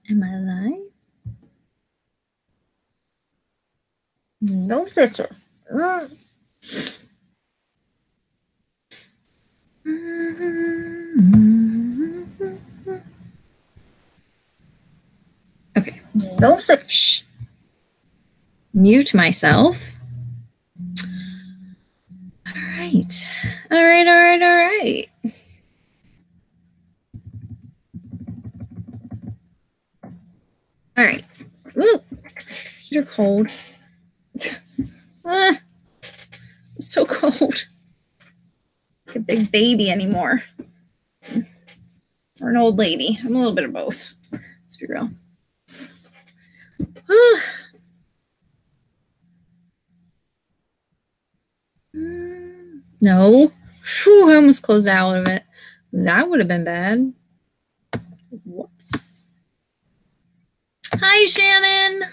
Am I live? No stitches. Okay. No stitch. Mute myself. All right. All right. All right. All right. All right. Ooh, feet are cold. I'm so cold. Like a big baby anymore. Or an old lady. I'm a little bit of both. Let's be real. No. Whew, I almost closed out of it. That would have been bad. Whoops. Hi, Shannon.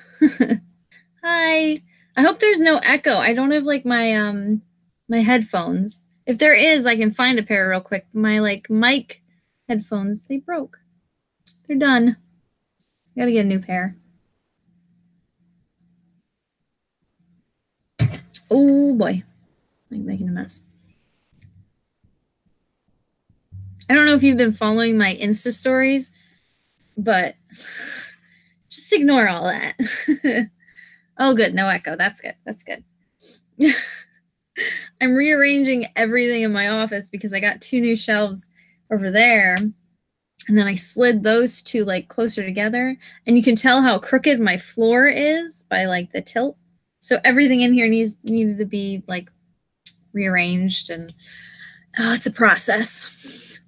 Hi. I hope there's no echo. I don't have like my my headphones. If there is, I can find a pair real quick. My like mic headphones, they broke. They're done. Gotta get a new pair. Oh boy. I'm making a mess. I don't know if you've been following my Insta stories, but just ignore all that. Oh, good. No echo. That's good. That's good. I'm rearranging everything in my office because I got 2 new shelves over there. And then I slid those 2 like closer together. And you can tell how crooked my floor is by like the tilt. So everything in here needed to be like rearranged. And oh, it's a process.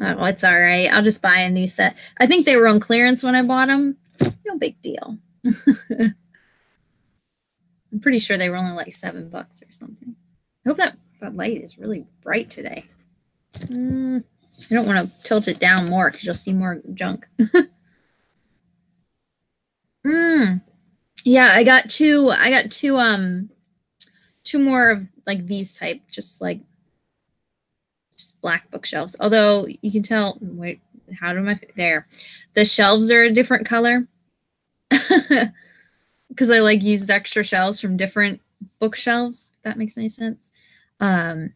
Oh, it's all right. I'll just buy a new set. I think they were on clearance when I bought them. No big deal. I'm pretty sure they were only like $7 or something. I hope that light is really bright today. I don't want to tilt it down more because you'll see more junk. Yeah, I got two more of like these type, just black bookshelves. Although you can tell, wait, how do my, there. The shelves are a different color. Because I like used extra shelves from different bookshelves, if that makes any sense. We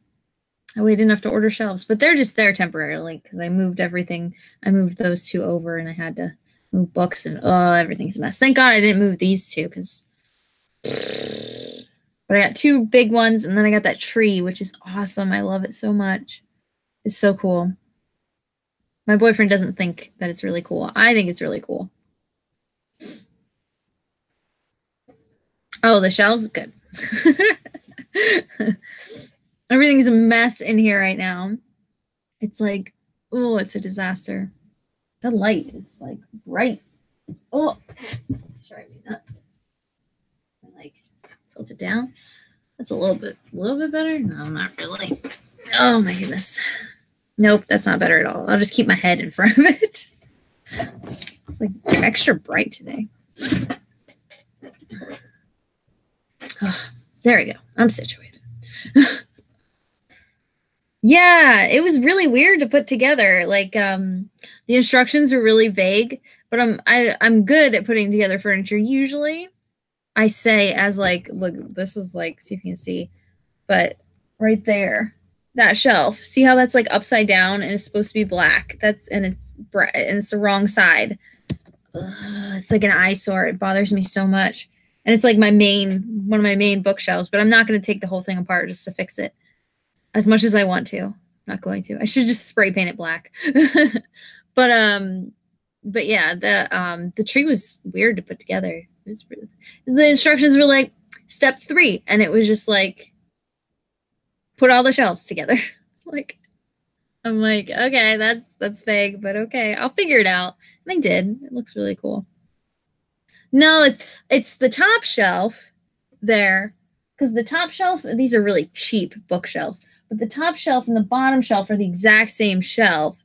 didn't have to order shelves, but they're just there temporarily because I moved everything. I moved those 2 over and I had to move books and everything's a mess. Thank God I didn't move these 2 because but I got 2 big ones and then I got that tree, which is awesome. I love it so much. It's so cool. My boyfriend doesn't think that it's really cool. I think it's really cool. Oh, the shelves? Good. Everything's a mess in here right now. It's like, oh, it's a disaster. The light is like bright. Oh, it's driving me nuts. I like tilt it down. That's a little bit better. No, not really. Oh my goodness. Nope, that's not better at all. I'll just keep my head in front of it. It's like extra bright today. Oh, there we go. I'm situated. Yeah, it was really weird to put together. Like the instructions are really vague, but I'm good at putting together furniture. Usually I say as like, look, this is like, see if you can see, but right there, that shelf, see how that's like upside down and it's supposed to be black. And it's the wrong side. It's like an eyesore. It bothers me so much. And it's like one of my main bookshelves, but I'm not going to take the whole thing apart just to fix it. As much as I want to. Not going to. I should just spray paint it black. But yeah, the tree was weird to put together. It was really, the instructions were like step 3, and it was just like put all the shelves together. Like I'm like, okay, that's vague, but okay, I'll figure it out. And I did. It looks really cool. No, it's the top shelf there, because the top shelf, these are really cheap bookshelves. But the top shelf and the bottom shelf are the exact same shelf,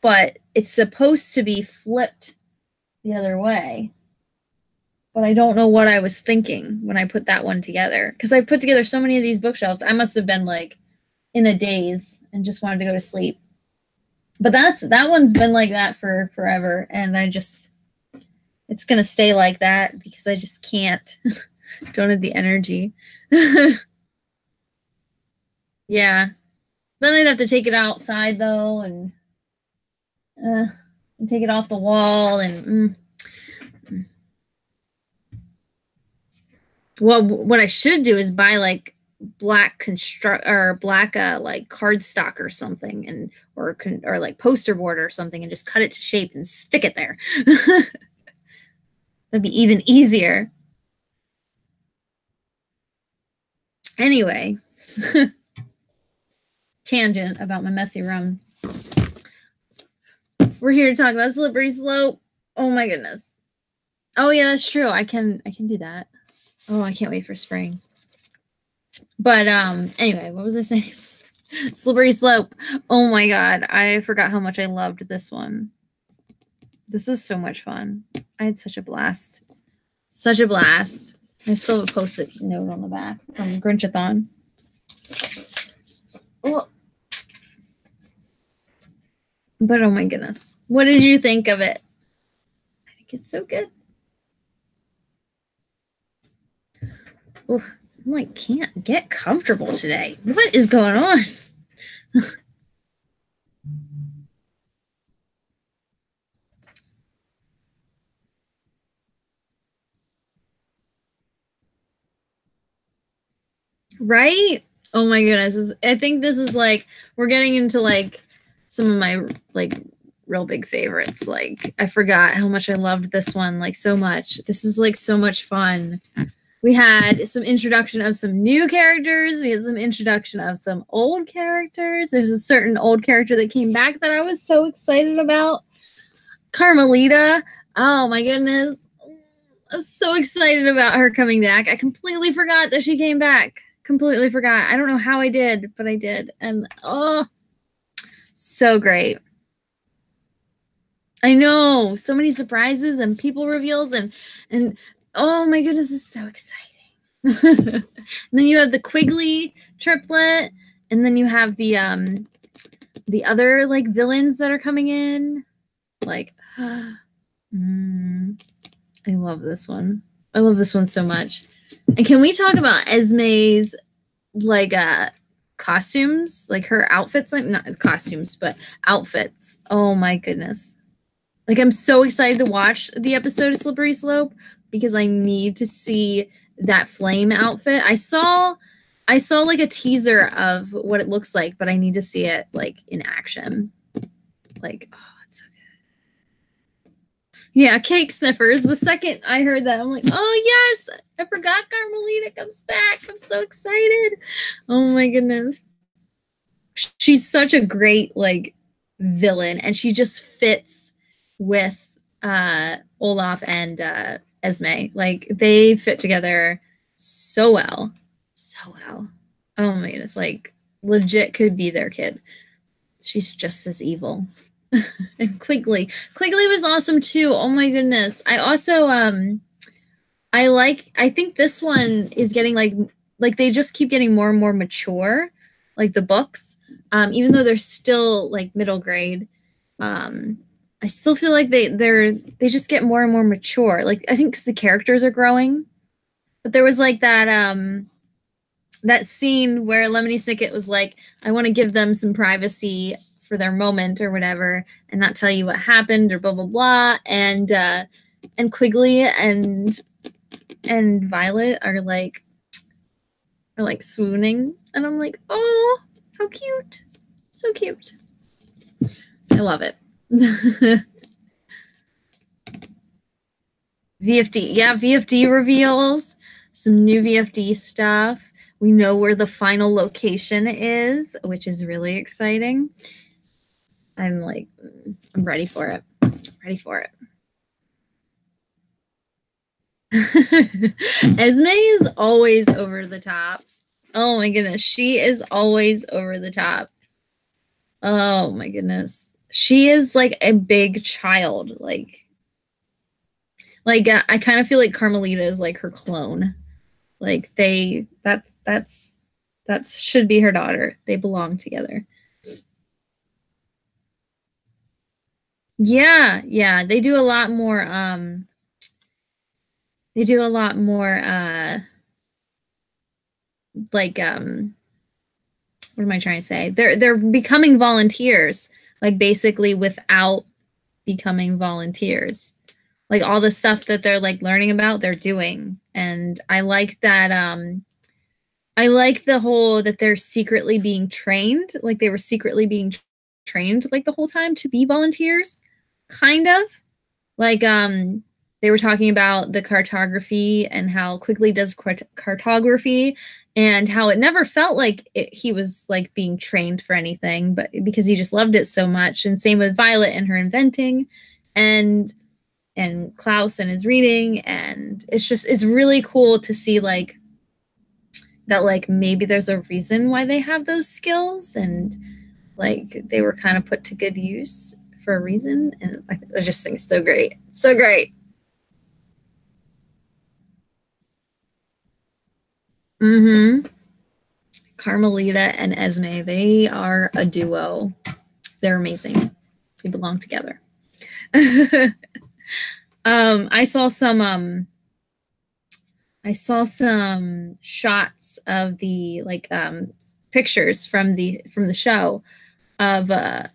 but it's supposed to be flipped the other way. But I don't know what I was thinking when I put that one together, because I put together so many of these bookshelves. I must have been like in a daze and just wanted to go to sleep. But that one's been like that for forever, and it's gonna stay like that because I just can't. Don't have the energy. Yeah. Then I'd have to take it outside though, and take it off the wall, and well, what I should do is buy like black like cardstock or something, and or like poster board or something, and just cut it to shape and stick it there. That'd be even easier. Anyway, tangent about my messy room. We're here to talk about Slippery Slope. Oh my goodness. Oh yeah, that's true. I can do that. Oh, I can't wait for spring. But anyway, what was I saying? Slippery Slope. Oh my god, I forgot how much I loved this one. This is so much fun. I had such a blast. Such a blast. I still have a post-it note on the back from Grinchathon. Oh. But oh my goodness. What did you think of it? I think it's so good. Oh, I'm like, can't get comfortable today. What is going on? Right? Oh my goodness. I think this is like, we're getting into like some of my like real big favorites. Like, I forgot how much I loved this one, like so much. This is like so much fun. We had some introduction of some new characters. We had some introduction of some old characters. There's a certain old character that came back that I was so excited about. Carmelita. Oh my goodness. I'm so excited about her coming back. I completely forgot that she came back. Completely forgot. I don't know how I did, but I did. And oh, so great. I know. So many surprises and people reveals and oh my goodness, it's so exciting. And then you have the Quigley triplet, and then you have the other like villains that are coming in. Like I love this one. I love this one so much. And can we talk about Esme's like costumes, like her outfits, like not costumes, but outfits. Oh my goodness. Like, I'm so excited to watch the episode of Slippery Slope because I need to see that flame outfit. I saw like a teaser of what it looks like, but I need to see it like in action. Like, oh, it's so good. Yeah, cake sniffers. The second I heard that, I'm like, oh yes, I forgot Carmelita comes back. I'm so excited. Oh my goodness. She's such a great like villain, and she just fits with Olaf and Esme. Like, they fit together so well. So well. Oh my goodness, like legit could be their kid. She's just as evil. And Quigley was awesome too. Oh my goodness. I also I think this one is getting like they just keep getting more and more mature, like the books. Even though they're still like middle grade. I still feel like they just get more and more mature. Like, I think because the characters are growing. But there was like that scene where Lemony Snicket was like, I want to give them some privacy for their moment or whatever, and not tell you what happened or blah blah blah. And Quigley and Violet are like swooning, and I'm like, oh, how cute, so cute. I love it. VFD. Yeah, VFD reveals some new VFD stuff. We know where the final location is, which is really exciting. I'm ready for it. Ready for it. Esme is always over the top. Oh my goodness. She is always over the top. Oh my goodness. She is like a big child. Like I kind of feel like Carmelita is like her clone. Like that should be her daughter. They belong together. Yeah, yeah. They do a lot more like what am I trying to say? They're becoming volunteers, like basically without becoming volunteers. Like all the stuff that they're like learning about, they're doing. And I like that I like the whole that they're secretly being trained, like they were secretly being trained like the whole time to be volunteers, kind of. Like they were talking about the cartography and how Quigley does cartography and how it never felt like he was like being trained for anything, but because he just loved it so much. And same with Violet and her inventing and Klaus and his reading, and it's really cool to see like that like maybe there's a reason why they have those skills and like they were kind of put to good use for a reason, and I just think it's so great, so great. Mm-hmm. Carmelita and Esme, they are a duo. They're amazing. They belong together. I saw some shots of the like pictures from the show of the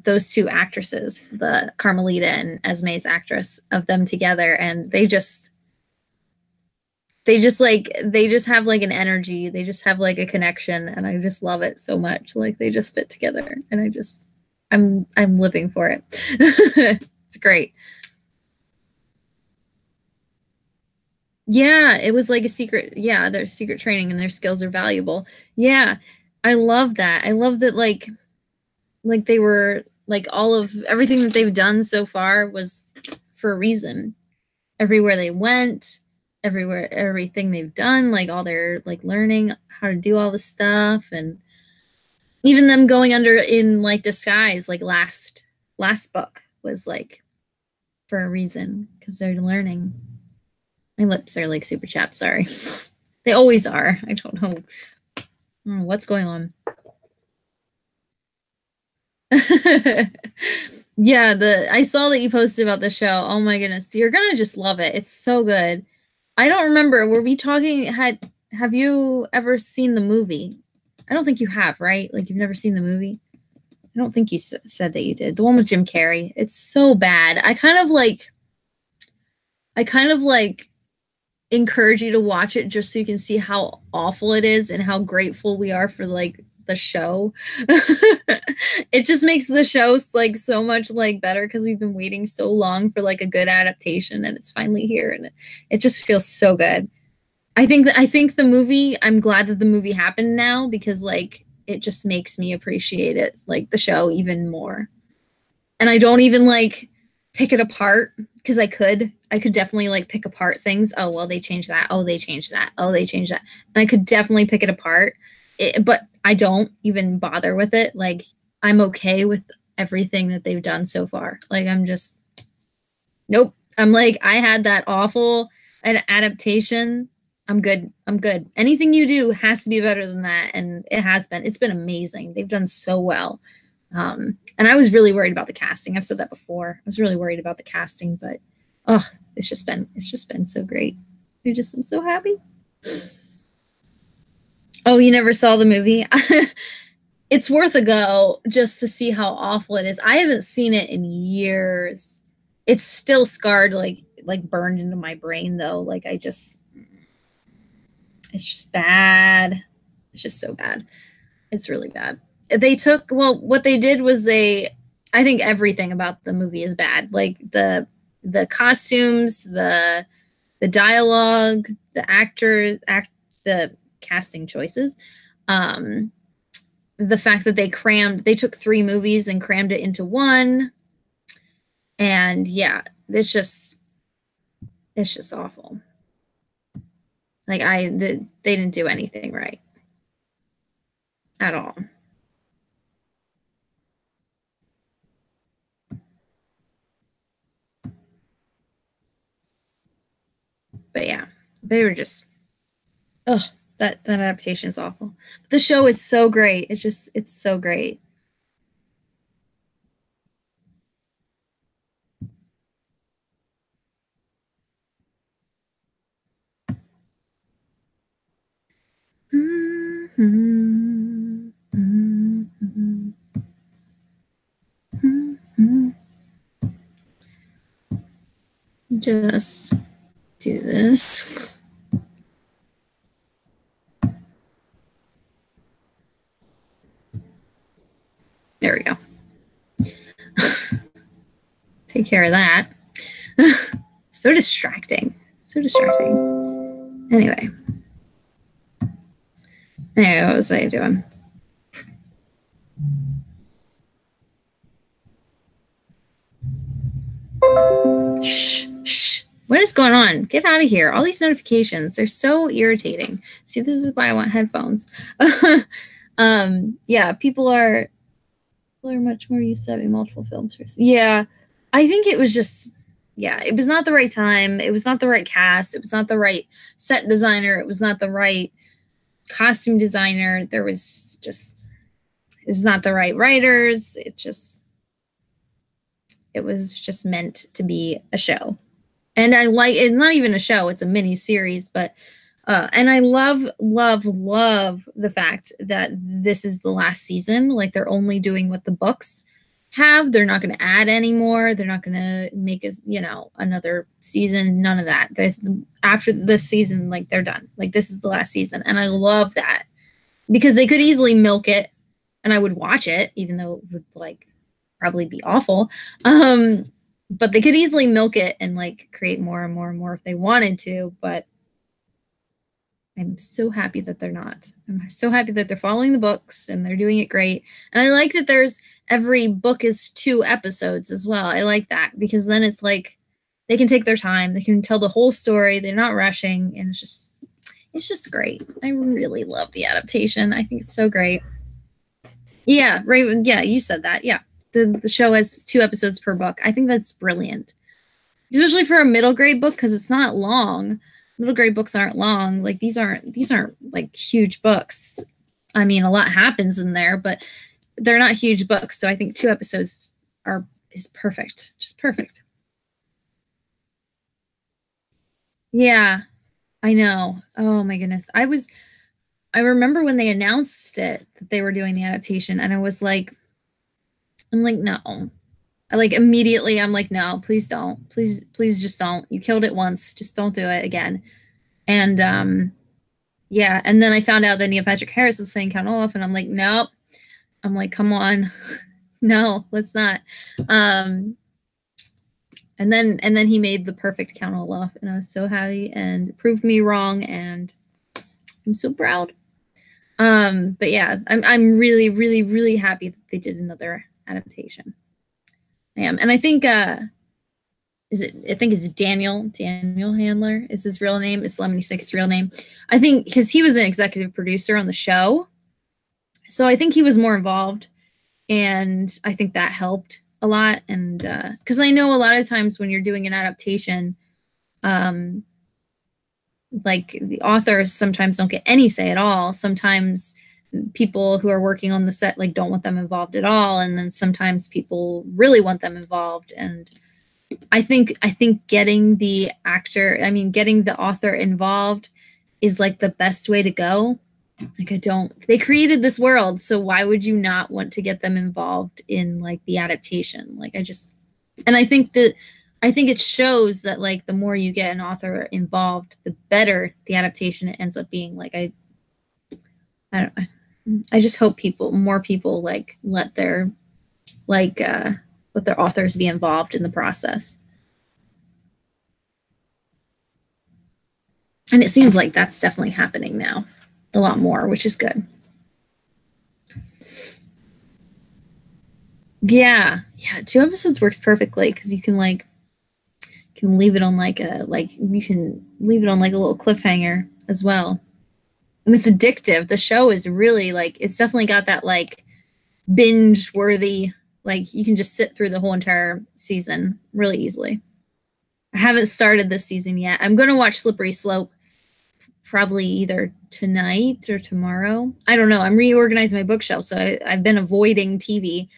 those two actresses, the Carmelita and Esme's actress, of them together, and they just have like an energy, they just have like a connection, and I just love it so much. Like they just fit together, and I'm living for it. It's great. Yeah, it was like a secret. Yeah, their secret training and their skills are valuable. Yeah, I love that. I love that like they were like all of everything that they've done so far was for a reason. Everywhere they went, everywhere everything they've done, like all their like learning how to do all the stuff, and even them going under in like disguise like last book was like for a reason because they're learning. My lips are like super chapped, sorry. They always are. I don't know what's going on. Yeah, the I saw that you posted about the show. Oh my goodness, you're gonna just love it. It's so good. I don't remember. Were we talking? Have you ever seen the movie? I don't think you have, right? Like you've never seen the movie. I don't think you said that you did. The one with Jim Carrey. It's so bad. I kind of like encourage you to watch it just so you can see how awful it is and how grateful we are for like the show. It just makes the show like so much like better because we've been waiting so long for like a good adaptation and it's finally here, and it just feels so good. I think the movie, I'm glad that the movie happened now because like it just makes me appreciate it like the show even more. And I don't even like pick it apart because I could definitely like pick apart things. Oh, well, they changed that. Oh, they changed that. Oh, they changed that. And I could definitely pick it apart. But I don't even bother with it. Like I'm okay with everything that they've done so far. Like I'm just nope. I'm like I had that awful an adaptation. I'm good. I'm good. Anything you do has to be better than that, and it has been. It's been amazing. They've done so well. And I was really worried about the casting. I've said that before. I was really worried about the casting, but oh, it's just been so great. I'm so happy. Oh, you never saw the movie? It's worth a go just to see how awful it is. I haven't seen it in years. It's still scarred, like burned into my brain though. Like it's just bad. It's just so bad. It's really bad. They took well, what they did was I think everything about the movie is bad. Like the costumes, the dialogue, the the casting choices. Um, the fact that they took three movies and crammed it into one. And yeah, it's just awful. Like they didn't do anything right at all. But yeah, they were just oh, that adaptation is awful. But the show is so great. It's so great. Just do this. There we go. Take care of that. So distracting. So distracting. Anyway, what was I doing? Shh. What is going on? Get out of here. All these notifications, they're so irritating. See, this is why I want headphones. Yeah, people are much more used to having multiple filters. Yeah, I think it was just, yeah, it was not the right time. It was not the right cast. It was not the right set designer. It was not the right costume designer. It was not the right writers. It was just meant to be a show. And I like it's not even a show, it's a mini series, but and I love the fact that this is the last season. Like they're only doing what the books have. They're not going to add anymore. They're not going to make another season. None of that. After this season, like they're done. Like this is the last season. And I love that because they could easily milk it and I would watch it, even though it would like probably be awful. But they could easily milk it and like create more and more and more if they wanted to, but I'm so happy that they're not. I'm so happy that they're following the books and they're doing it great. And I like that every book is 2 episodes as well. I like that because then it's like they can take their time. They can tell the whole story. They're not rushing. And it's just great. I really love the adaptation. I think it's so great. Yeah, Raven. Yeah, you said that. Yeah. The show has 2 episodes per book. I think that's brilliant. Especially for a middle grade book because it's not long. Middle grade books aren't long. Like these aren't like huge books. I mean, a lot happens in there, but they're not huge books. So I think 2 episodes is perfect. Just perfect. Yeah, I know. Oh my goodness. I remember when they announced it that they were doing the adaptation and I'm like, no. Immediately I'm like, no, please don't. Please just don't. You killed it once. Just don't do it again. And yeah, and then I found out that Neil Patrick Harris was playing Count Olaf and I'm like, nope. I'm like, come on. No, let's not. And then he made the perfect Count Olaf and I was so happy and proved me wrong and I'm so proud. But yeah, I'm really, really, really happy that they did another adaptation. I am. And I think it's Daniel Handler is his real name. It's Lemony Snicket's real name. I think because he was an executive producer on the show. So I think he was more involved and I think that helped a lot. And because I know a lot of times when you're doing an adaptation, like the authors sometimes don't get any say at all. Sometimes people who are working on the set like don't want them involved at all, and then sometimes people really want them involved. And I think getting the author involved is like the best way to go. Like they created this world, so why would you not want to get them involved in like the adaptation? I think it shows that like the more you get an author involved, the better the adaptation ends up being. Like I don't know. I just hope more people like let their authors be involved in the process. And it seems like that's definitely happening now a lot more, which is good. Yeah. 2 episodes works perfectly because you can leave it on like a little cliffhanger as well. And it's addictive. The show is really it's definitely got that like binge worthy, like you can just sit through the whole entire season really easily. I haven't started this season yet. I'm going to watch Slippery Slope probably either tonight or tomorrow. I don't know. I'm reorganizing my bookshelf. So I've been avoiding TV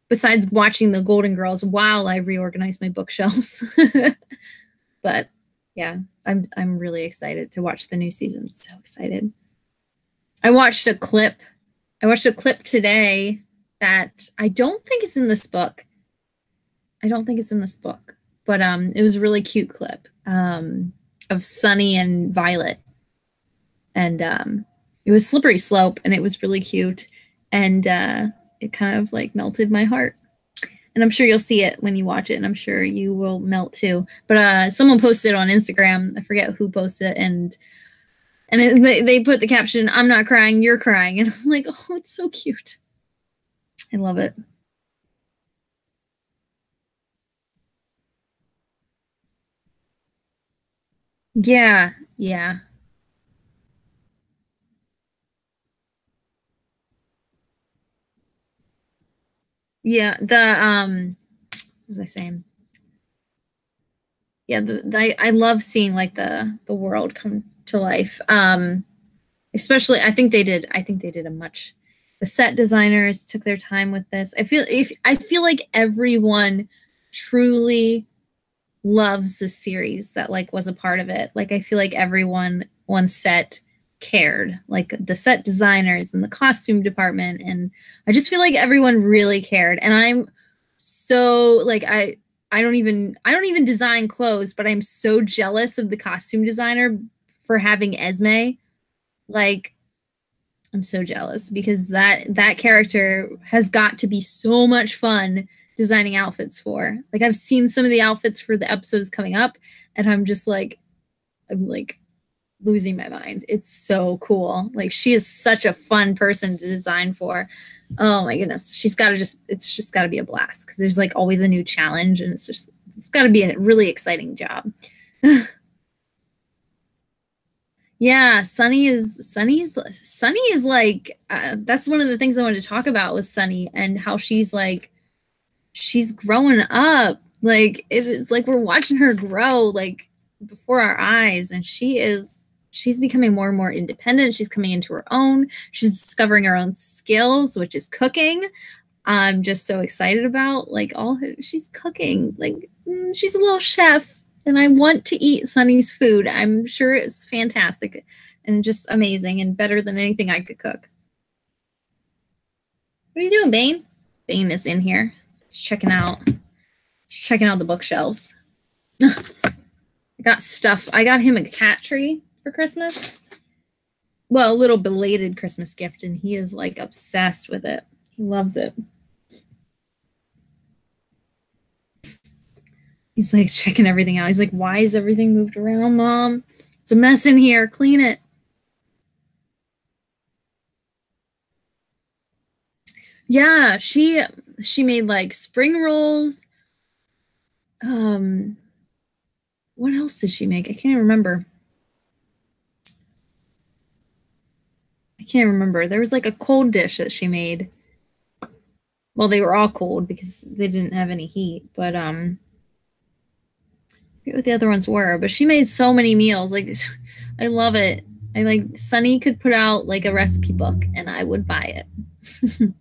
besides watching the Golden Girls while I reorganize my bookshelves. But yeah, I'm really excited to watch the new season. So excited. I watched a clip. I watched a clip today that I don't think is in this book. I don't think it's in this book, but it was a really cute clip of Sunny and Violet, and it was Slippery Slope, and it was really cute, and it kind of like melted my heart. And I'm sure you'll see it when you watch it, and I'm sure you will melt too. But someone posted on Instagram. I forget who posted it, and they put the caption, "I'm not crying, you're crying," and I'm like, oh, it's so cute. I love it. Yeah, yeah, yeah. What was I saying? Yeah, I love seeing like the world come to life. Especially I think they did a much the set designers took their time with this. I feel like everyone truly loves the series that like was a part of it. Like I feel like everyone on set cared, like the set designers and the costume department, and I just feel like everyone really cared. And I'm so like I don't even design clothes, but I'm so jealous of the costume designer for having Esme. Like I'm so jealous because that character has got to be so much fun designing outfits for. Like I've seen some of the outfits for the episodes coming up, and I'm like losing my mind. It's so cool. Like she is such a fun person to design for. Oh my goodness. It's just got to be a blast because there's like always a new challenge, and it's got to be a really exciting job. Yeah, Sunny is like that's one of the things I wanted to talk about with Sunny and how she's growing up. Like it is like we're watching her grow like before our eyes, and she's becoming more and more independent. She's coming into her own. She's discovering her own skills, which is cooking. I'm just so excited about like she's cooking. Like she's a little chef, and I want to eat Sunny's food. I'm sure it's fantastic and just amazing and better than anything I could cook. What are you doing, Bane? Bane is in here. He's checking out the bookshelves. I got stuff. I got him a cat tree for Christmas. Well, a little belated Christmas gift, and he is like obsessed with it. He loves it. He's like checking everything out. He's like, why is everything moved around, Mom? It's a mess in here. Clean it. Yeah, she made like spring rolls. Um, what else did she make? I can't remember. I can't remember. There was like a cold dish that she made. Well, they were all cold because they didn't have any heat, but I forget what the other ones were, but she made so many meals. Like I love it. I like Sunny could put out like a recipe book and I would buy it.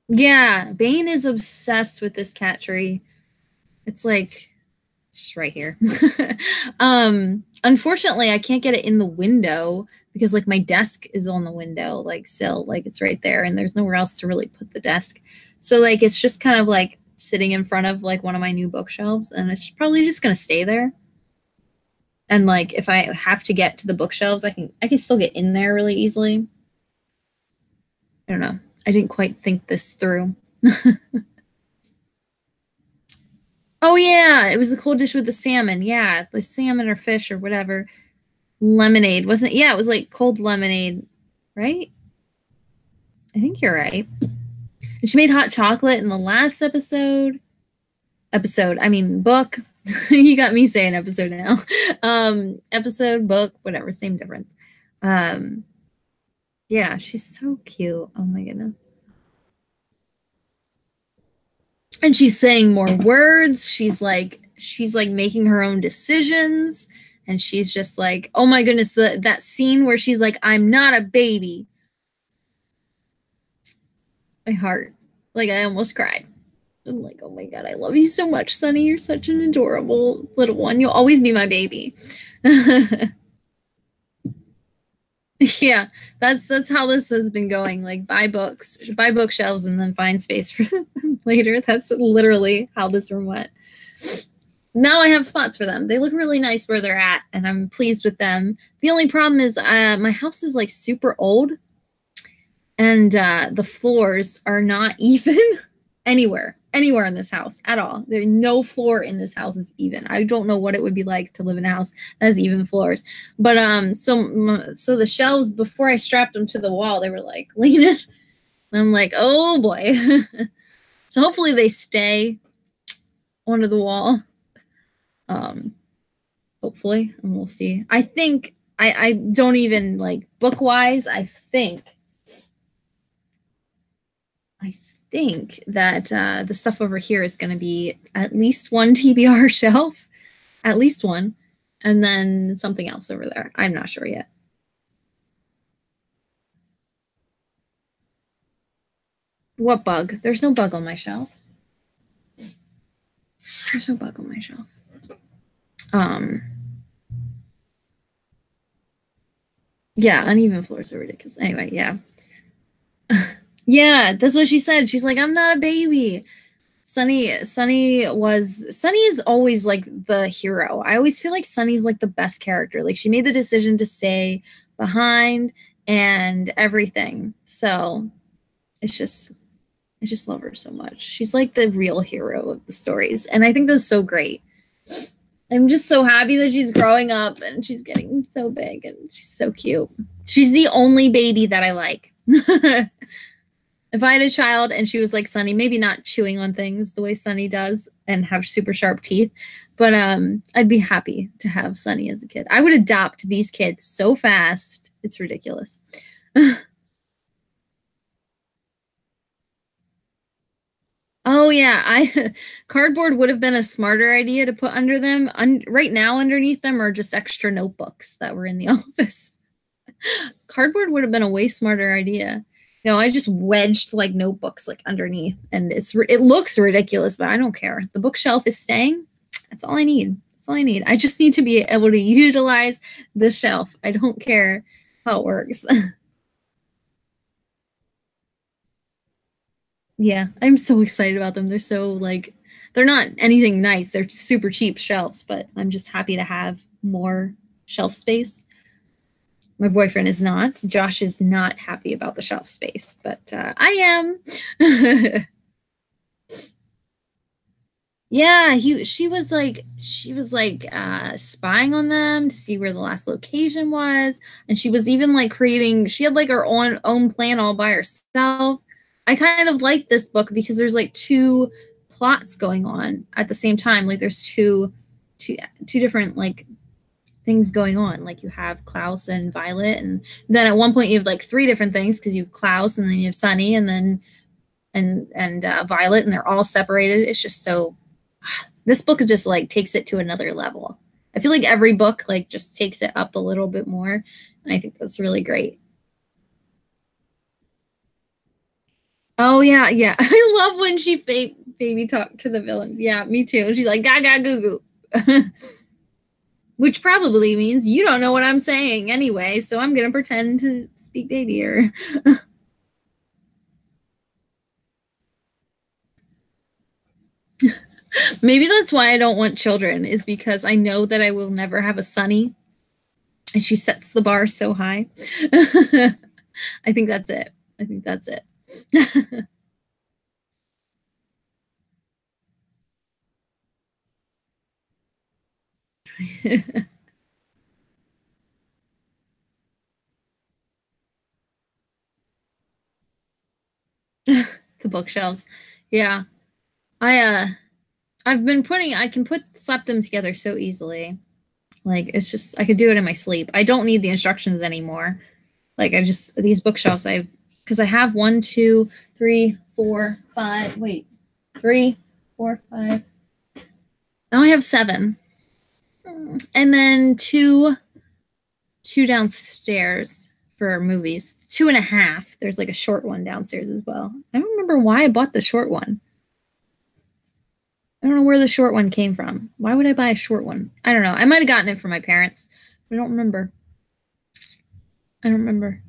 Yeah, Bane is obsessed with this cat tree. It's like it's just right here. Unfortunately, I can't get it in the window because like my desk is on the window, like sill, like it's right there, and there's nowhere else to really put the desk. So like it's just kind of like sitting in front of like one of my new bookshelves, and it's probably just gonna stay there. And like if I have to get to the bookshelves, I can still get in there really easily. I don't know. I didn't quite think this through. Oh yeah, it was a cold dish with the salmon. Yeah, the salmon or fish or whatever. Lemonade, wasn't it? Yeah, it was like cold lemonade, right? I think you're right. And she made hot chocolate in the last episode. I mean book. You got me saying episode now. Episode, book, whatever, same difference. Um, yeah, she's so cute. Oh my goodness. And she's saying more words. She's like making her own decisions, and she's just like, oh my goodness, that scene where she's like, I'm not a baby. My heart, like I almost cried. I'm like, oh my god, I love you so much, Sunny. You're such an adorable little one. You'll always be my baby. Yeah, that's how this has been going. Like buy books, buy bookshelves, and then find space for them later. That's literally how this room went. Now I have spots for them. They look really nice where they're at, and I'm pleased with them. The only problem is my house is like super old, and the floors are not even anywhere in this house at all. There's no floor in this house is even. I don't know what it would be like to live in a house that has even floors. But so the shelves, before I strapped them to the wall, they were like leaning. And I'm like, oh boy. So hopefully they stay onto the wall. Hopefully, and we'll see. I think I don't even like book wise. I think that the stuff over here is going to be at least one TBR shelf, at least one, and then something else over there. I'm not sure yet. What bug? There's no bug on my shelf. There's no bug on my shelf. Yeah, uneven floors are ridiculous. Anyway, yeah. Yeah, that's what she said. She's like, I'm not a baby. Sunny is always like the hero. I always feel like Sunny's like the best character. Like she made the decision to stay behind and everything. So I just love her so much. She's like the real hero of the stories. And I think that's so great. I'm just so happy that she's growing up and she's getting so big and she's so cute. She's the only baby that I like. If I had a child and she was like Sunny, maybe not chewing on things the way Sunny does and have super sharp teeth, but I'd be happy to have Sunny as a kid. I would adopt these kids so fast. It's ridiculous. Oh yeah, cardboard would have been a smarter idea to put under them. Right now underneath them are just extra notebooks that were in the office. Cardboard would have been a way smarter idea. I just wedged like notebooks like underneath, and it looks ridiculous, but I don't care. The bookshelf is staying. That's all I need. That's all I need. I just need to be able to utilize the shelf. I don't care how it works. Yeah, I'm so excited about them. They're so like, they're not anything nice. They're super cheap shelves, but I'm just happy to have more shelf space. My boyfriend is not. Josh is not happy about the shelf space, but I am. Yeah, she was like spying on them to see where the last location was, and she was even like creating. She had like her own plan all by herself. I kind of like this book because there's like two plots going on at the same time. Like there's two different like things going on. Like you have Klaus and Violet, and then at one point you have like three different things because you have Klaus and then you have Sunny and then Violet, and they're all separated. It's just so. This book just like takes it to another level. I feel like every book like just takes it up a little bit more, and I think that's really great. Oh yeah, yeah. I love when she baby talk to the villains. Yeah, me too. She's like gaga goo goo. Which probably means you don't know what I'm saying anyway, so I'm gonna pretend to speak baby or maybe that's why I don't want children, is because I know that I will never have a Sunny, and she sets the bar so high. I think that's it. I think that's it. The bookshelves. Yeah. I've been I can slap them together so easily. Like it's just I could do it in my sleep. I don't need the instructions anymore. Like these bookshelves because I have 1, 2, 3, 4, 5. Wait. 3, 4, 5. Now I have 7. And then two downstairs for movies. 2.5. There's like a short one downstairs as well. I don't remember why I bought the short one. I don't know where the short one came from. Why would I buy a short one? I don't know. I might have gotten it from my parents. I don't remember. I don't remember.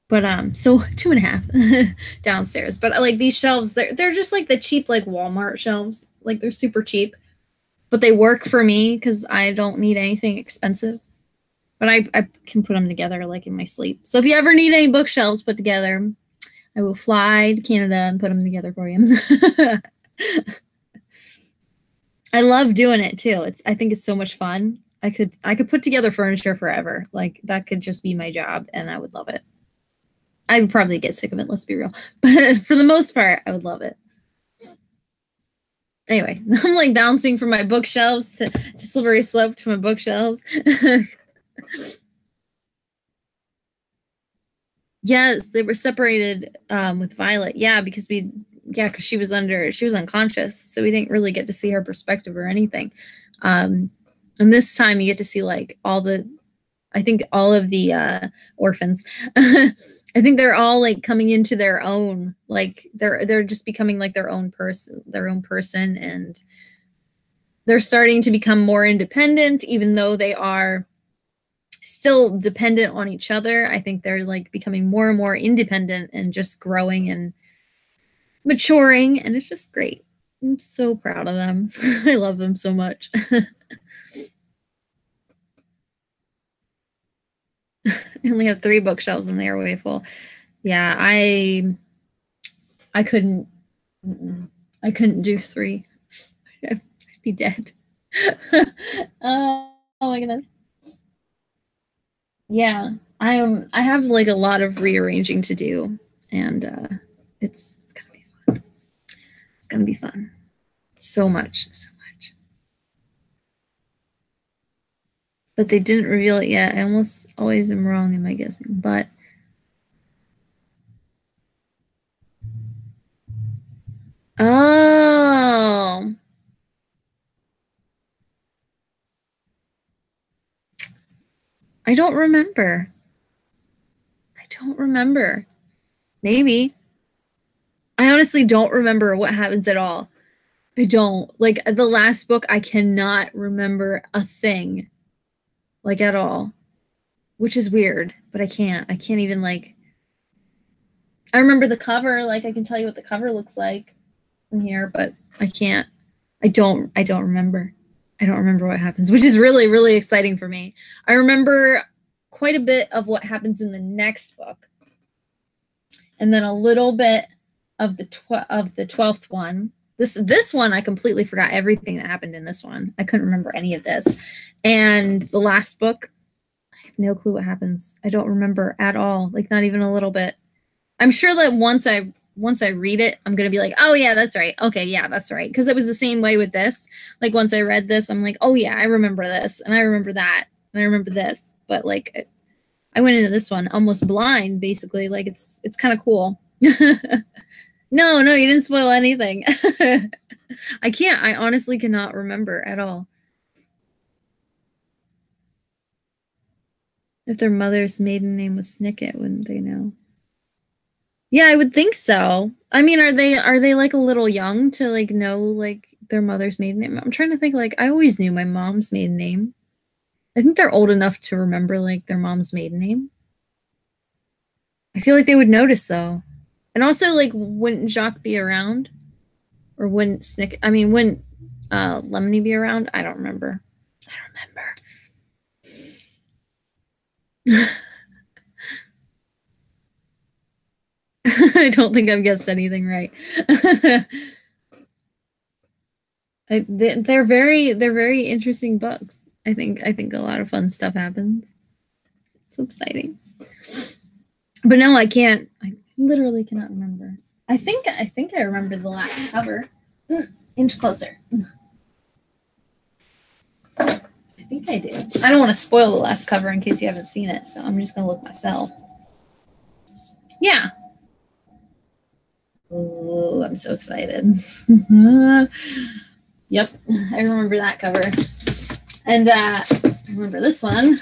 But so 2.5 downstairs. But like these shelves, they're just like the cheap like Walmart shelves. Like they're super cheap, but they work for me because I don't need anything expensive. But I can put them together like in my sleep. So if you ever need any bookshelves put together, I will fly to Canada and put them together for you. I love doing it too. I think it's so much fun. I could put together furniture forever. Like that could just be my job and I would love it. I would probably get sick of it, let's be real. But for the most part, I would love it. Anyway, I'm like bouncing from my bookshelves to Slippery Slope to my bookshelves. Yes, they were separated with Violet. Yeah, because she was unconscious, so we didn't really get to see her perspective or anything. And this time you get to see like I think all of the orphans. I think they're all like coming into their own, like they're just becoming like their own person, and they're starting to become more independent, even though they are still dependent on each other. I think they're like becoming more and more independent and just growing and maturing, and it's just great. I'm so proud of them. I love them so much. I only have 3 bookshelves and they are way full. Yeah, I couldn't do 3. I'd be dead. Oh my goodness. Yeah, I have like a lot of rearranging to do, and it's gonna be fun. It's gonna be fun. So much. But they didn't reveal it yet. I almost always am wrong in my guessing, but oh. I don't remember. Maybe. I honestly don't remember what happens at all. I don't. Like the last book, I cannot remember a thing. Like at all. Which is weird, but I can't even like I remember the cover, like I can tell you what the cover looks like from here, but I can't. I don't remember. I don't remember what happens, which is really, really exciting for me. I remember quite a bit of what happens in the next book. And then a little bit of the 12th one. This one, I completely forgot everything that happened in this one. I couldn't remember any of this. And the last book, I have no clue what happens. I don't remember at all, like not even a little bit. I'm sure that once I read it, I'm going to be like, oh yeah, that's right. Okay, yeah, that's right. Because it was the same way with this. Like once I read this, I'm like, oh yeah, I remember this. And I remember that. And I remember this. But like I went into this one almost blind, basically. Like it's kind of cool. No, you didn't spoil anything. I honestly cannot remember at all. If their mother's maiden name was Snicket, wouldn't they know? Yeah, I would think so. I mean, are they like a little young to like know like their mother's maiden name? I'm trying to think, like I always knew my mom's maiden name. I think they're old enough to remember like their mom's maiden name. I feel like they would notice though. And also like wouldn't Jacques be around? Or wouldn't wouldn't Lemony be around? I don't remember. I don't think I've guessed anything right. They're very interesting books. I think a lot of fun stuff happens. It's so exciting. But no, I can't. I literally cannot remember. I think I remember the last cover. Inch closer. I think I do. I don't want to spoil the last cover in case you haven't seen it, so I'm just gonna look myself. Yeah. Oh, I'm so excited. Yep, I remember that cover. And I remember this one.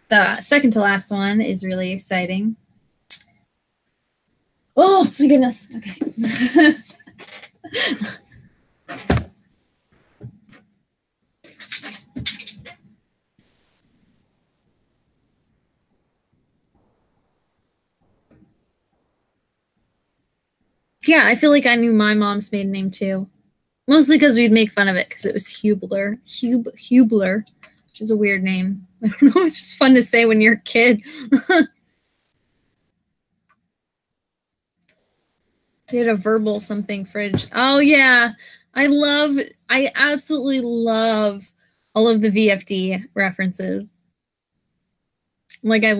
The second to last one is really exciting. Oh my goodness. Okay. Yeah, I feel like I knew my mom's maiden name too. Mostly because we'd make fun of it because it was Hubler. Hubler, which is a weird name. I don't know. It's just fun to say when you're a kid. They had a verbal something fridge. Oh, yeah. I absolutely love all of the VFD references. Like I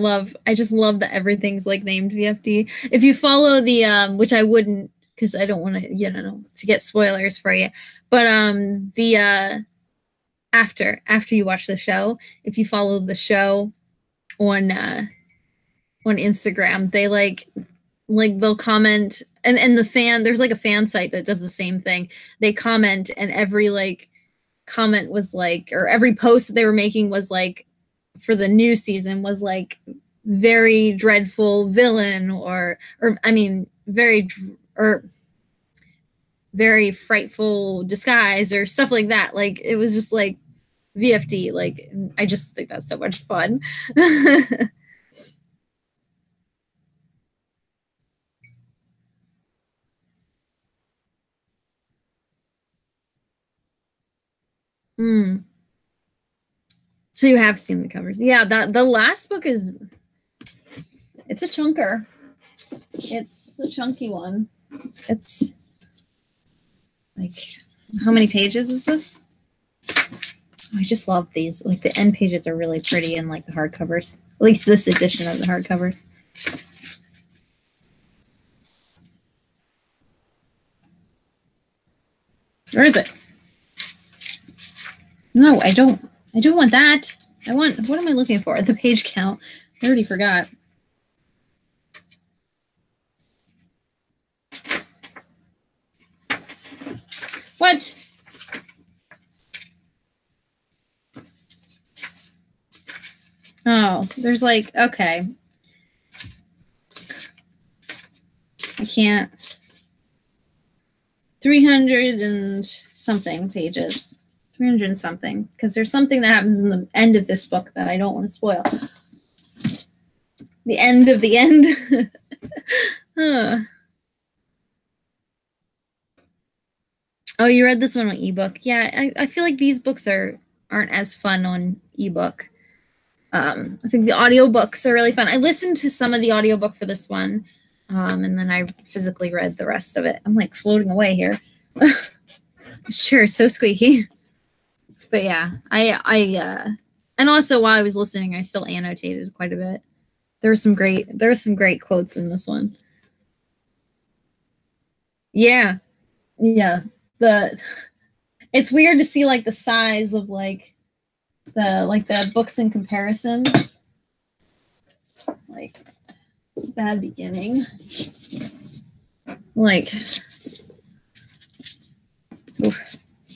just love that everything's like named VFD. If you follow the which I wouldn't because I don't want to, to get spoilers for you. But the after you watch the show, if you follow the show on Instagram, they like they'll comment and the fan, there's like a fan site that does the same thing. They comment and every like comment was like, or every post that they were making was like for the new season was like very dreadful villain or I mean very very frightful disguise or stuff like that. Like it was just like VFD. Like I just think that's so much fun. Hmm. So you have seen the covers. Yeah, the last book it's a chunker. It's a chunky one. It's like, how many pages is this? I just love these. Like the end pages are really pretty in like the hardcovers. At least this edition of the hardcovers. Where is it? No, I don't want that. What am I looking for? The page count. I already forgot. What? Oh, there's like, okay. I can't. 300 and something pages. 300 and something. Because there's something that happens in the end of this book that I don't want to spoil. The end of the end. Oh, you read this one on ebook? Yeah, I feel like these books aren't as fun on ebook. I think the audiobooks are really fun. I listened to some of the audiobook for this one, and then I physically read the rest of it. I'm like floating away here. Sure, so squeaky. But yeah, I and also while I was listening, I still annotated quite a bit. There were some great quotes in this one. Yeah. Yeah. It's weird to see like the size of like the books in comparison. Like bad beginning. Like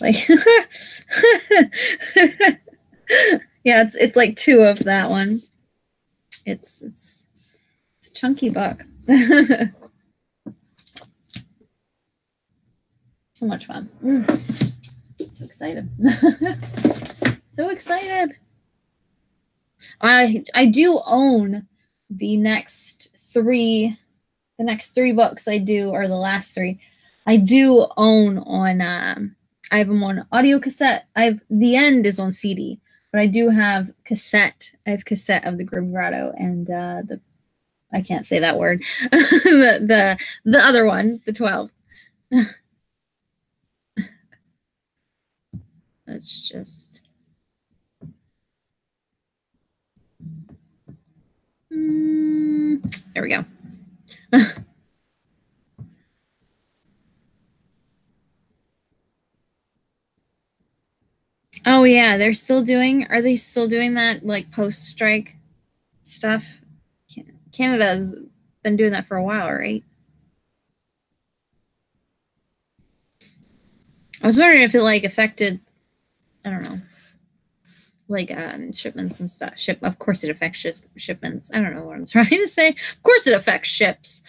like yeah, it's like two of that one. It's a chunky book. So much fun. So excited. So excited. I do own the next three books I do, or the last three. I do own on I have them on audio cassette. The end is on CD, but I do have cassette. I have cassette of the Grim Grotto and I can't say that word. the other one, the 12. Let's just there we go. Oh yeah, are they still doing that like post-strike stuff? Canada's been doing that for a while, right? I was wondering if it like affected, I don't know, like shipments and stuff. Of course it affects shipments. I don't know what I'm trying to say. Of course it affects ships.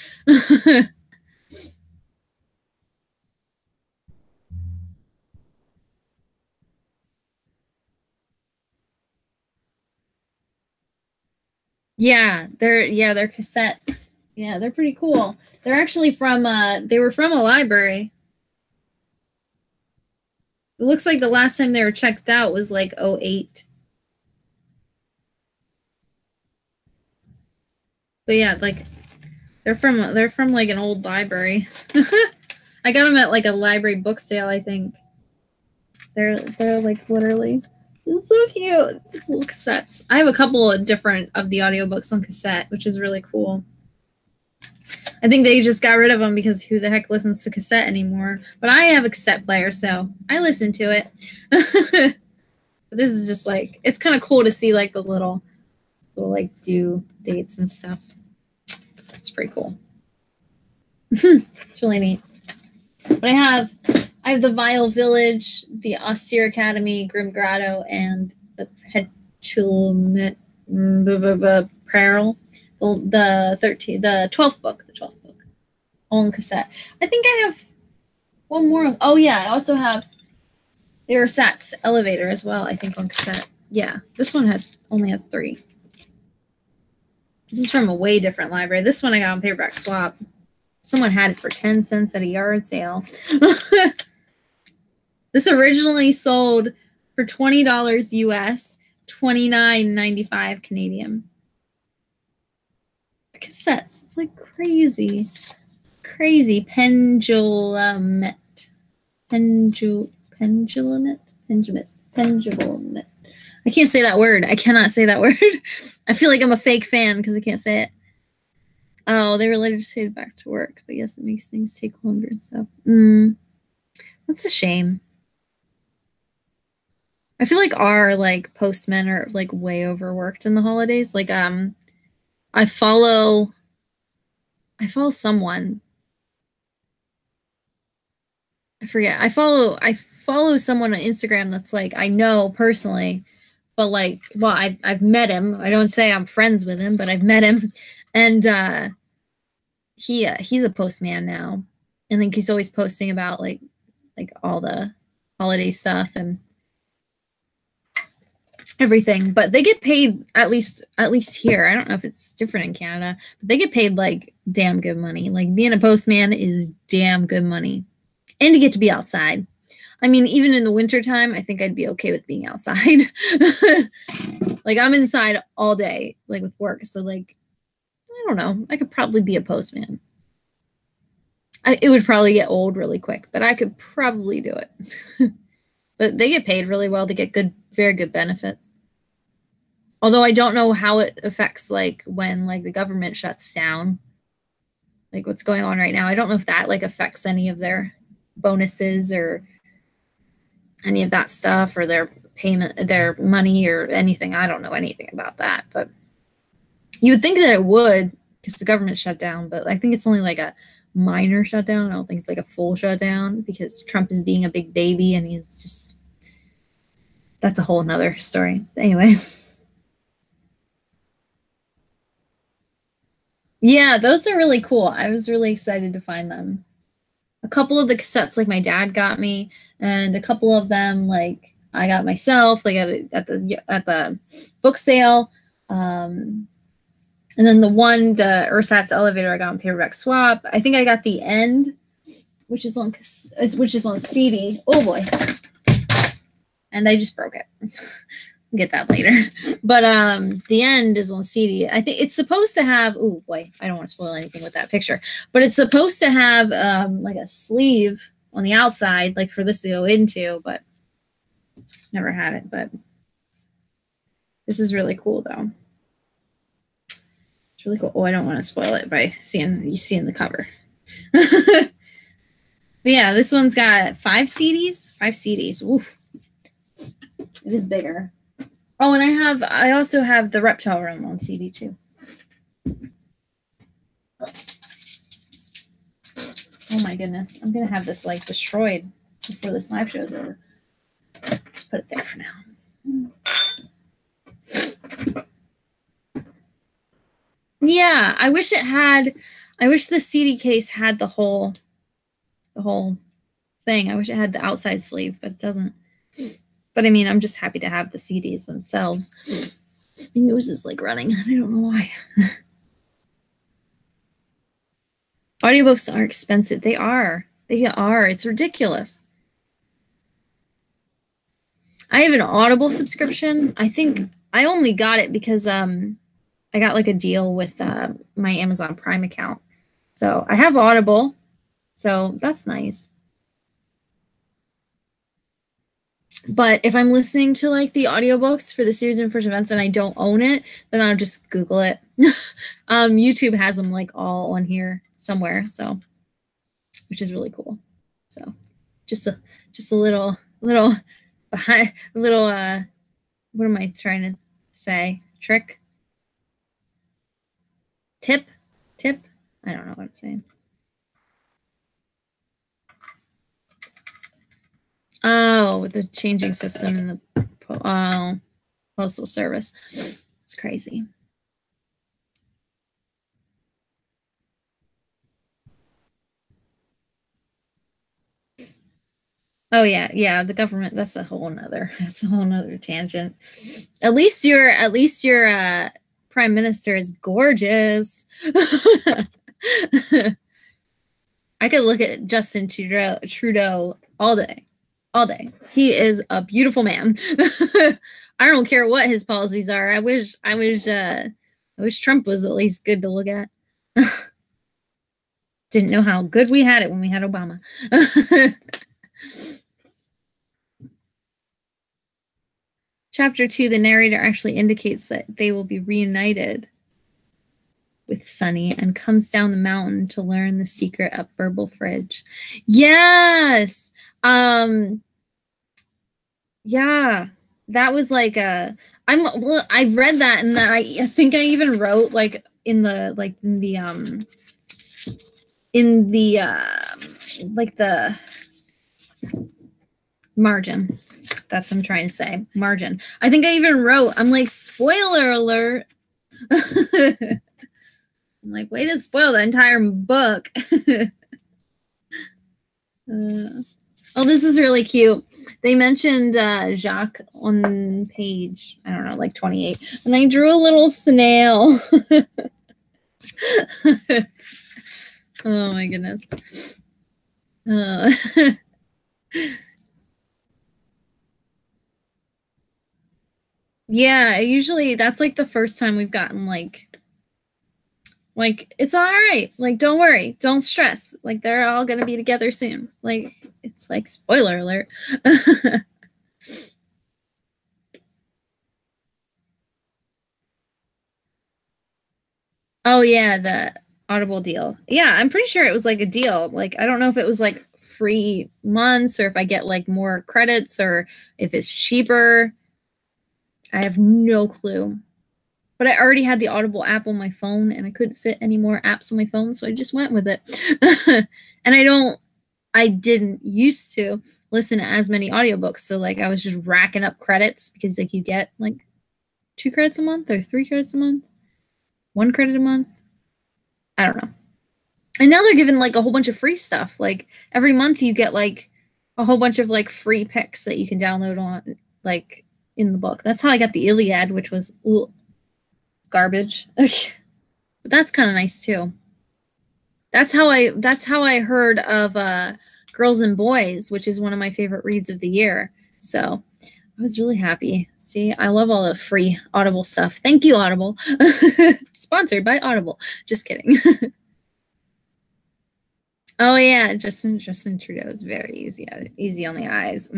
Yeah, they're cassettes. Yeah, they're pretty cool. They're actually from, they were from a library. It looks like the last time they were checked out was like 08. But yeah, like they're from like an old library. I got them at like a library book sale, I think. They're like literally, it's so cute. These little cassettes. I have a couple of different of the audiobooks on cassette, which is really cool. I think they just got rid of them because who the heck listens to cassette anymore? But I have a cassette player, so I listen to it. But this is just like, it's kind of cool to see like the little like due dates and stuff. It's pretty cool. It's really neat. But I have the Vile Village, the Austere Academy, Grim Grotto, and the Petulant Peril. The 12th book. All in cassette. I think I have one more. Oh yeah, I also have the Ersatz Elevator as well, I think, on cassette. Yeah, this one only has 3. This is from a way different library. This one I got on paperback swap. Someone had it for 10 cents at a yard sale. This originally sold for $20 US, $29.95 Canadian. Cassettes. It's like crazy. Crazy. Pendulum. Pendulum. I can't say that word. I cannot say that word. I feel like I'm a fake fan because I can't say it. Oh, they were later just headed back to work. But yes, it makes things take longer and stuff. That's a shame. I feel like our like postmen are like way overworked in the holidays. Like I follow someone. I forget. I follow someone on Instagram that's like I know personally, but like, well, I've met him. I don't say I'm friends with him, but I've met him, and he's a postman now. I think he's always posting about like all the holiday stuff and everything. But they get paid at least here. I don't know if it's different in Canada, but they get paid like damn good money. Like being a postman is damn good money. And to get to be outside. I mean, even in the wintertime, I think I'd be okay with being outside. Like I'm inside all day, like with work. So like, I don't know. I could probably be a postman. It would probably get old really quick, but I could probably do it. But they get paid really well. They get very good benefits. Although I don't know how it affects like when like the government shuts down, like what's going on right now. I don't know if that like affects any of their bonuses or any of that stuff or their payment, their money or anything. I don't know anything about that, but you would think that it would because the government shut down, but I think it's only like a minor shutdown. I don't think it's like a full shutdown because Trump is being a big baby and he's just, that's a whole nother story. Anyway. Yeah, those are really cool. I was really excited to find them. A couple of the cassettes like my dad got me, and a couple of them like I got myself, like at the book sale. And then the Ersatz Elevator I got on paperback swap. I think I got the end, which is on CD. Oh boy, and I just broke it. Get that later. But the end is on CD. I think it's supposed to have, oh boy, I don't want to spoil anything with that picture, but it's supposed to have like a sleeve on the outside, like for this to go into, but never had it. But this is really cool though. It's really cool. Oh, I don't want to spoil it by seeing the cover. But yeah, this one's got 5 CDs. 5 CDs. Oof. It is bigger. Oh, and I also have the Reptile Room on CD too. Oh my goodness. I'm going to have this like destroyed before this live show is over. Just put it there for now. Yeah, I wish the CD case had the whole thing. I wish it had the outside sleeve, but it doesn't. But I mean, I'm just happy to have the CDs themselves. My nose is like running. I don't know why. Audiobooks are expensive. They are. They are. It's ridiculous. I have an Audible subscription. I think I only got it because I got like a deal with my Amazon Prime account. So I have Audible. So that's nice. But if I'm listening to like the audiobooks for the series of first events and I don't own it, then I'll just Google it. YouTube has them like all on here somewhere, so which is really cool. So just a little behind little what am I trying to say? Tip? I don't know what it's saying. Oh, with the changing system in the postal service. It's crazy. Oh yeah, the government, that's a whole nother tangent. At least your prime minister is gorgeous. I could look at Justin Trudeau all day. He is a beautiful man. I don't care what his policies are. I wish Trump was at least good to look at. Didn't know how good we had it when we had Obama. Chapter 2, the narrator actually indicates that they will be reunited with Sunny and comes down the mountain to learn the secret of Verbal Fridge. Yes. Yeah. That was like I read that, and I think I even wrote like in the margin. That's what I'm trying to say. Margin. I think I even wrote, I'm like, spoiler alert. I'm like, way to spoil the entire book. Oh, this is really cute. They mentioned Jacques on page, I don't know, like 28. And I drew a little snail. Oh my goodness. Yeah, usually that's like the first time we've gotten like it's all right. Like, don't worry, don't stress. Like, they're all gonna be together soon. Like, it's like spoiler alert. Oh yeah, the Audible deal. Yeah, I'm pretty sure it was like a deal. Like, I don't know if it was like free months or if I get like more credits or if it's cheaper. I have no clue. But I already had the Audible app on my phone and I couldn't fit any more apps on my phone, so I just went with it. And I didn't used to listen to as many audiobooks, so like I was just racking up credits because like you get like 2 credits a month or 3 credits a month, 1 credit a month. I don't know. And now they're giving like a whole bunch of free stuff. Like every month you get like a whole bunch of like free picks that you can download on like in the book. That's how I got the Iliad, which was garbage. But that's kind of nice too. That's how I heard of Girls and Boys, which is one of my favorite reads of the year. So I was really happy. See, I love all the free Audible stuff. Thank you, Audible. Sponsored by Audible. Just kidding. Oh yeah, Justin Trudeau is very easy on the eyes.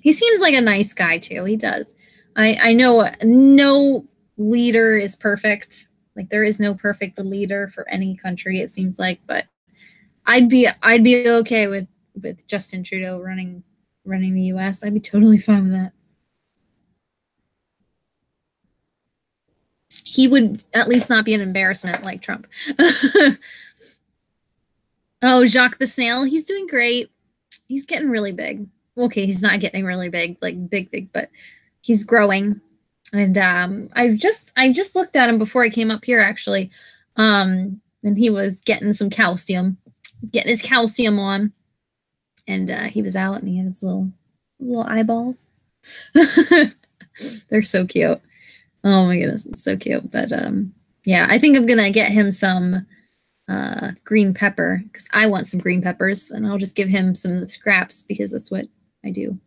He seems like a nice guy too. He does. I know no leader is perfect. Like, there is no perfect leader for any country, it seems like, but I'd be okay with Justin Trudeau running the US. I'd be totally fine with that. He would at least not be an embarrassment like Trump. Oh, Jacques the Snail, he's doing great. He's getting really big. Okay, he's not getting really big, like big, but he's growing. And I just looked at him before I came up here, actually. And he was getting some calcium. He's getting his calcium on. And he was out and he had his little eyeballs. They're so cute. Oh my goodness, it's so cute. But yeah, I think I'm gonna get him some green pepper because I want some green peppers, and I'll just give him some of the scraps because that's what I do.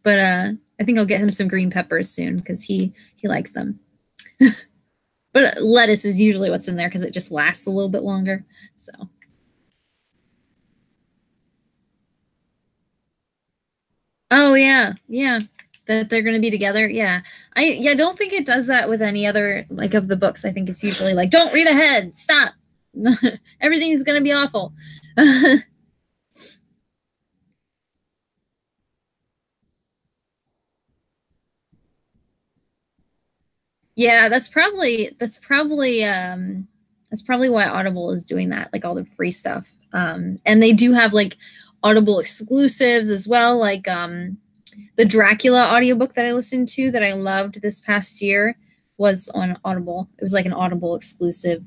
But I think I'll get him some green peppers soon because he likes them. But lettuce is usually what's in there because it just lasts a little bit longer. So. Oh yeah, yeah. That they're gonna be together. Yeah. I don't think it does that with any other like of the books. I think it's usually like, don't read ahead. Stop. Everything's gonna be awful. Yeah, that's probably why Audible is doing that, like all the free stuff. And they do have like Audible exclusives as well, like the Dracula audiobook that I listened to that I loved this past year was on Audible. It was like an Audible exclusive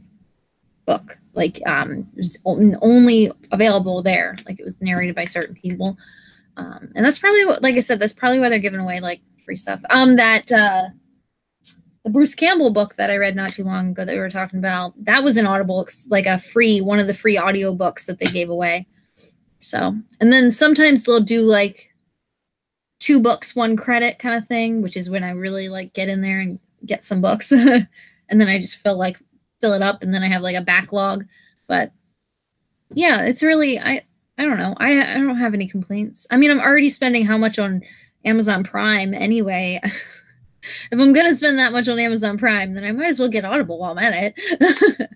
book. Like it was only available there. Like it was narrated by certain people. And that's probably what, like I said, that's probably why they're giving away like free stuff. The Bruce Campbell book that I read not too long ago that we were talking about, that was an Audible, like a free, one of the free audio books that they gave away. So, and then sometimes they'll do like 2 books, 1 credit kind of thing, which is when I really like get in there and get some books. And then I just fill it up and then I have like a backlog. But yeah, it's really, I don't know. I don't have any complaints. I mean, I'm already spending how much on Amazon Prime anyway. If I'm going to spend that much on Amazon Prime, then I might as well get Audible while I'm at it.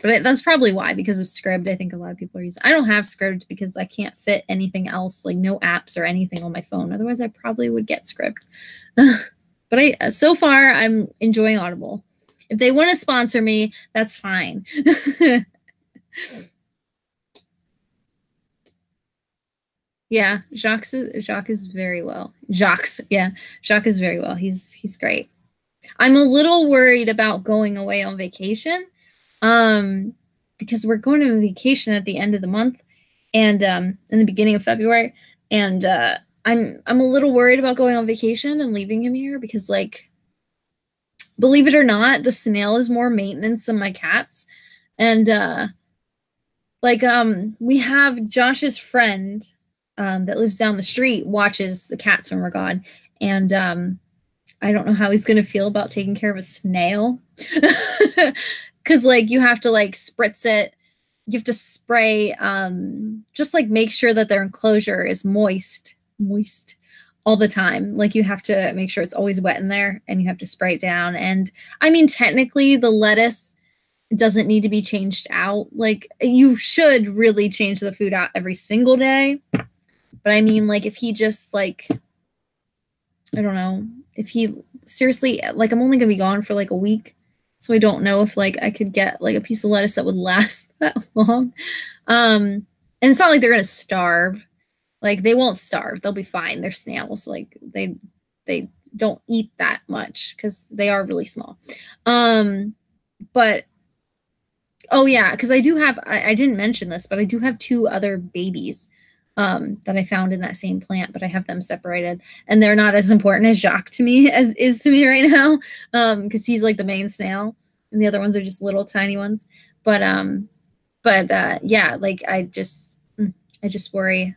But that's probably why, because of Scribd. I think a lot of people are using. I don't have Scribd because I can't fit anything else, like no apps or anything on my phone. Otherwise, I probably would get Scribd. But so far, I'm enjoying Audible. If they want to sponsor me, that's fine. Yeah, Jacques is very well. Jacques is very well. He's great. I'm a little worried about going away on vacation, because we're going on vacation at the end of the month, and in the beginning of February, and I'm a little worried about going on vacation and leaving him here because, like, believe it or not, the snail is more maintenance than my cats, and we have Josh's friend that lives down the street watches the cats when we're gone. And I don't know how he's going to feel about taking care of a snail. Because, like, you have to, like, spritz it. You have to spray, just, like, make sure that their enclosure is moist all the time. Like, you have to make sure it's always wet in there, and you have to spray it down. And, I mean, technically, the lettuce doesn't need to be changed out. Like, you should really change the food out every single day. But I mean, like, if he just, like, I don't know, if he seriously, like, I'm only gonna be gone for like a week, so I don't know if like I could get like a piece of lettuce that would last that long. And it's not like they're gonna starve. Like, they won't starve. They'll be fine. They're snails. Like, they don't eat that much because they are really small. But oh yeah, because I do have, I didn't mention this, but I do have 2 other babies that I found in that same plant, but I have them separated, and they're not as important as Jacques to me as is to me right now, because he's like the main snail, and the other ones are just little tiny ones. But yeah, like I just worry.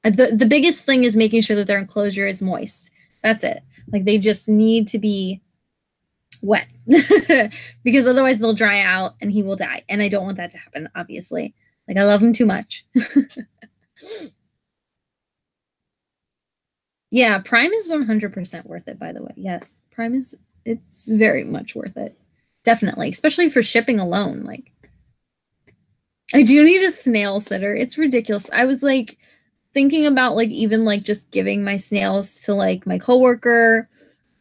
The biggest thing is making sure that their enclosure is moist. That's it. Like, they just need to be wet because otherwise they'll dry out and he will die, and I don't want that to happen, obviously. Like, I love him too much. Yeah, Prime is 100% worth it, by the way. Yes, Prime is, it's very much worth it. Definitely, especially for shipping alone. Like, I do need a snail sitter. It's ridiculous. I was like thinking about like even like just giving my snails to like my coworker,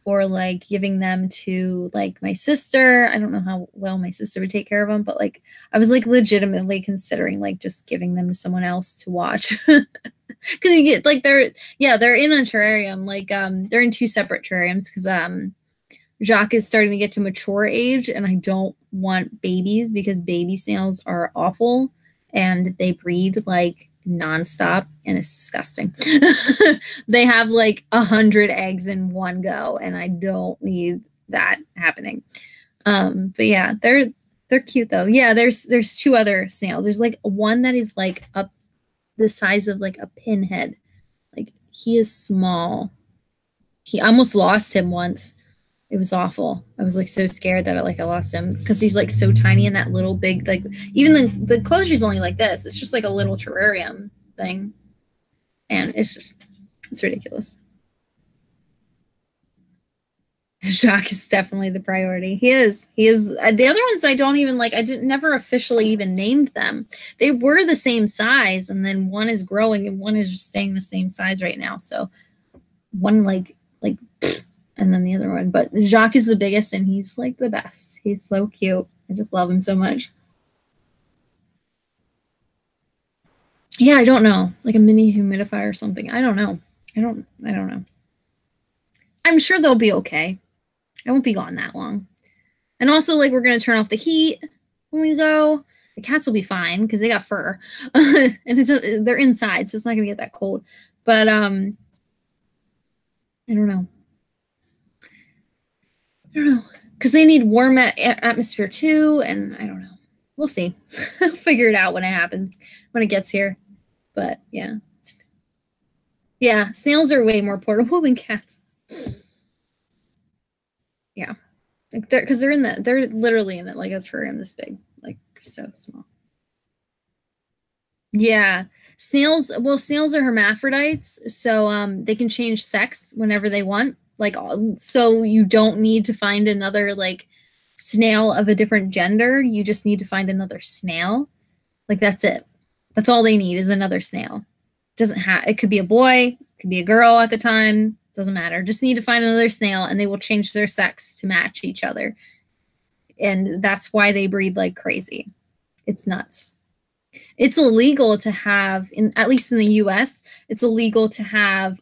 or like giving them to like my sister. I don't know how well my sister would take care of them, but like I was like legitimately considering like just giving them to someone else to watch. Because you get like they're in a terrarium, like they're in 2 separate terrariums because Jacques is starting to get to mature age, and I don't want babies because baby snails are awful and they breed like nonstop and it's disgusting. They have like 100 eggs in one go, and I don't need that happening. But yeah, they're They're cute though. Yeah, there's two other snails. There's like one that is like up the size of like a pinhead. Like he is small. He almost lost him once. It was awful. I was like so scared that I lost him because he's like so tiny in that little big like even the closure's only like this. It's just like a little terrarium thing. And it's ridiculous. Jacques is definitely the priority. He is. The other ones I don't even like. I didn't never officially even named them. They were the same size, and then one is growing and one is just staying the same size right now. So one like, and then the other one. But Jacques is the biggest, and he's like the best. He's so cute. I just love him so much. Yeah, I don't know. Like a mini humidifier or something. I don't know. I don't know. I'm sure they'll be okay. I won't be gone that long. And also, like, we're going to turn off the heat when we go. The cats will be fine because they got fur. And they're inside, so it's not going to get that cold. But, I don't know. Because they need warm atmosphere, too. And I don't know. We'll see. I'll figure it out when it happens, when it gets here. But, yeah. Yeah, snails are way more portable than cats. Yeah. Like because they're literally in it like a terrarium this big, like so small. Yeah, snails are hermaphrodites, so they can change sex whenever they want. Like so you don't need to find another like snail of a different gender. You just need to find another snail. Like that's it. That's all they need is another snail. It could be a boy, it could be a girl at the time. Doesn't matter. Just need to find another snail and they will change their sex to match each other. And that's why they breed like crazy. It's nuts. It's illegal to have, at least in the US, it's illegal to have,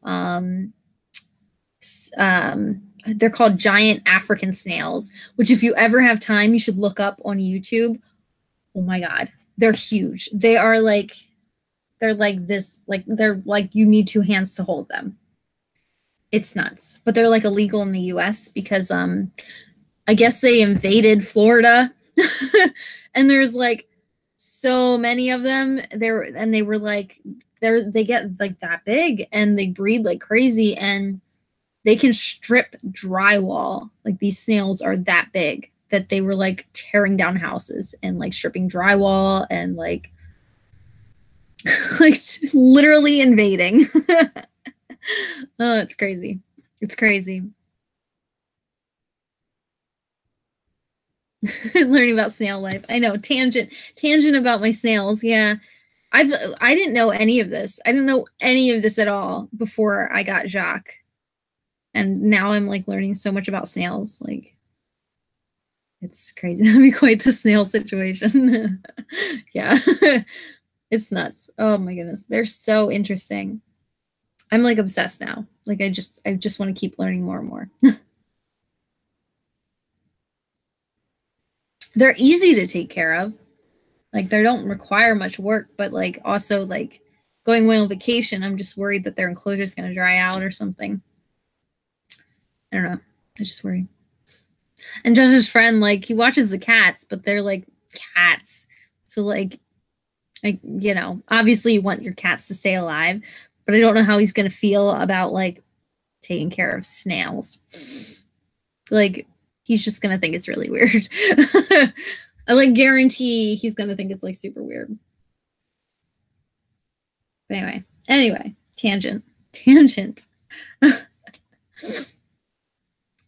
they're called giant African snails, which if you ever have time, you should look up on YouTube. Oh my God. They're huge. They're like this, they're like, you need two hands to hold them. It's nuts, but they're like illegal in the US because I guess they invaded Florida and there's like so many of them there and they were like they get like that big and they breed like crazy and they can strip drywall. Like these snails are that big that they were like tearing down houses and like stripping drywall and like like literally invading. Oh, it's crazy. It's crazy. Learning about snail life. I know, tangent about my snails. Yeah. I didn't know any of this. I didn't know any of this at all before I got Jacques. And now I'm like learning so much about snails. Like it's crazy. That'd be quite the snail situation. Yeah. It's nuts. Oh my goodness. They're so interesting. I'm like obsessed now. Like I just want to keep learning more and more. They're easy to take care of. Like they don't require much work, but like also like going away on vacation, I'm just worried that their enclosure is going to dry out or something. I don't know. I just worry. And Josh's friend, like he watches the cats, but they're like cats. So like, you know, obviously you want your cats to stay alive, but I don't know how he's going to feel about like taking care of snails. Like he's just going to think it's really weird. I like guarantee he's going to think it's like super weird. But anyway, tangent.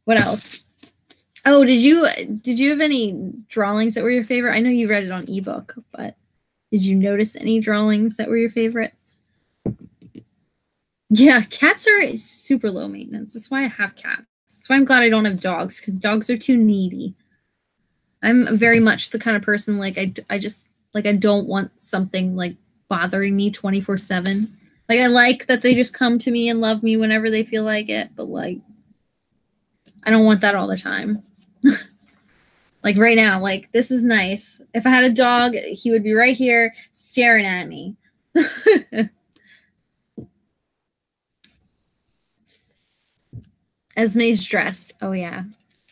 What else? Oh, did you have any drawings that were your favorite? I know you read it on ebook, but did you notice any drawings that were your favorites? Yeah, cats are super low maintenance. That's why I have cats. That's why I'm glad I don't have dogs, because dogs are too needy. I'm very much the kind of person like I just like I don't want something like bothering me 24/7. Like I like that they just come to me and love me whenever they feel like it, but like I don't want that all the time. Like right now, like this is nice. If I had a dog, he would be right here staring at me. Esme's dress. Oh yeah.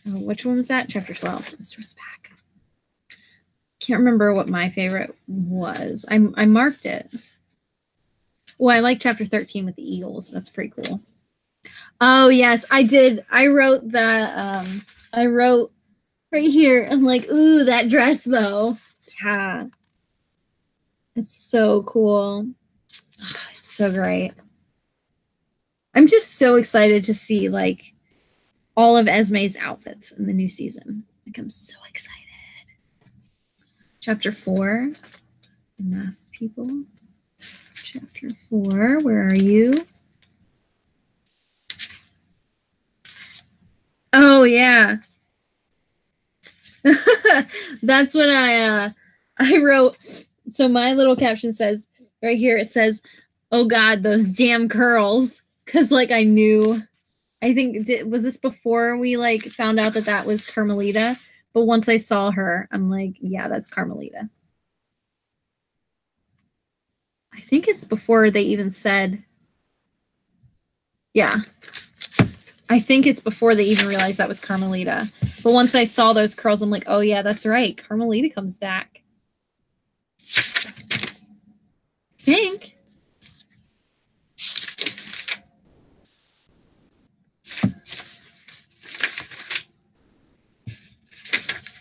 Oh, which one was that? Chapter 12. This was back. Can't remember what my favorite was. I marked it. Well, I like chapter 13 with the eagles. That's pretty cool. Oh, yes, I did. I wrote that. I wrote right here. I'm like, ooh, that dress, though. Yeah. It's so cool. Oh, it's so great. I'm just so excited to see, like, all of Esme's outfits in the new season. Like, I'm so excited. Chapter 4, Masked People. Chapter 4, where are you? Oh, yeah. That's what I wrote. So my little caption says, right here, it says, oh God, those damn curls. Because, like, I knew, I think, was this before we, like, found out that that was Carmelita? But once I saw her, I'm like, yeah, that's Carmelita. I think it's before they even said, yeah. I think it's before they even realized that was Carmelita. But once I saw those curls, I'm like, oh yeah, that's right. Carmelita comes back. Think.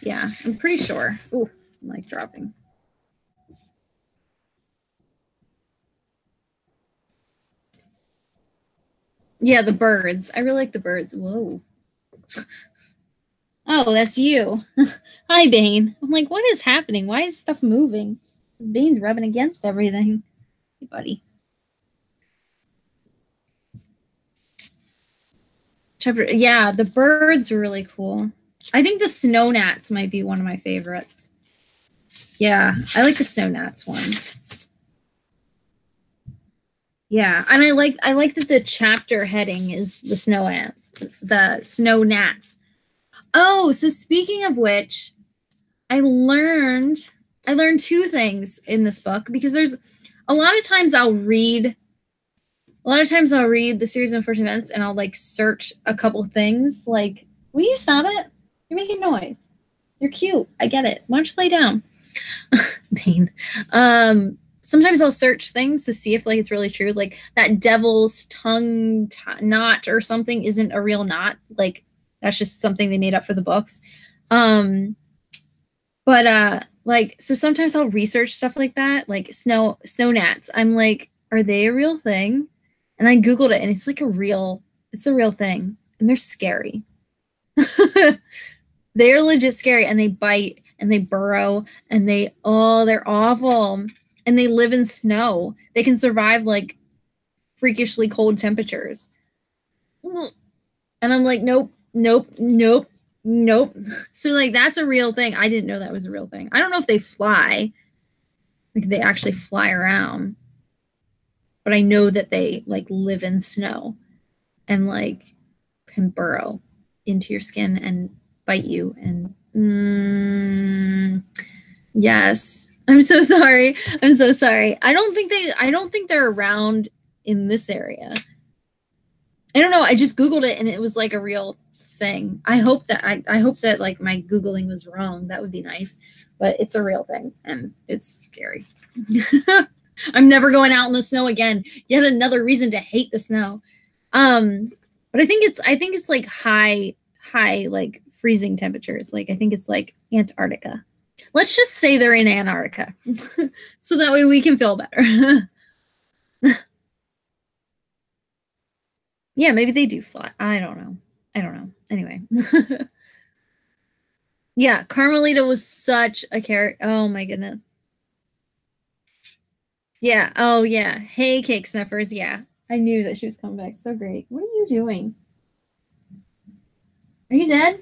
Yeah, I'm pretty sure. Ooh, I'm like dropping. Yeah, the birds. I really like the birds. Whoa. Oh, that's you. Hi, Bane. I'm like, what is happening? Why is stuff moving? Bane's rubbing against everything. Hey, buddy. Yeah, the birds were really cool. I think the snow gnats might be one of my favorites. Yeah, I like the snow gnats one. Yeah, and I like that the chapter heading is the snow ants, the snow gnats. Oh, so speaking of which, I learned two things in this book, because there's a lot of times I'll read the series of unfortunate events and I'll like search a couple things. Like, will you stop it? You're making noise. You're cute. I get it. Why don't you lay down? Pain. Sometimes I'll search things to see if like it's really true. Like that devil's tongue knot or something isn't a real knot. Like that's just something they made up for the books. Like, so sometimes I'll research stuff like that, like snow gnats. I'm like, are they a real thing? And I Googled it and it's like it's a real thing. And they're scary. They're legit scary, and they bite and they burrow and they're awful. And they live in snow. They can survive like freakishly cold temperatures. And I'm like, nope. So like that's a real thing. I didn't know that was a real thing. I don't know if they fly, like they actually fly around, but I know that they like live in snow and like can burrow into your skin and bite you. And yes, I'm so sorry. I don't think they're around in this area. I don't know. I just Googled it and it was like a real thing. I hope that like my Googling was wrong. That would be nice, but it's a real thing and it's scary. I'm never going out in the snow again. Yet another reason to hate the snow. But I think it's like high like freezing temperatures. Like I think it's like Antarctica. Let's just say they're in Antarctica. So that way we can feel better. Yeah, maybe they do fly. I don't know. Anyway. Yeah, Carmelita was such a character. Oh my goodness. Yeah. Oh yeah. Hey, cake sniffers. Yeah. I knew that she was coming back. So great. What are you doing? Are you dead?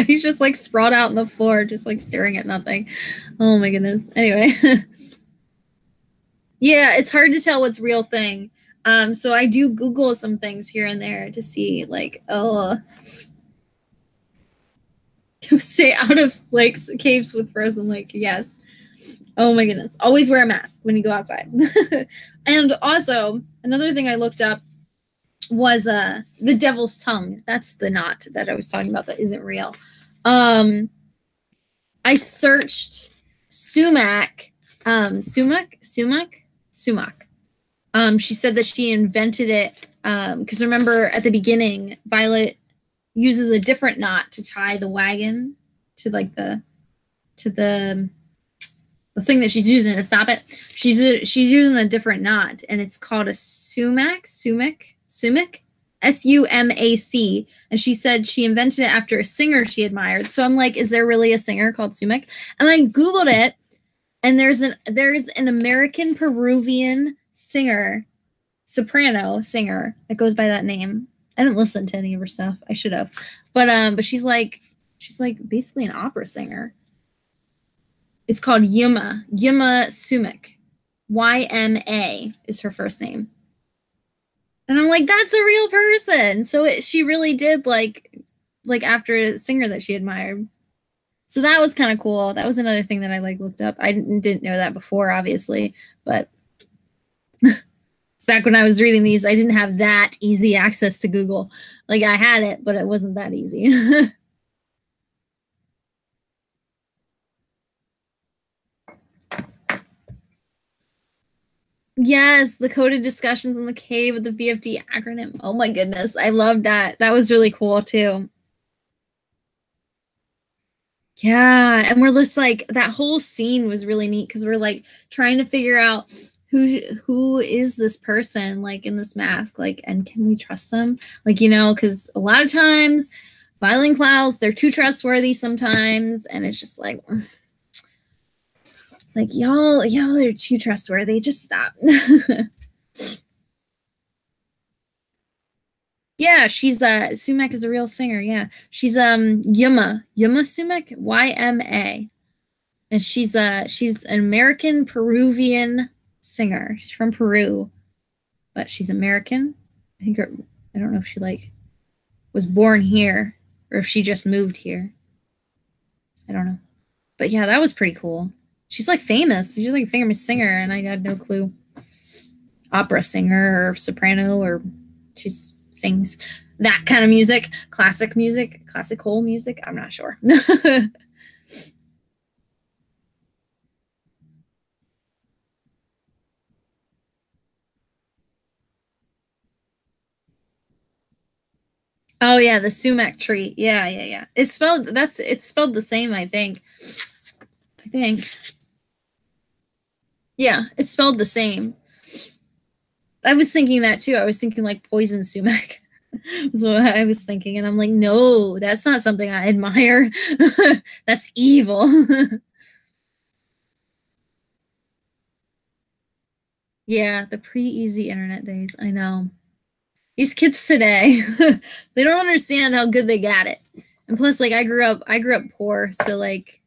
He's just like sprawled out on the floor, just like staring at nothing. Oh my goodness. Anyway. Yeah, it's hard to tell what's real thing. So I do Google some things here and there to see, like, stay out of lakes, caves with frozen lakes. Yes. Oh my goodness. Always wear a mask when you go outside. And also, another thing I looked up was the devil's tongue. That's the knot that I was talking about that isn't real. I searched sumac, sumac. She said that she invented it because remember at the beginning, Violet uses a different knot to tie the wagon to like the thing that she's using to stop it. She's using a different knot, and it's called a sumac, sumac, Sumac, and she said she invented it after a singer she admired. So I'm like, is there really a singer called Sumac? And I googled it, and there's an American Peruvian singer, soprano singer that goes by that name. I didn't listen to any of her stuff. I should have, but she's like basically an opera singer. It's called Yuma Sumac. YMA is her first name. And I'm like, that's a real person. So she really did like after a singer that she admired. So that was kind of cool. That was another thing that I like looked up. I didn't know that before, obviously, but it's back when I was reading these. I didn't have that easy access to Google. Like I had it, but it wasn't that easy. Yes, the coded discussions in the cave with the VFD acronym. Oh my goodness, I loved that. That was really cool too. Yeah, and we're just like that whole scene was really neat because we're like trying to figure out who is this person like in this mask, like, and can we trust them? Like, you know, because a lot of times Violet and Klaus, they're too trustworthy sometimes, and it's just like y'all are too trustworthy. Just stop. Yeah, she's Sumac is a real singer. Yeah, she's Yuma Sumac, YMA, and she's an American Peruvian singer. She's from Peru, but she's American. I think I don't know if she like was born here or if she just moved here. I don't know, but yeah, that was pretty cool. She's like famous. She's like a famous singer, and I had no clue. Opera singer or soprano, or she sings that kind of music, classical music. I'm not sure. Oh yeah, the sumac tree. Yeah. It's spelled the same, I think. Yeah, it's spelled the same. I was thinking that too. I was thinking like poison sumac. That's what I was thinking, and I'm like, no, that's not something I admire. That's evil. Yeah, the pre-easy internet days. I know. These kids today, they don't understand how good they got it. And plus, like I grew up poor, so like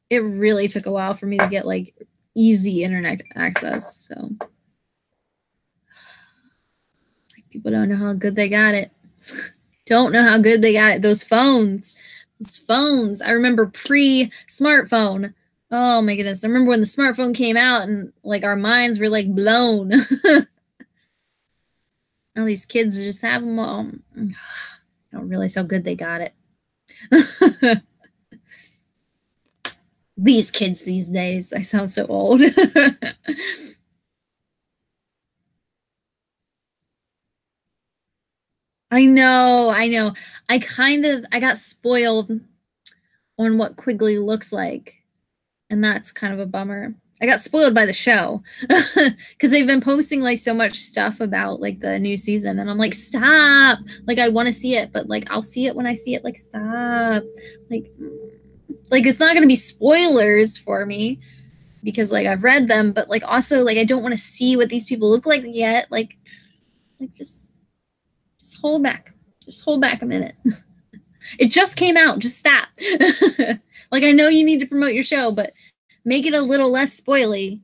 it really took a while for me to get like easy internet access. So like, people don't know how good they got it. Don't know how good they got it. Those phones. I remember pre-smartphone. Oh my goodness. I remember when the smartphone came out and like our minds were like blown. All these kids just have them all. I don't realize how good they got it. These kids these days. I sound so old. I know. I got spoiled on what Quigley looks like. And that's kind of a bummer. I got spoiled by the show because they've been posting like so much stuff about like the new season, and I'm like, stop! Like I want to see it, but like I'll see it when I see it. Like stop! Like it's not gonna be spoilers for me because like I've read them, but like also like I don't want to see what these people look like yet. Like just hold back. Just hold back a minute. It just came out. Just stop. Like I know you need to promote your show, but make it a little less spoily.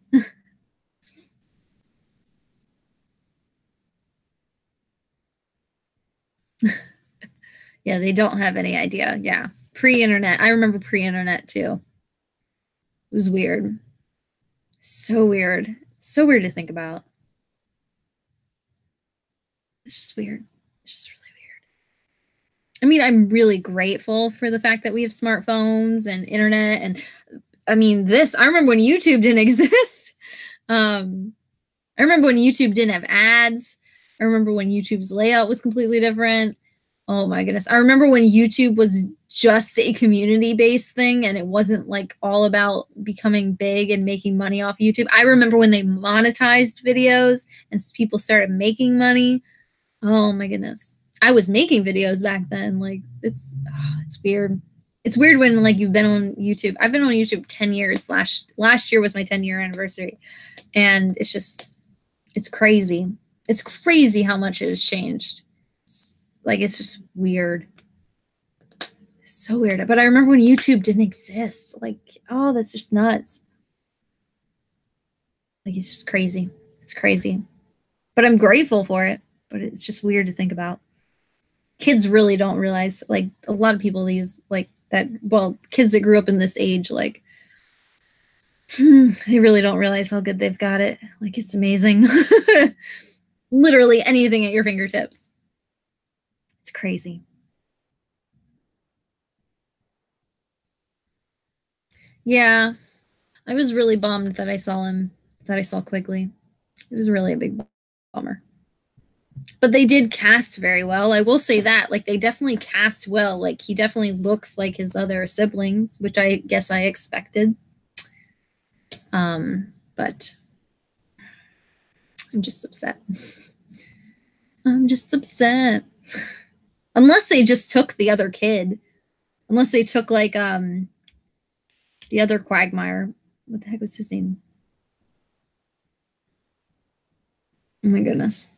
Yeah, they don't have any idea. Yeah. Pre-internet. I remember pre-internet too. It was weird. So weird. So weird to think about. It's just weird. It's just really weird. I mean, I'm really grateful for the fact that we have smartphones and internet. And I mean, I remember when YouTube didn't exist. I remember when YouTube didn't have ads. I remember when YouTube's layout was completely different. Oh my goodness. I remember when YouTube was just a community-based thing and it wasn't like all about becoming big and making money off YouTube. I remember when they monetized videos and people started making money. Oh my goodness. I was making videos back then. Like it's weird. It's weird when like you've been on YouTube. I've been on YouTube 10 years. Last year was my 10-year anniversary. And it's crazy. It's crazy how much it has changed. It's just weird. It's so weird. But I remember when YouTube didn't exist. Like, oh, that's just nuts. Like, it's just crazy. It's crazy. But I'm grateful for it. But it's just weird to think about. Kids really don't realize, like, a lot of people kids that grew up in this age, like, they really don't realize how good they've got it. Like, it's amazing. Literally anything at your fingertips. It's crazy. Yeah. I was really bummed that I saw Quigley. It was really a big bummer. But they did cast very well. I will say that. Like, they definitely cast well. Like, he definitely looks like his other siblings, which I guess I expected. But I'm just upset. I'm just upset. Unless they just took the other kid. Unless they took, like, the other Quagmire. What the heck was his name? Oh my goodness.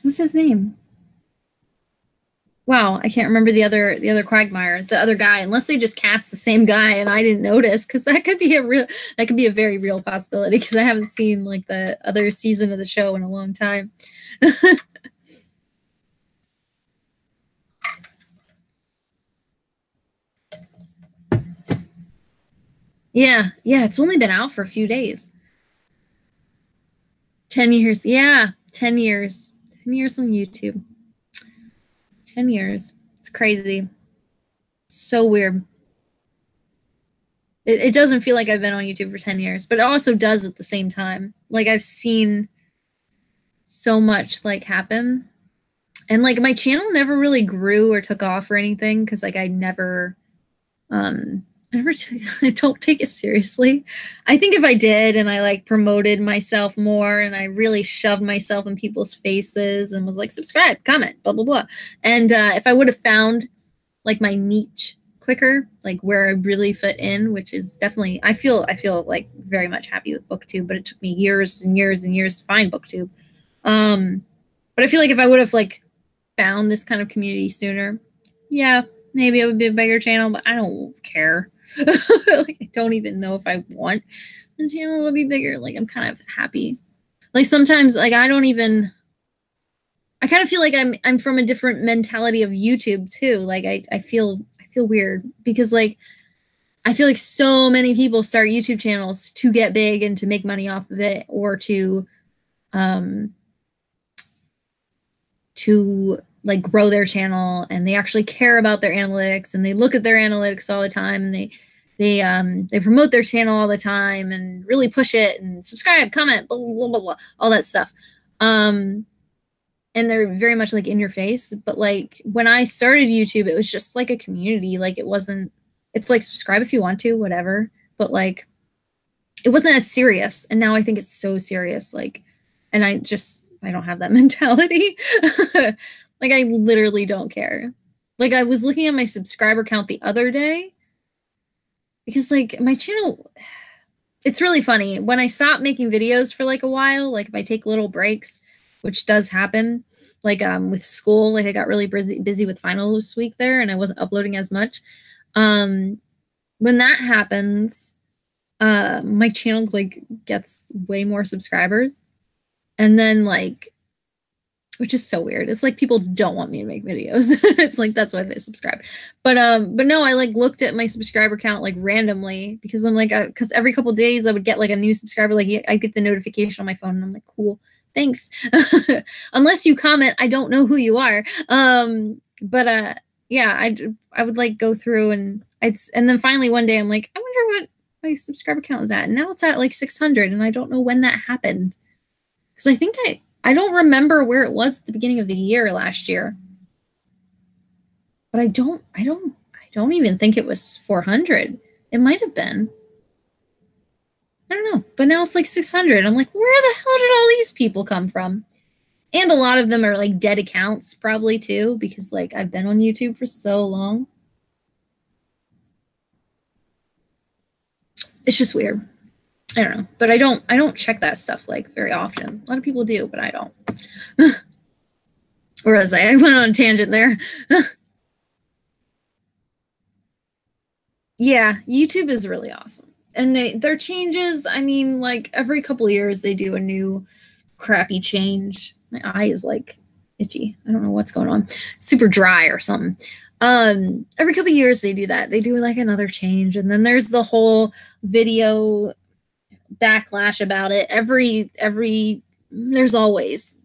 What's his name? Wow, I can't remember the other Quagmire, the other guy, unless they just cast the same guy and I didn't notice, because that could be a very real possibility, because I haven't seen like the other season of the show in a long time. Yeah, it's only been out for a few days. 10 years. Yeah, 10 years. 10 years on YouTube. 10 years. It's crazy. So weird. It doesn't feel like I've been on YouTube for 10 years, but it also does at the same time. Like, I've seen so much like happen. And like my channel never really grew or took off or anything, because like I don't take it seriously. I think if I did and I like promoted myself more and I really shoved myself in people's faces and was like, subscribe, comment, blah, blah, blah. And if I would have found like my niche quicker, like where I really fit in, which is definitely, I feel like very much happy with BookTube, but it took me years and years and years to find BookTube. But I feel like if I would have like found this kind of community sooner, yeah, maybe it would be a bigger channel, but I don't care. Like, I don't even know if I want the channel to be bigger. Like, I'm kind of happy. Like, sometimes, like, I kind of feel like I'm from a different mentality of YouTube too. Like, I feel weird because like I feel like so many people start YouTube channels to get big and to make money off of it, or to like grow their channel, and they actually care about their analytics and they look at their analytics all the time, and they promote their channel all the time and really push it and subscribe, comment, blah, blah, blah, blah, all that stuff. And they're very much like in your face. But like when I started YouTube, it was just like a community. Like it's like subscribe if you want to, whatever. But like it wasn't as serious. And now I think it's so serious. Like, and I don't have that mentality. Like, I literally don't care. Like, I was looking at my subscriber count the other day because, like, my channel, it's really funny. When I stop making videos for, like, a while, like, if I take little breaks, which does happen, like, with school, like, I got really busy with finals week there, and I wasn't uploading as much. When that happens, my channel, like, gets way more subscribers. And then, like, which is so weird. It's like people don't want me to make videos. It's like that's why they subscribe. But no, I like looked at my subscriber count like randomly because I'm like, because every couple days I would get like a new subscriber. Like I get the notification on my phone and I'm like, cool, Thanks. Unless you comment, I don't know who you are. But yeah, I would like go through and then finally one day I'm like, I wonder what my subscriber count is at. And now it's at like 600 and I don't know when that happened. Cause I think I don't remember where it was at the beginning of the year last year. But I don't even think it was 400. It might have been. I don't know. But now it's like 600. I'm like, where the hell did all these people come from? And a lot of them are like dead accounts probably too, because like I've been on YouTube for so long. It's just weird. I don't know. But I don't check that stuff like very often. A lot of people do, but I don't. Or was I went on a tangent there. Yeah, YouTube is really awesome. And their changes, I mean, like every couple of years they do a new crappy change. My eye is like itchy. I don't know what's going on. Super dry or something. Every couple of years they do that. They do like another change, and then there's the whole video backlash about it. There's always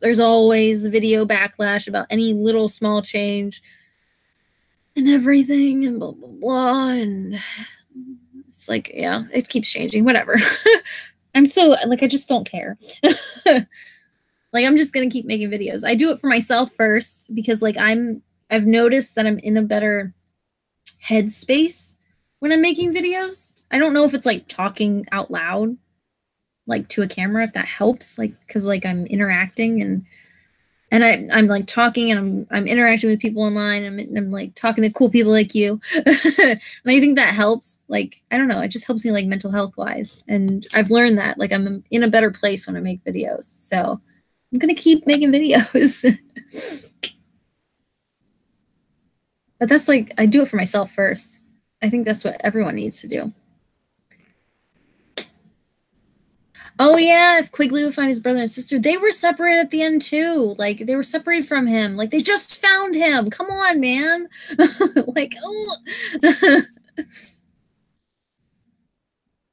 video backlash about any little small change and everything and blah blah blah, and it's like, yeah, it keeps changing, whatever. I'm so like, I just don't care. Like, I'm just gonna keep making videos. I do it for myself first because like I've noticed that I'm in a better headspace when I'm making videos. I don't know if it's like talking out loud like to a camera, if that helps, like because like I'm interacting and I'm like talking and I'm interacting with people online. I'm like talking to cool people like you. And I think that helps. Like, I don't know, it just helps me like mental health wise. And I've learned that like I'm in a better place when I make videos. So I'm going to keep making videos. But that's like, I do it for myself first. I think that's what everyone needs to do. Oh yeah, if Quigley would find his brother and sister, they were separated at the end too. Like they were separated from him. Like they just found him. Come on, man. Like, oh.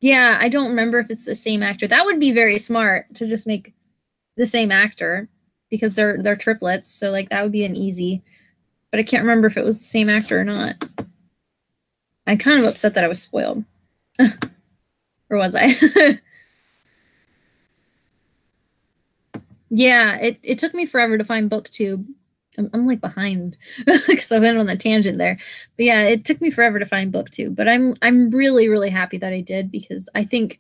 Yeah, I don't remember if it's the same actor. That would be very smart to just make the same actor because they're triplets. So like that would be an easy. But I can't remember if it was the same actor or not. I'm kind of upset that I was spoiled. Or was I? Yeah, it took me forever to find BookTube. I'm like behind because I went on the tangent there. But yeah, it took me forever to find BookTube. But I'm really, really happy that I did because I think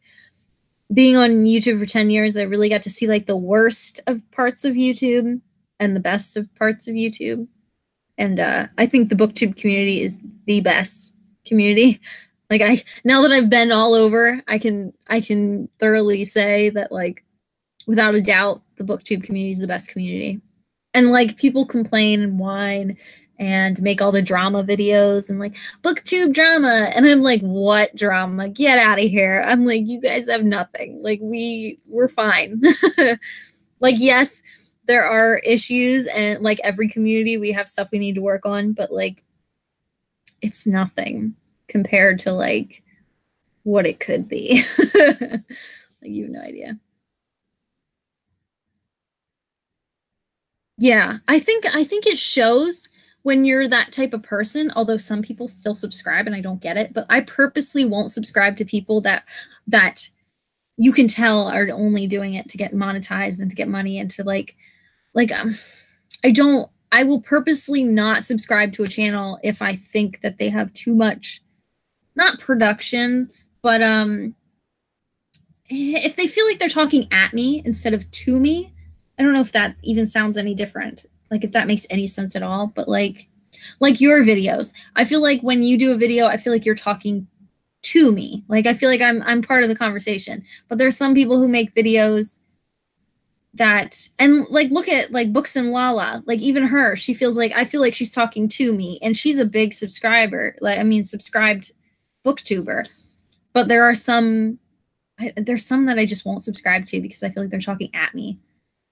being on YouTube for 10 years, I really got to see like the worst of parts of YouTube and the best of parts of YouTube. And I think the BookTube community is the best community. Like now that I've been all over, I can thoroughly say that like without a doubt the BookTube community is the best community. And like people complain and whine and make all the drama videos and like BookTube drama, and I'm like, what drama? Get out of here. I'm like, you guys have nothing. Like we're fine. Like, yes, there are issues, and like every community we have stuff we need to work on, but like it's nothing compared to like what it could be. Like you have no idea. Yeah, I think it shows when you're that type of person, although some people still subscribe and I don't get it, but I purposely won't subscribe to people that you can tell are only doing it to get monetized and to get money and to like I will purposely not subscribe to a channel if I think that they have too much, not production, but if they feel like they're talking at me instead of to me. I don't know if that even sounds any different. Like if that makes any sense at all, but like your videos. I feel like when you do a video, I feel like you're talking to me. Like I feel like I'm part of the conversation. But there's some people who make videos that, and like look at like Books and Lala, like even her, she feels like, I feel like she's talking to me, and she's a big subscriber, like I mean subscribed booktuber. But there's some that I just won't subscribe to because I feel like they're talking at me.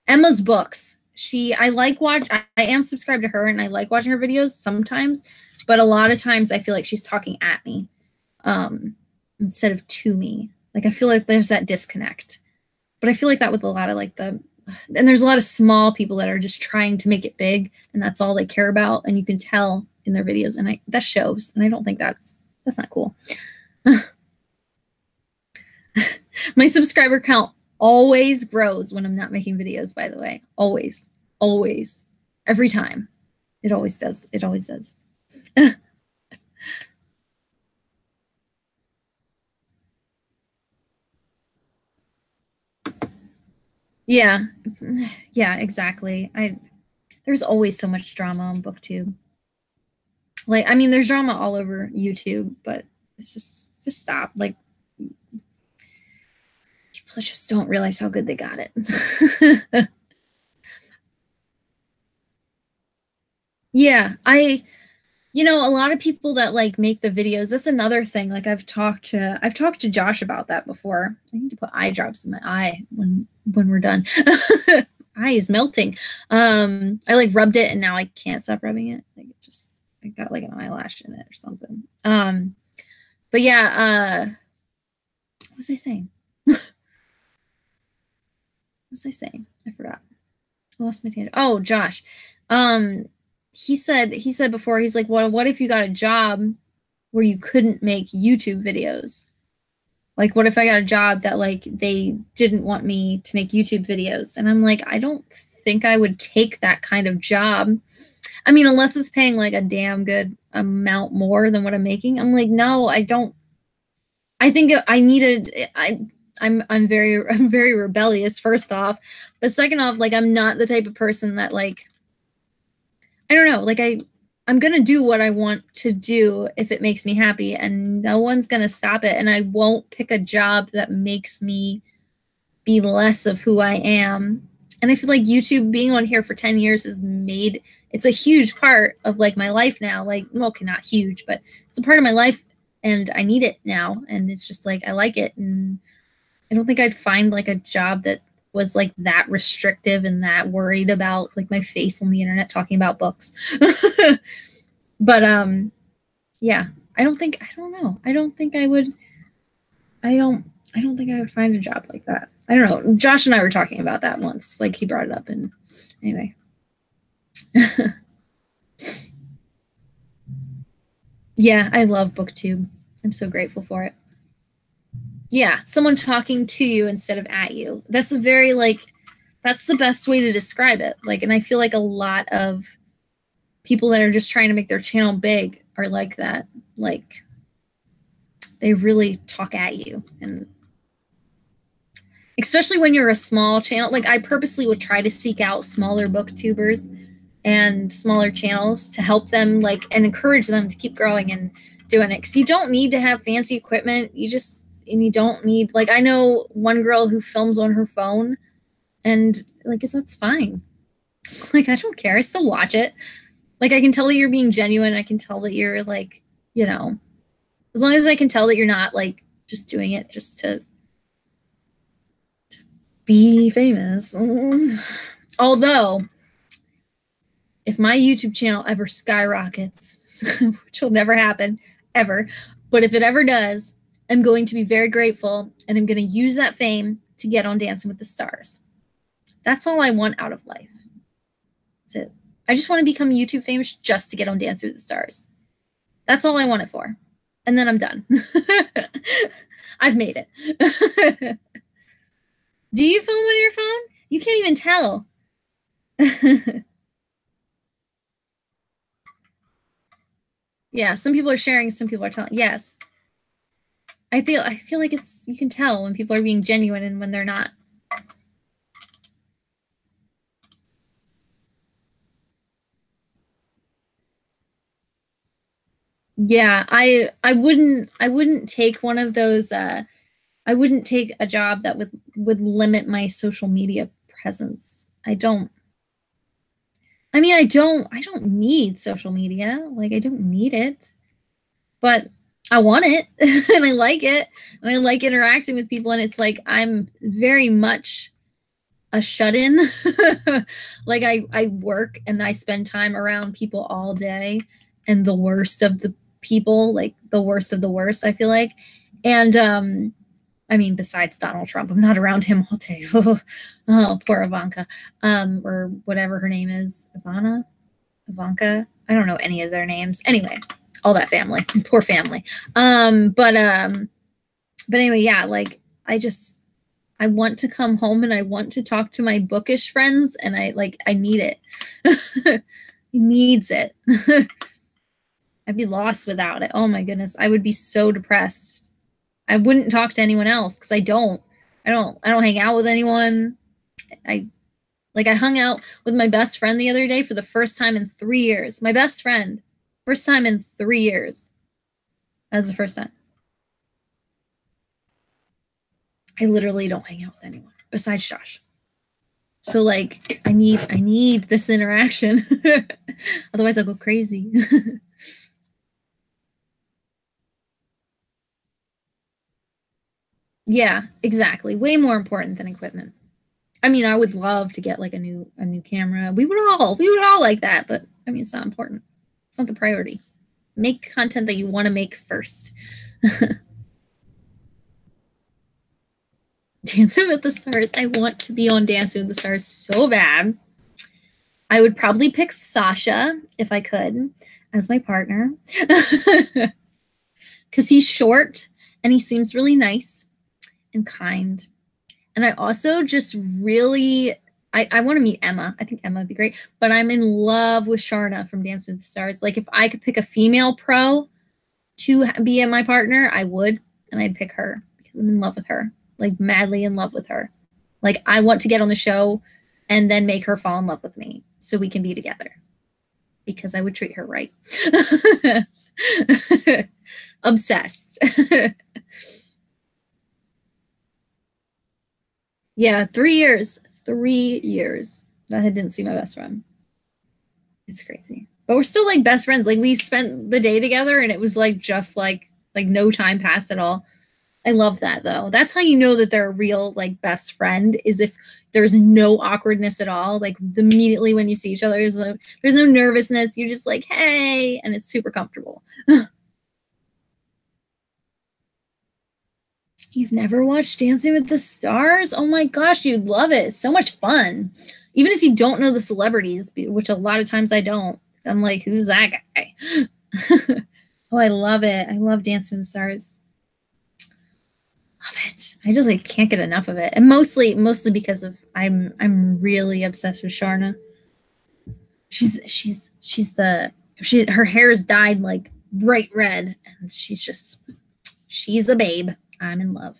Emma's Books. I am subscribed to her and I like watching her videos sometimes, but a lot of times I feel like she's talking at me instead of to me. Like I feel like there's that disconnect. But I feel like that with a lot of like the and there's a lot of small people that are just trying to make it big, and that's all they care about, and you can tell in their videos, and that shows, and I don't think that's not cool. My subscriber count always grows when I'm not making videos, by the way. Always. Always. Every time. It always does. It always does. Yeah. Yeah, exactly. There's always so much drama on BookTube. Like, I mean, there's drama all over YouTube, but it's just stop. Like, people just don't realize how good they got it. Yeah, you know, a lot of people that like make the videos, that's another thing. Like I've talked to Josh about that before. I need to put eye drops in my eye when we're done. Eye is melting. I like rubbed it and now I can't stop rubbing it. Like I got like an eyelash in it or something. But yeah, what was I saying? What was I saying? I forgot. I lost my tangent. Oh, Josh. He said before, he's like, well, what if you got a job where you couldn't make YouTube videos? Like, what if I got a job that like they didn't want me to make YouTube videos? And I'm like, I don't think I would take that kind of job. I mean, unless it's paying like a damn good amount more than what I'm making. I'm like, no, I don't. I think I'm very rebellious, first off, but second off, like I'm not the type of person that like, I don't know, like I'm going to do what I want to do if it makes me happy, and no one's going to stop it. And I won't pick a job that makes me be less of who I am. And I feel like YouTube, being on here for 10 years it's a huge part of like my life now. Like, well, okay, not huge, but it's a part of my life and I need it now. And it's just like, I like it. And I don't think I'd find like a job that was like that restrictive and that worried about like my face on the internet talking about books. But yeah, I don't think I would find a job like that. I don't know. Josh and I were talking about that once. Like he brought it up, and anyway. Yeah, I love BookTube. I'm so grateful for it. Yeah, someone talking to you instead of at you. That's that's the best way to describe it. Like, and I feel like a lot of people that are just trying to make their channel big are like that. Like, they really talk at you, and especially when you're a small channel. Like, I purposely would try to seek out smaller booktubers and smaller channels to help them, like, and encourage them to keep growing and doing it. Because you don't need to have fancy equipment. You don't need, like, I know one girl who films on her phone, and like, that's fine. Like, I don't care. I still watch it. Like, I can tell that you're being genuine. I can tell that you're like, you know, as long as I can tell that you're not like just doing it just to be famous. Although, if my YouTube channel ever skyrockets, which will never happen, ever, but if it ever does, I'm going to be very grateful, and I'm going to use that fame to get on Dancing with the Stars. That's all I want out of life. That's it. I just want to become YouTube famous just to get on Dancing with the Stars. That's all I want it for. And then I'm done. I've made it. Do you film on your phone? You can't even tell. Yeah, some people are sharing, some people are telling. Yes. I feel like you can tell when people are being genuine and when they're not. Yeah, I wouldn't take one of those I wouldn't take a job that would limit my social media presence. I don't need social media. Like, I don't need it. But I want it and I like it. And I like interacting with people, and it's like I'm very much a shut-in. Like, I work and I spend time around people all day, and the worst of the people, like the worst of the worst, I feel like. And I mean, besides Donald Trump, I'm not around him all day. Oh, poor Ivanka, or whatever her name is, Ivanka. I don't know any of their names. Anyway, all that family, poor family. But anyway, yeah, like I want to come home and I want to talk to my bookish friends, and I need it. He needs it. I'd be lost without it. Oh my goodness, I would be so depressed. I wouldn't talk to anyone else because I don't hang out with anyone. I hung out with my best friend the other day for the first time in 3 years. My best friend, first time in 3 years. That was the first time. I literally don't hang out with anyone besides Josh. So like I need this interaction. Otherwise I'll go crazy. Yeah, exactly. Way more important than equipment. I mean, I would love to get like a new camera. We would all like that, but I mean, it's not important. It's not the priority. Make content that you want to make first. Dancing with the Stars. I want to be on Dancing with the Stars so bad. I would probably pick Sasha if I could as my partner. Because he's short and he seems really nice and kind. And I also just really, I want to meet Emma. I think Emma would be great. But I'm in love with Sharna from Dancing with the Stars. Like if I could pick a female pro to be my partner, I would. And I'd pick her because I'm in love with her. Like madly in love with her. Like I want to get on the show and then make her fall in love with me so we can be together. Because I would treat her right. Obsessed. Yeah, 3 years. 3 years that I didn't see my best friend. It's crazy. But we're still like best friends. Like we spent the day together and it was like just like no time passed at all. I love that though. That's how you know that they're a real like best friend, is if there's no awkwardness at all. Like immediately when you see each other, there's no nervousness. You're just like, hey, and it's super comfortable. You've never watched Dancing with the Stars? Oh my gosh, you'd love it. It's so much fun. Even if you don't know the celebrities, which a lot of times I don't. I'm like, who's that guy? Oh, I love it. I love Dancing with the Stars. Love it. I just like can't get enough of it. And mostly because of I'm really obsessed with Sharna. Her hair is dyed like bright red and she's a babe. I'm in love.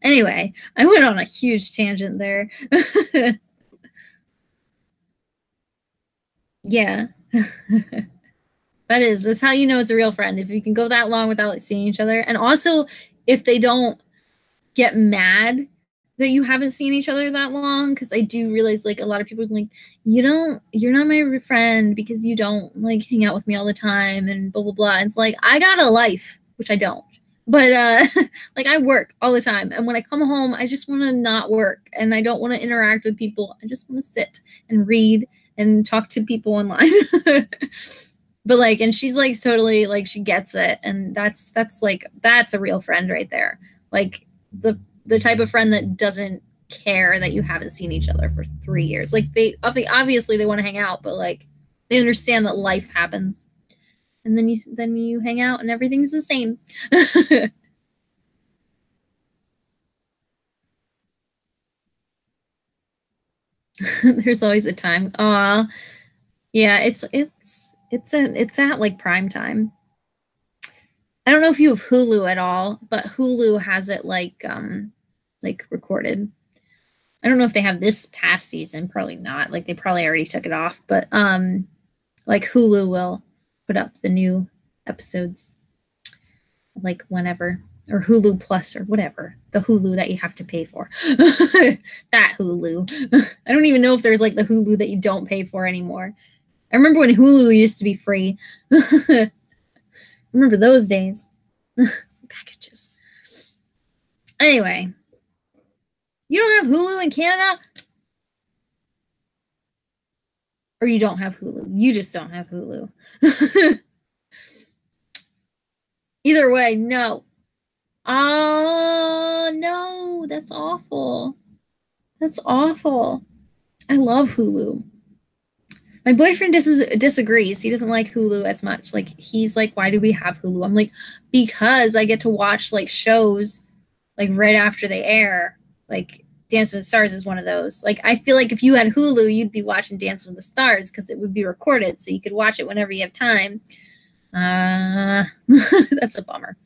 Anyway, I went on a huge tangent there. Yeah. That's how you know it's a real friend. If you can go that long without seeing each other. And also if they don't get mad that you haven't seen each other that long, because I do realize like a lot of people are like, you're not my friend because you don't like hang out with me all the time and blah blah blah. And it's like I got a life, which I don't. But like I work all the time, and when I come home I just want to not work and I don't want to interact with people. I just want to sit and read and talk to people online. But like, and she's like totally like she gets it, and that's a real friend right there. Like the type of friend that doesn't care that you haven't seen each other for 3 years. Like they obviously they want to hang out, but like they understand that life happens. And then you hang out and everything's the same. There's always a time. Aw. Yeah, it's at like prime time. I don't know if you have Hulu at all, but Hulu has it like recorded. I don't know if they have this past season, probably not. Like they probably already took it off, but like Hulu will put up the new episodes like whenever, or Hulu Plus or whatever, the Hulu that you have to pay for. That Hulu. I don't even know if there's like the Hulu that you don't pay for anymore. I remember when Hulu used to be free. Remember those days. Packages. Anyway, you don't have Hulu in Canada? Or you don't have Hulu. You just don't have Hulu. Either way, no. Oh, no, that's awful. That's awful. I love Hulu. My boyfriend disagrees. He doesn't like Hulu as much. Like, he's like, why do we have Hulu? I'm like, because I get to watch like shows like right after they air. Like, Dance with the Stars is one of those. Like, I feel like if you had Hulu, you'd be watching Dance with the Stars because it would be recorded, so you could watch it whenever you have time. That's a bummer.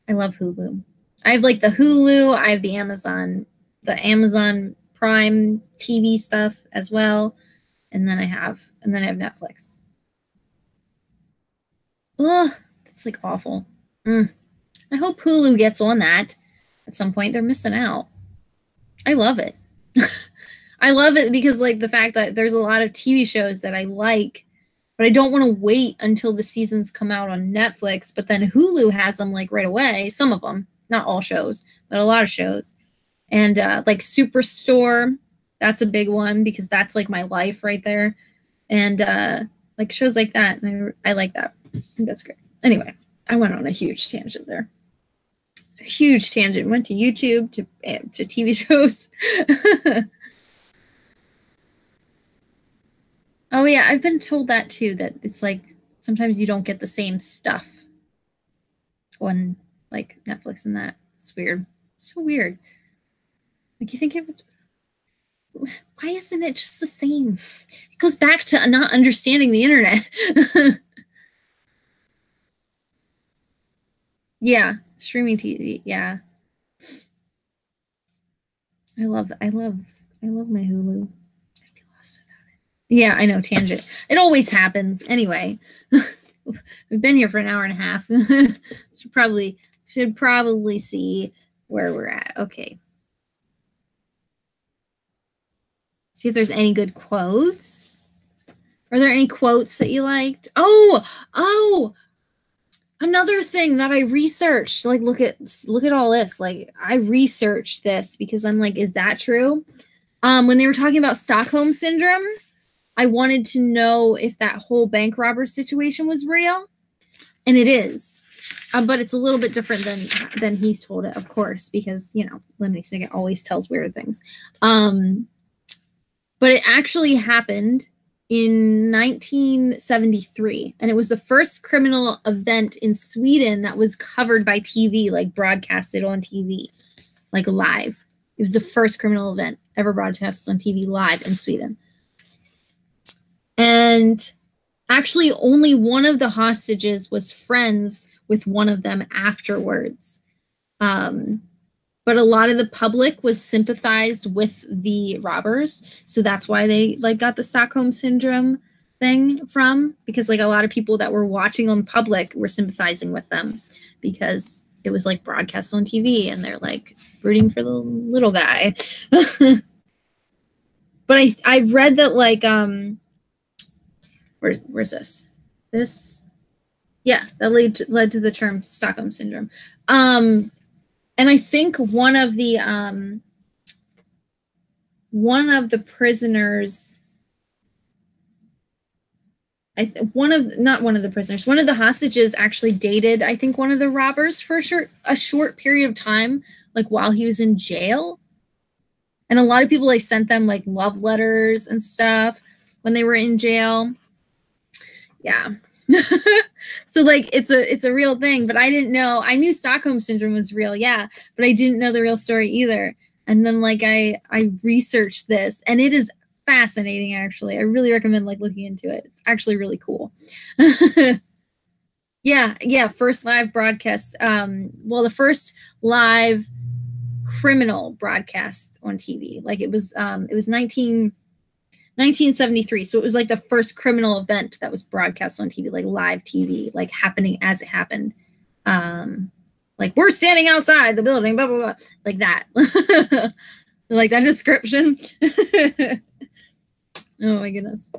I love Hulu. I have like the Hulu. I have the Amazon Prime TV stuff as well, and then I have Netflix. Oh, that's like awful. I hope Hulu gets on that at some point. They're missing out. I love it. I love it because like the fact that there's a lot of TV shows that I like, but I don't want to wait until the seasons come out on Netflix. But then Hulu has them like right away. Some of them, not all shows, but a lot of shows. And like Superstore, that's a big one because that's like my life right there. And like shows like that. And I like that. I think that's great. Anyway, I went on a huge tangent there. A huge tangent. Went to YouTube to TV shows. Oh yeah, I've been told that too, that it's like sometimes you don't get the same stuff on like Netflix and that. It's weird. It's so weird. Like you think it would, why isn't it just the same? It goes back to not understanding the internet. Yeah, streaming TV. Yeah. I love my Hulu. I'd be lost without it. Yeah, I know, tangent. It always happens. Anyway. We've been here for an hour and a half. should probably see where we're at. Okay. See if there's any good quotes. Are there any quotes that you liked? Oh, another thing that I researched. Like, look at all this. Like, I researched this because I'm like, is that true? When they were talking about Stockholm syndrome, I wanted to know if that whole bank robber situation was real, and it is. But it's a little bit different than he's told it, of course, because Lemony Snicket always tells weird things. But it actually happened in 1973, and it was the first criminal event in Sweden that was covered by TV, like broadcasted on TV, like live. It was the first criminal event ever broadcasted on TV live in Sweden. And actually, only one of the hostages was friends with one of them afterwards. But a lot of the public was sympathized with the robbers. So that's why they like got the Stockholm syndrome thing from, because like a lot of people that were watching on public were sympathizing with them because it was like broadcast on TV and they're like rooting for the little guy. But I read that like where's this? Yeah, that led to the term Stockholm syndrome. And I think one of the prisoners, one of the hostages actually dated, I think, one of the robbers for a short period of time, like while he was in jail. And a lot of people like sent them like love letters and stuff when they were in jail. Yeah. So like it's a real thing, but I didn't know. I knew Stockholm syndrome was real, yeah, but I didn't know the real story either. And then like I researched this, and it is fascinating. Actually, I really recommend like looking into it. It's actually really cool. Yeah, first live broadcast. Well, the first live criminal broadcast on TV. Like it was 1973. So it was like the first criminal event that was broadcast on TV, like live TV, like happening as it happened. Like we're standing outside the building, blah, blah, blah, like that. Like that description. Oh my goodness.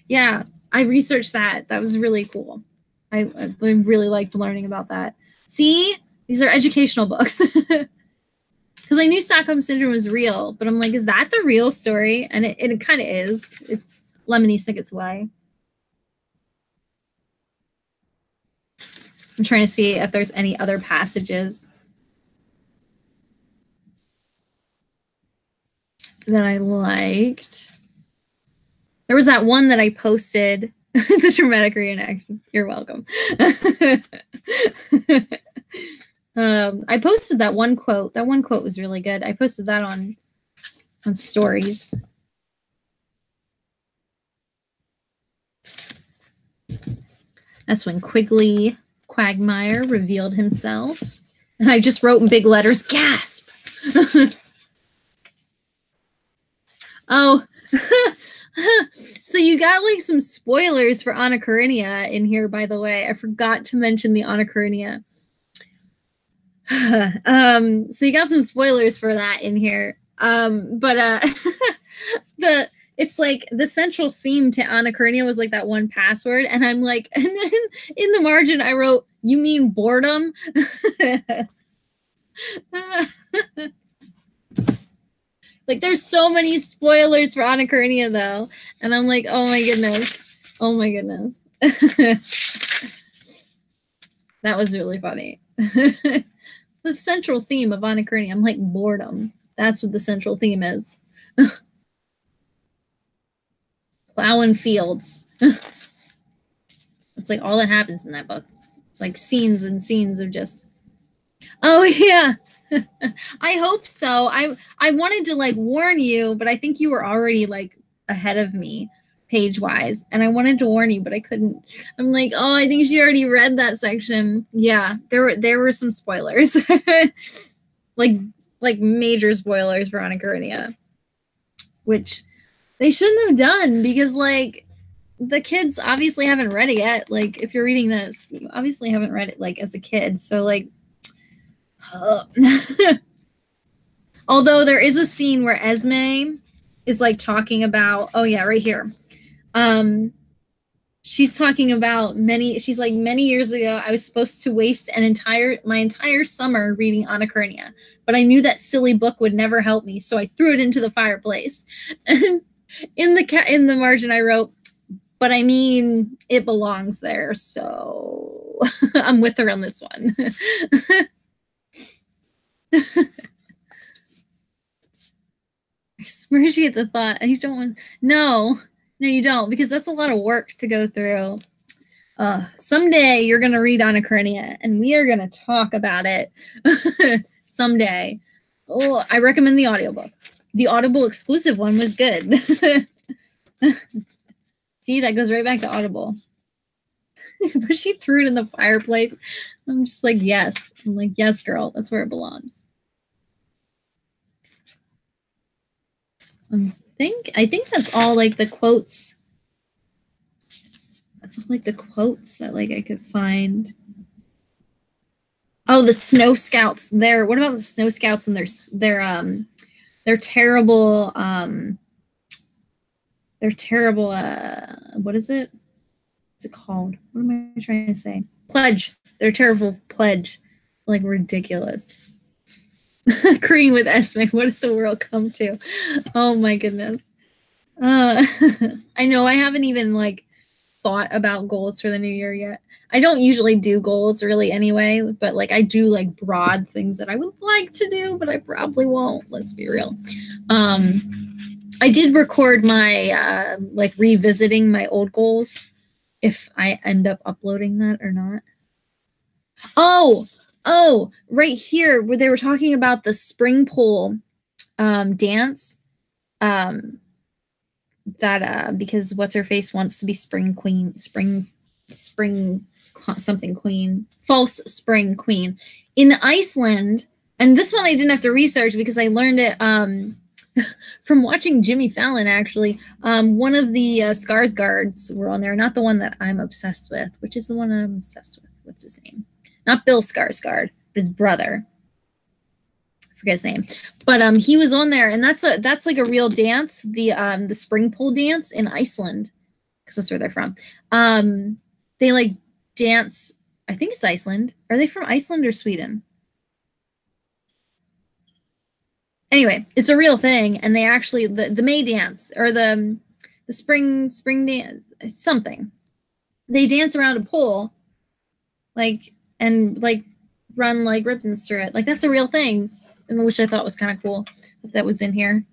Yeah, I researched that. That was really cool. I really liked learning about that. See, these are educational books. Because I knew Stockholm syndrome was real, but I'm like, is that the real story? And it kind of is. It's Lemony Snicket's way. I'm trying to see if there's any other passages that I liked. There was that one that I posted, the dramatic reenaction. You're welcome. I posted that one quote. That one quote was really good. I posted that on stories. That's when Quigley Quagmire revealed himself. And I just wrote in big letters, gasp! Oh, so you got like some spoilers for Anna Karenina in here, by the way. I forgot to mention the Anna Karenina. So you got some spoilers for that in here. It's like the central theme to Anna Karenina was like that one password, and I'm like, and then in the margin I wrote, "You mean boredom?" Like there's so many spoilers for Anna Karenina though, and I'm like, oh my goodness, oh my goodness. That was really funny. The central theme of Anna Karenina, I'm like, boredom. That's what the central theme is. Plowing fields. It's like all that happens in that book. It's like scenes and scenes of just, oh yeah. I hope so. I wanted to like warn you, but I think you were already like ahead of me page wise, and I wanted to warn you, but I couldn't. I'm like, oh, I think she already read that section. Yeah, there were some spoilers. like major spoilers for Anna Karenina, which they shouldn't have done, because like the kids obviously haven't read it yet. Like if you're reading this, you obviously haven't read it like as a kid. So like, although there is a scene where Esme is like talking about, oh yeah, right here. She's talking about she's like, many years ago, I was supposed to waste my entire summer reading Anna Karenina, but I knew that silly book would never help me, so I threw it into the fireplace. And in the margin, I wrote, but I mean, it belongs there, so I'm with her on this one. I smirchy at the thought. I don't want. No, you don't, because that's a lot of work to go through. Someday you're gonna read Anna Karenina, and we are gonna talk about it. Someday. Oh, I recommend the audiobook. The Audible exclusive one was good. See, that goes right back to Audible. But she threw it in the fireplace. I'm just like, yes. I'm like, yes, girl, that's where it belongs. I think that's all like the quotes. That's all like the quotes that like I could find. Oh, the Snow Scouts. What about the Snow Scouts and their terrible what is it? What's it called? What am I trying to say? Pledge. Their terrible pledge. Like ridiculous. Agreeing with Esme, what does the world come to? Oh my goodness. I know I haven't even like thought about goals for the new year yet. I don't usually do goals really anyway, but like I do like broad things that I would like to do, but I probably won't. Let's be real. I did record my like revisiting my old goals, if I end up uploading that or not. Oh, right here where they were talking about the spring pole dance. Because what's her face wants to be spring something queen, false spring queen in Iceland. And this one I didn't have to research because I learned it from watching Jimmy Fallon, actually. One of the Skarsgårds were on there, not the one that I'm obsessed with, which is the one I'm obsessed with. What's his name? Not Bill Skarsgård, but his brother. I forget his name. But he was on there, and that's like a real dance, the spring pole dance in Iceland, because that's where they're from. They like dance, I think it's Iceland. Are they from Iceland or Sweden? Anyway, it's a real thing, and they actually the May dance or the spring dance, something. They dance around a pole, like and like run like ribbons through it. Like that's a real thing, which I thought was kind of cool that was in here.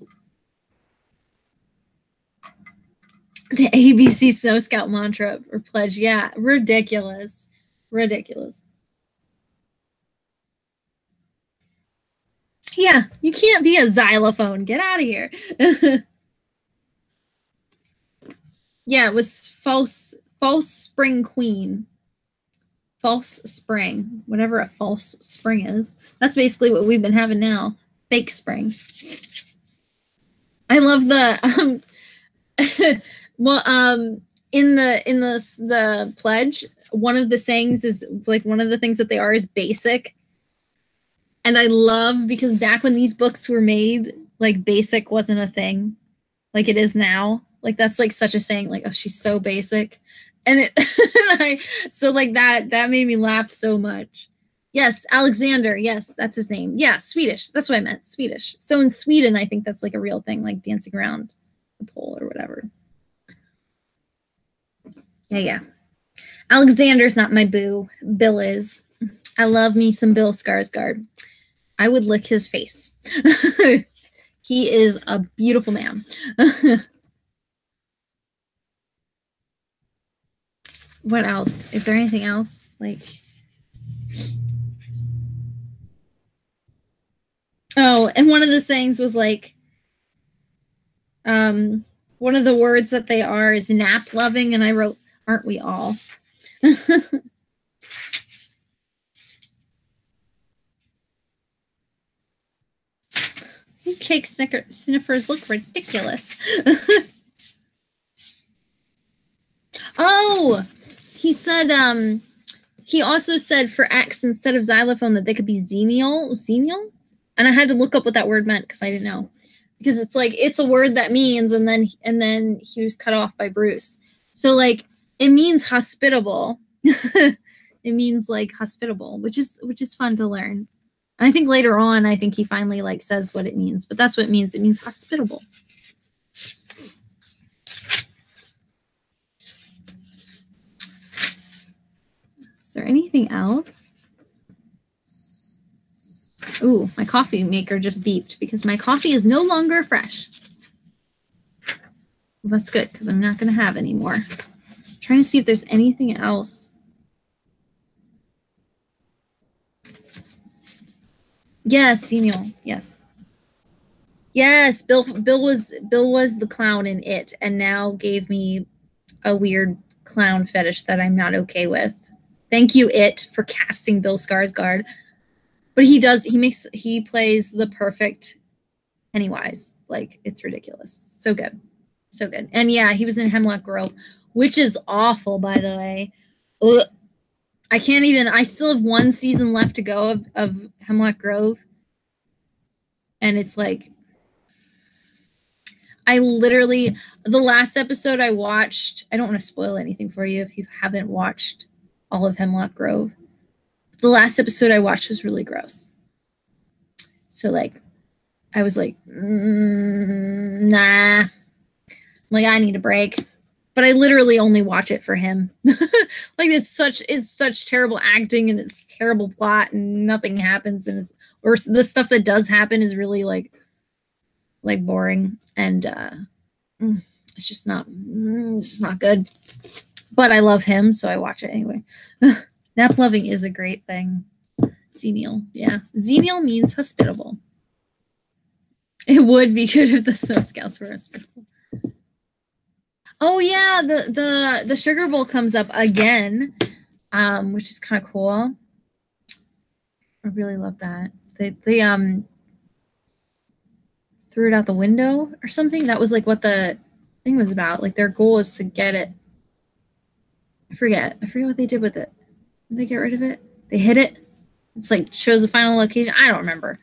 The ABC Snow Scout mantra or pledge. Yeah, ridiculous. Ridiculous. Yeah, you can't be a xylophone. Get out of here. Yeah, it was false spring queen. False spring, whatever a false spring is. That's basically what we've been having now. Fake spring. I love the well in the pledge, one of the sayings is like one of the things that they are is basic. And I love because back when these books were made, like basic wasn't a thing like it is now. Like that's like such a saying, like, oh, she's so basic. And it so like that made me laugh so much. Yes, Alexander. Yes, that's his name. Yeah, Swedish. That's what I meant. Swedish. So in Sweden, I think that's like a real thing, like dancing around the pole or whatever. Yeah. Alexander's not my boo. Bill is. I love me some Bill Skarsgård. I would lick his face. He is a beautiful man. What else? Is there anything else? Like, oh, and one of the sayings was like, one of the words that they are is nap loving, and I wrote, aren't we all? Cake sniffers look ridiculous. Oh, he said, he also said for X instead of xylophone that they could be xenial. And I had to look up what that word meant because I didn't know. Because it's like, it's a word that means, and then he was cut off by Bruce. So like, it means hospitable. It means like hospitable, which is fun to learn. And I think later on, I think he finally like says what it means, but that's what it means. It means hospitable. Is there anything else? Ooh, my coffee maker just beeped because my coffee is no longer fresh. Well, that's good because I'm not going to have any more. I'm trying to see if there's anything else. Yes, Xenial. Yes. Yes, Bill was the clown in It, and now gave me a weird clown fetish that I'm not okay with. Thank you, It, for casting Bill Skarsgård. But he plays the perfect Pennywise. Like, it's ridiculous. So good. So good. And yeah, he was in Hemlock Grove, which is awful, by the way. Ugh. I still have one season left to go of Hemlock Grove. And it's like, the last episode I watched, I don't want to spoil anything for you if you haven't watched all of Hemlock Grove. The last episode I watched was really gross. So like, I was like, nah. Like, I need a break. But I literally only watch it for him. Like, it's such terrible acting, and it's terrible plot, and nothing happens, and or the stuff that does happen is really like boring, and it's just not good. But I love him, so I watch it anyway. Nap loving is a great thing. Xenial, yeah. Xenial means hospitable. It would be good if the Snow Scouts were hospitable. Oh yeah, the Sugar Bowl comes up again, which is kind of cool. I really love that. They threw it out the window or something. That was like what the thing was about. Like, their goal is to get it. I forget what they did with it. Did they get rid of it? They hit it. It's like shows the final location. I don't remember.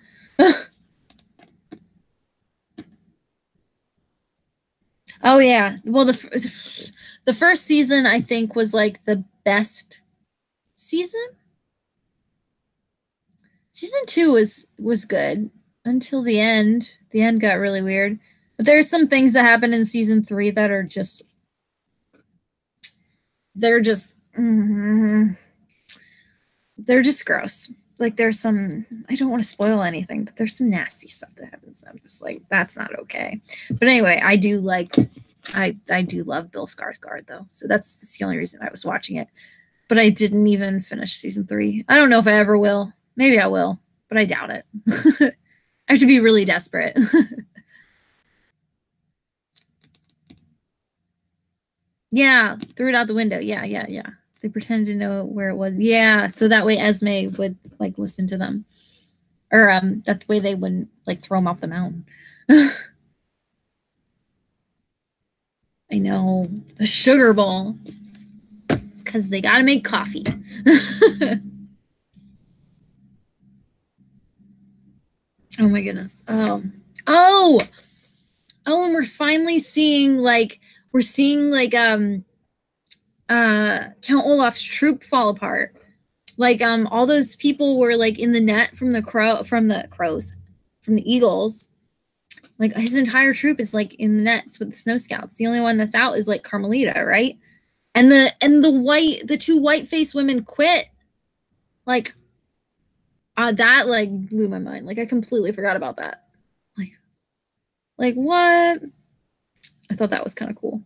Oh yeah. Well, the first season I think was like the best season. Season 2 was good until the end. The end got really weird. But there's some things that happen in season 3 that are just they're just gross. Like there's some, I don't want to spoil anything, but there's some nasty stuff that happens. I'm just like, that's not okay. But anyway, I do love Bill Skarsgård though. So that's the only reason I was watching it. But I didn't even finish season 3. I don't know if I ever will. Maybe I will, but I doubt it. I have to be really desperate. Yeah, threw it out the window. Yeah. They pretended to know where it was. Yeah, so that way Esme would like listen to them, or that way they wouldn't like throw him off the mountain. I know, a sugar bowl. It's because they got to make coffee. Oh my goodness. Oh, and we're finally seeing like Count Olaf's troop fall apart. Like all those people were like in the net from the eagles. Like his entire troop is like in the nets with the snow scouts. The only one that's out is like Carmelita, right? And the two white faced women quit. Like that like blew my mind. Like I completely forgot about that. Like what? I thought that was kind of cool.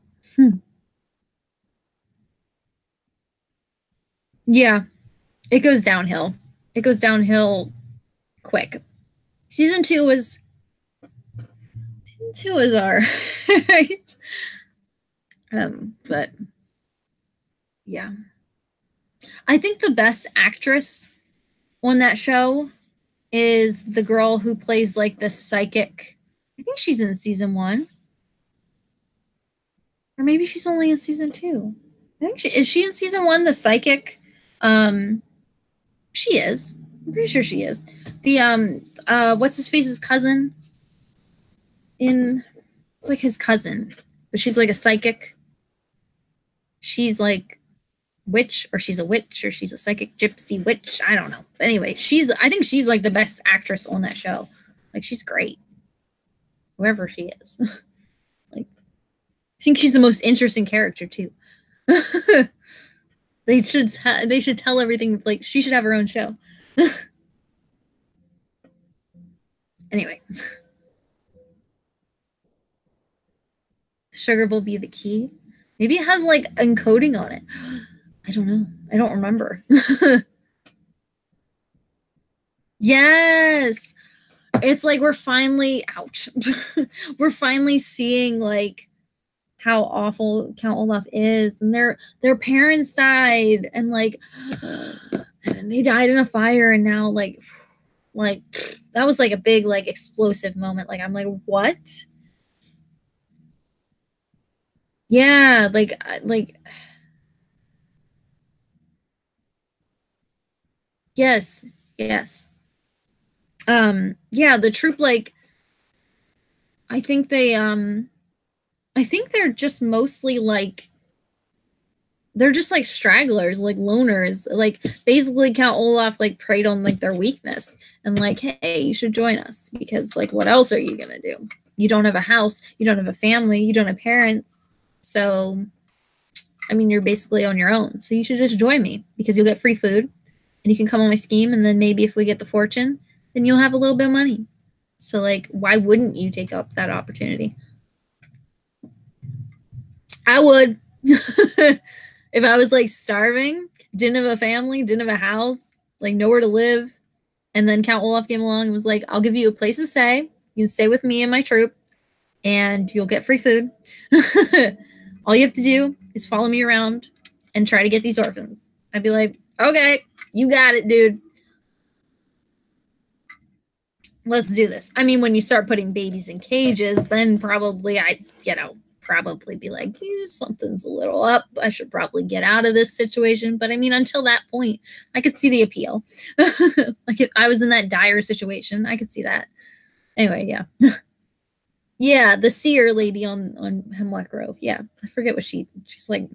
Yeah, it goes downhill. It goes downhill quick. Season two was our right. But yeah, I think the best actress on that show is the girl who plays like the psychic. I think she's in season 1, or maybe she's only in season 2. I think is she in season 1, the psychic? She is. I'm pretty sure she is. The what's his face's cousin? It's like his cousin, but she's like a psychic. She's like witch, or she's a witch, or she's a psychic gypsy witch. I don't know. But anyway, I think she's like the best actress on that show. Like she's great. Whoever she is. Like I think she's the most interesting character too. they should tell everything, like she should have her own show. Anyway. Sugar will be the key. Maybe it has like encoding on it. I don't know. I don't remember. Yes. It's like we're finally ouch. We're finally seeing like how awful Count Olaf is, and their parents died, and like and they died in a fire, and now like that was like a big like explosive moment. Like I'm like, what? Yeah, like yes, yes. Yeah, the troop like I think I think they're just mostly like they're just like stragglers, like loners. Like basically Count Olaf like preyed on like their weakness and like, hey, you should join us because like what else are you gonna do? You don't have a house, you don't have a family, you don't have parents. So I mean you're basically on your own. So you should just join me because you'll get free food and you can come on my scheme, and then maybe if we get the fortune, then you'll have a little bit of money. So like why wouldn't you take up that opportunity? I would. If I was like starving, didn't have a family, didn't have a house, like nowhere to live, and then Count Olaf came along and was like, I'll give you a place to stay. You can stay with me and my troop, and you'll get free food. All you have to do is follow me around and try to get these orphans. I'd be like, okay, you got it, dude. Let's do this. I mean, when you start putting babies in cages, then probably probably be like, something's a little up. I should probably get out of this situation. But I mean, until that point, I could see the appeal. Like if I was in that dire situation, I could see that. Anyway, yeah. Yeah, the seer lady on Hemlock Grove. Yeah, I forget what she's like.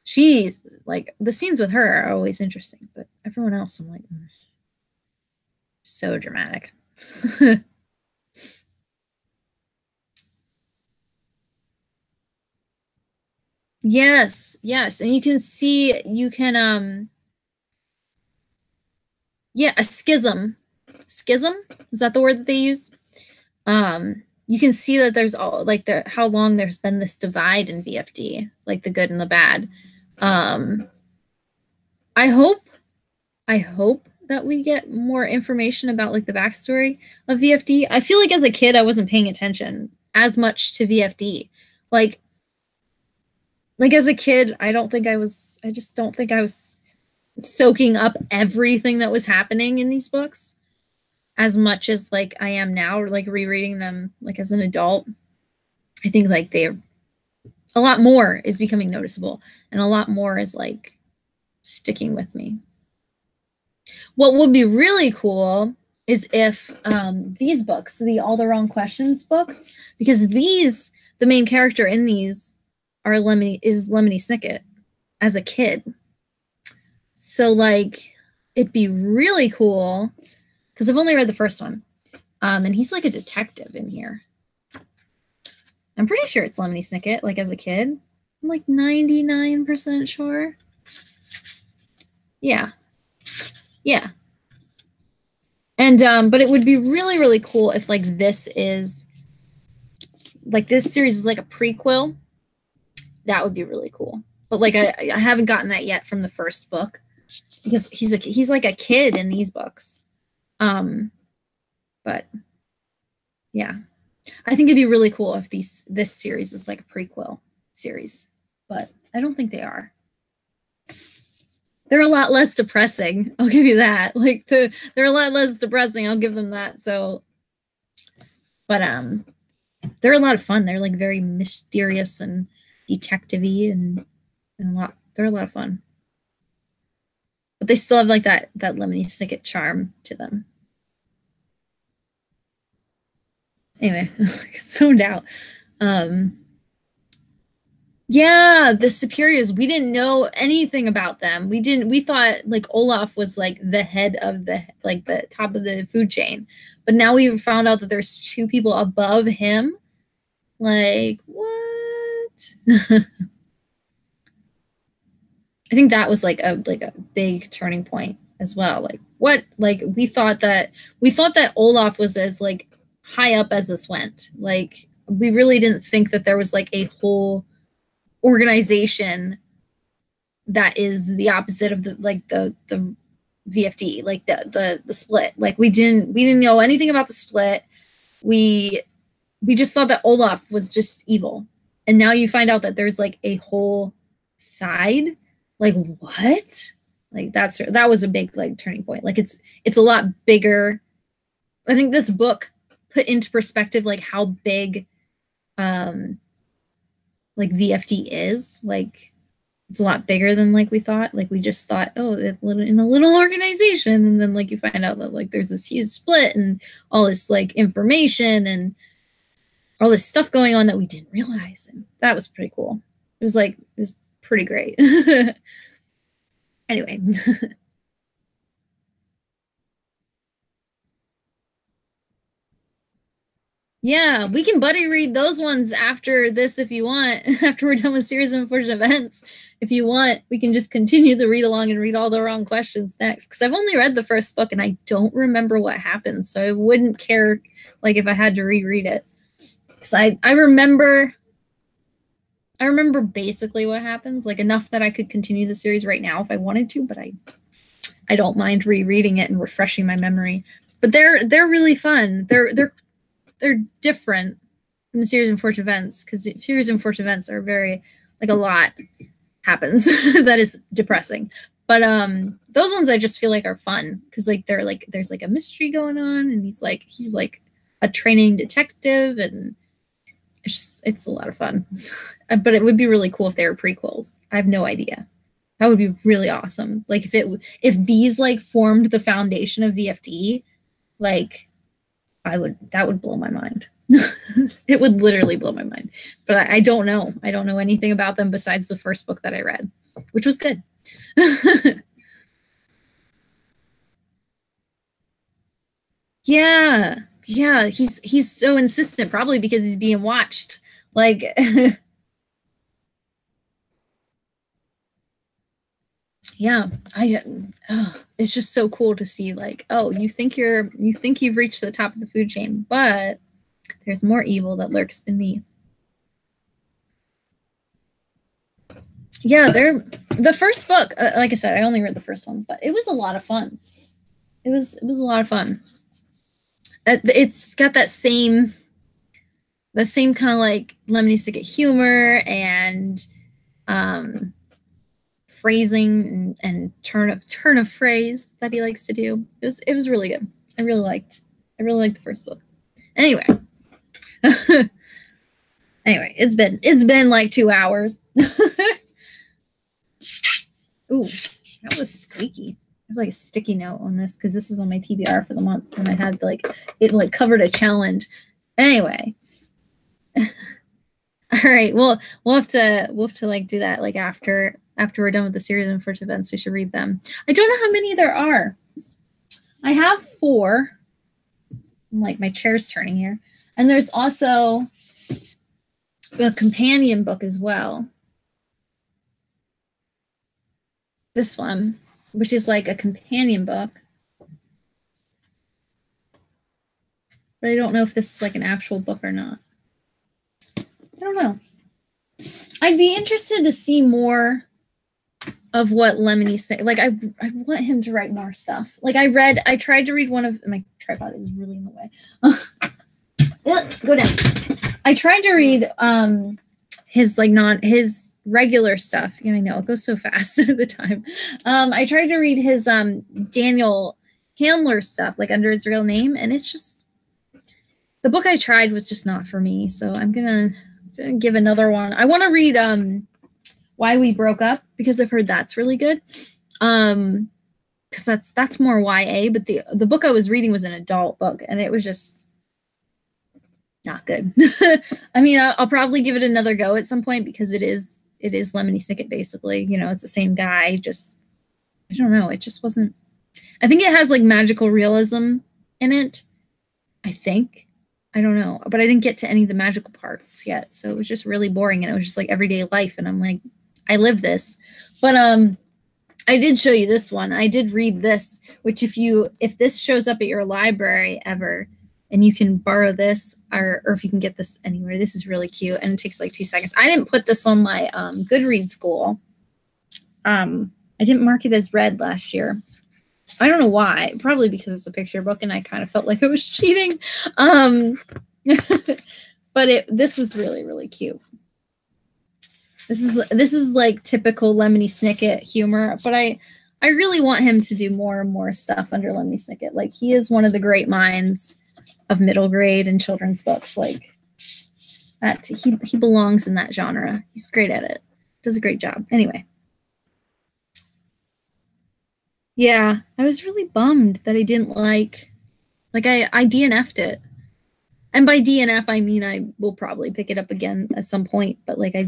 She's like the scenes with her are always interesting, but everyone else, I'm like, so dramatic. Yes, yes. And you can see Yeah, a schism. Schism? Is that the word that they use? You can see that there's all like how long there's been this divide in VFD, like the good and the bad. I hope that we get more information about like the backstory of VFD. I feel like as a kid I wasn't paying attention as much to VFD. Like as a kid, I just don't think I was soaking up everything that was happening in these books as much as like I am now, or like rereading them like as an adult. I think like they're a lot more is becoming noticeable, and a lot more is like sticking with me. What would be really cool is if these books, the All the Wrong Questions books, because these, the main character in these are Lemony Snicket as a kid. So like it'd be really cool because I've only read the first one. And he's like a detective in here. I'm pretty sure it's Lemony Snicket, like as a kid. I'm like 99% sure. Yeah. Yeah. And but it would be really, really cool if like this series is like a prequel. That would be really cool. But like I haven't gotten that yet from the first book because he's like a kid in these books. But yeah. I think it'd be really cool if this series is like a prequel series, but I don't think they are. They're a lot less depressing. I'll give you that. Like they're a lot less depressing. I'll give them that. So, but they're a lot of fun. They're like very mysterious and detective-y and they're a lot of fun. But they still have like that Lemony Snicket charm to them. Anyway, zoned out. Yeah, the superiors, we didn't know anything about them. We thought like Olaf was like the head of the top of the food chain. But now we found out that there's two people above him. Like, what? I think that was like a big turning point as well. Like, what? Like we thought that Olaf was as like high up as this went. Like we really didn't think that there was like a whole organization that is the opposite of the VFD, like the split. Like we didn't know anything about the split. We just thought that Olaf was just evil. And now you find out that there's like a whole side. Like what? Like that was a big like turning point. Like it's a lot bigger. I think this book put into perspective like how big like VFD is. Like it's a lot bigger than like we thought. Like we just thought, oh, in a little organization, and then like you find out that like there's this huge split and all this like information and all this stuff going on that we didn't realize, and that was pretty cool. It was pretty great. Anyway. Yeah, we can buddy read those ones after this if you want. After we're done with Series of Unfortunate Events, if you want, we can just continue the read along and read All the Wrong Questions next. Because I've only read the first book and I don't remember what happens, so I wouldn't care like if I had to reread it. Because I remember basically what happens, like enough that I could continue the series right now if I wanted to, but I don't mind rereading it and refreshing my memory. But they're really fun. They're different from the Series of Unfortunate Events because Series of Unfortunate Events are very like a lot happens that is depressing. But those ones I just feel like are fun because like they're like there's like a mystery going on and he's like a training detective and it's a lot of fun. But it would be really cool if they were prequels. I have no idea. That would be really awesome. Like if these like formed the foundation of VFD, like that would blow my mind. It would literally blow my mind. But I don't know. I don't know anything about them besides the first book that I read, which was good. Yeah. Yeah, he's so insistent, probably because he's being watched. Like yeah, it's just so cool to see, like, oh, you think you've reached the top of the food chain, but there's more evil that lurks beneath. Yeah, the first book, like I said, I only read the first one, but it was a lot of fun. It was a lot of fun. It's got that same kind of like Lemony Snicket humor and phrasing and turn of phrase that he likes to do. It was really good. I really liked the first book. Anyway. Anyway, it's been like 2 hours. Ooh, that was squeaky. I have like a sticky note on this because this is on my TBR for the month, and I had like it like covered a challenge. Anyway. All right. Well, we'll have to like do that like after we're done with the series of unfortunate events. We should read them. I don't know how many there are. I have 4. Like my chair's turning here, and there's also a companion book as well. This one, which is like a companion book. But I don't know if this is like an actual book or not. I don't know. I'd be interested to see more of what Lemony Snicket, like I want him to write more stuff. Like I tried to read one of, my tripod is really in the way. Go down. I tried to read his regular stuff. Yeah, I know it goes so fast at the time. I tried to read his Daniel Handler stuff, like under his real name, and it's just, the book I tried was just not for me. So I'm gonna give another one. I want to read Why We Broke Up, because I've heard that's really good. Because that's more YA, but the book I was reading was an adult book, and it was just not good. I mean, I'll probably give it another go at some point, because it is Lemony Snicket, basically. You know, it's the same guy. Just, I don't know. It just wasn't. I think it has like magical realism in it. I think. I don't know, but I didn't get to any of the magical parts yet, so it was just really boring, and it was just like everyday life, and I'm like, I live this. But I did show you this one. I did read this, which if this shows up at your library ever, and you can borrow this, or if you can get this anywhere, this is really cute, and it takes like 2 seconds. I didn't put this on my Goodreads goal. I didn't mark it as read last year. I don't know why. Probably because it's a picture book, and I kind of felt like I was cheating. But this is really, really cute. This is like typical Lemony Snicket humor, but I really want him to do more and more stuff under Lemony Snicket. Like, he is one of the great minds of middle grade and children's books. Like that, he belongs in that genre. He's great at it. Does a great job. Anyway. Yeah, I was really bummed that I didn't like I DNF'd it. And by DNF, I mean I will probably pick it up again at some point, but like I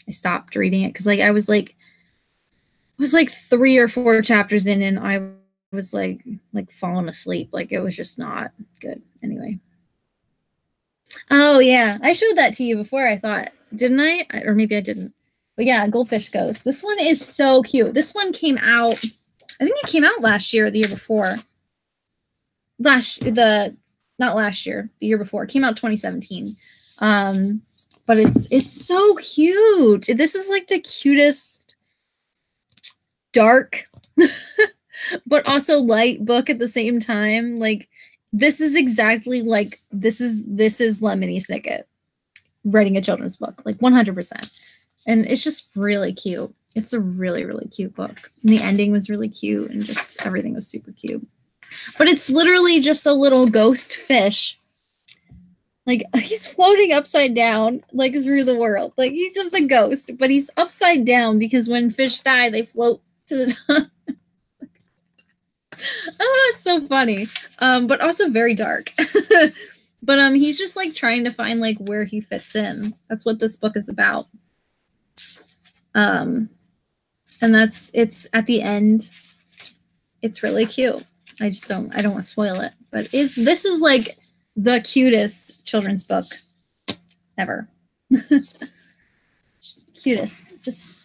stopped reading it because like I was like 3 or 4 chapters in, and I was like falling asleep. Like, it was just not good. Anyway. Oh yeah, I showed that to you before, I thought. Didn't I? Or maybe I didn't. But yeah, Goldfish Ghost. This one is so cute. This one came out, I think it came out last year or the year before. Not last year, the year before. It came out 2017. But it's so cute. This is like the cutest dark but also light book at the same time. Like, this is exactly like this is Lemony Snicket writing a children's book, like 100%. And it's just really cute. It's a really, really cute book. And the ending was really cute, and just everything was super cute. But it's literally just a little ghost fish. Like, he's floating upside down, like, through the world. Like, he's just a ghost, but he's upside down because when fish die, they float to the top. Oh, that's so funny. But also very dark. But he's just like trying to find like where he fits in. That's what this book is about. And it's at the end. It's really cute. I don't want to spoil it, but this is like the cutest children's book ever. Cutest. Just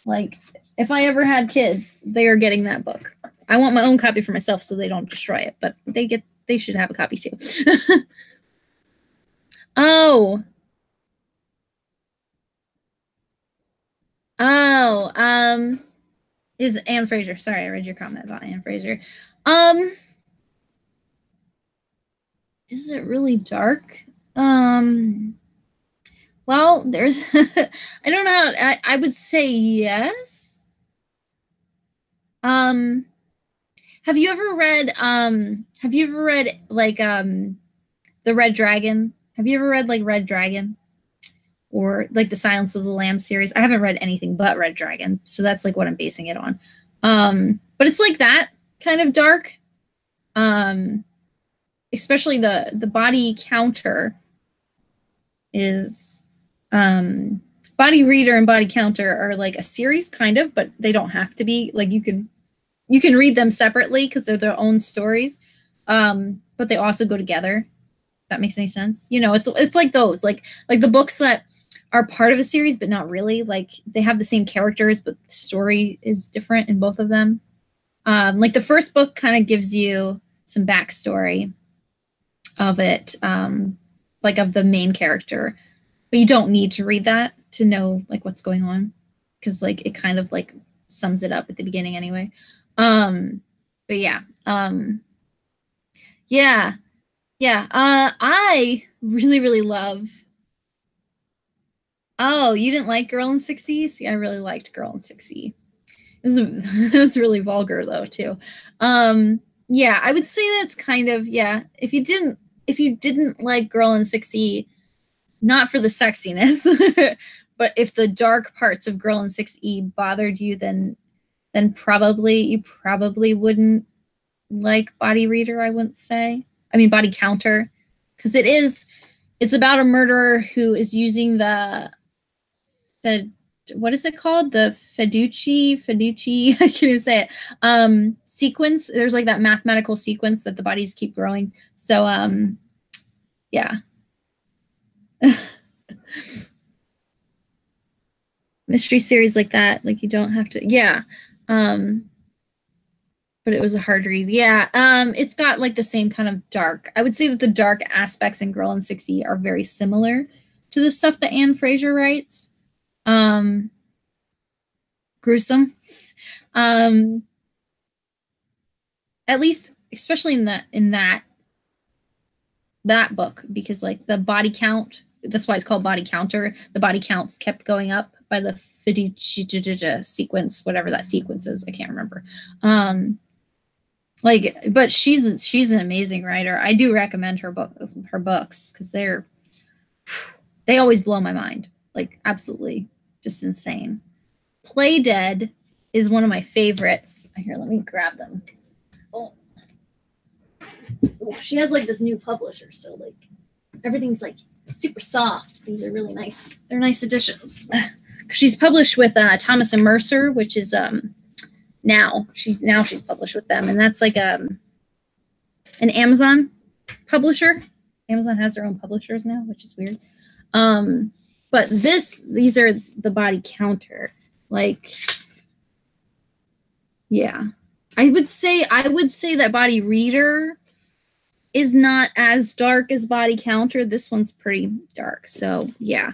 like, If I ever had kids, they are getting that book. I want my own copy for myself so they don't destroy it, but they should have a copy too. Oh. Oh, is Anne Fraser. Sorry, I read your comment about Anne Fraser. Is it really dark? Well, there's I don't know. I would say yes. Have you ever read like The Red Dragon? Have you ever read like Red Dragon? Or like the Silence of the Lambs series? I haven't read anything but Red Dragon, so that's like what I'm basing it on. But it's like that kind of dark. Especially the body counter is Body Reader and Body Counter are like a series kind of, but they don't have to be. Like you can read them separately because they're their own stories. But they also go together. If that makes any sense. You know, it's like those, like the books that are part of a series, but not really. Like they have the same characters, but the story is different in both of them. Like the first book kind of gives you some backstory of it, like of the main character, but you don't need to read that to know like what's going on, because like it kind of like sums it up at the beginning anyway. But yeah, I really love. Oh, you didn't like Girl in 6E? See, I really liked Girl in 6E. It was really vulgar though too. Yeah, I would say that's kind of, yeah. If you didn't like Girl in 6E, not for the sexiness, but if the dark parts of Girl in 6E bothered you, then you probably wouldn't like Body Reader, I wouldn't say. I mean Body Counter, because it's about a murderer who is using what is it called? The Fibonacci, I can't even say it. Sequence. There's like that mathematical sequence that the bodies keep growing. So, yeah. Mystery series like that, like you don't have to, yeah. But it was a hard read. Yeah, it's got like the same kind of dark. I would say that the dark aspects in Girl in 6E are very similar to the stuff that Anne Fraser writes. Gruesome. At least, especially in that book, because like the body count, that's why it's called Body Counter. The body counts kept going up by the Fibonacci sequence, whatever that sequence is. I can't remember. Like, but she's an amazing writer. I do recommend her books because they always blow my mind. Like absolutely just insane. Play Dead is one of my favorites. Here, let me grab them. Oh, she has like this new publisher, so like everything's like super soft. These are really nice. They're nice editions. She's published with Thomas and Mercer, which is now she's published with them, and that's like an Amazon publisher. Amazon has their own publishers now, which is weird. But these are the Body Counter. Like, yeah, I would say that Body Reader is not as dark as Body Counter. This one's pretty dark. So yeah.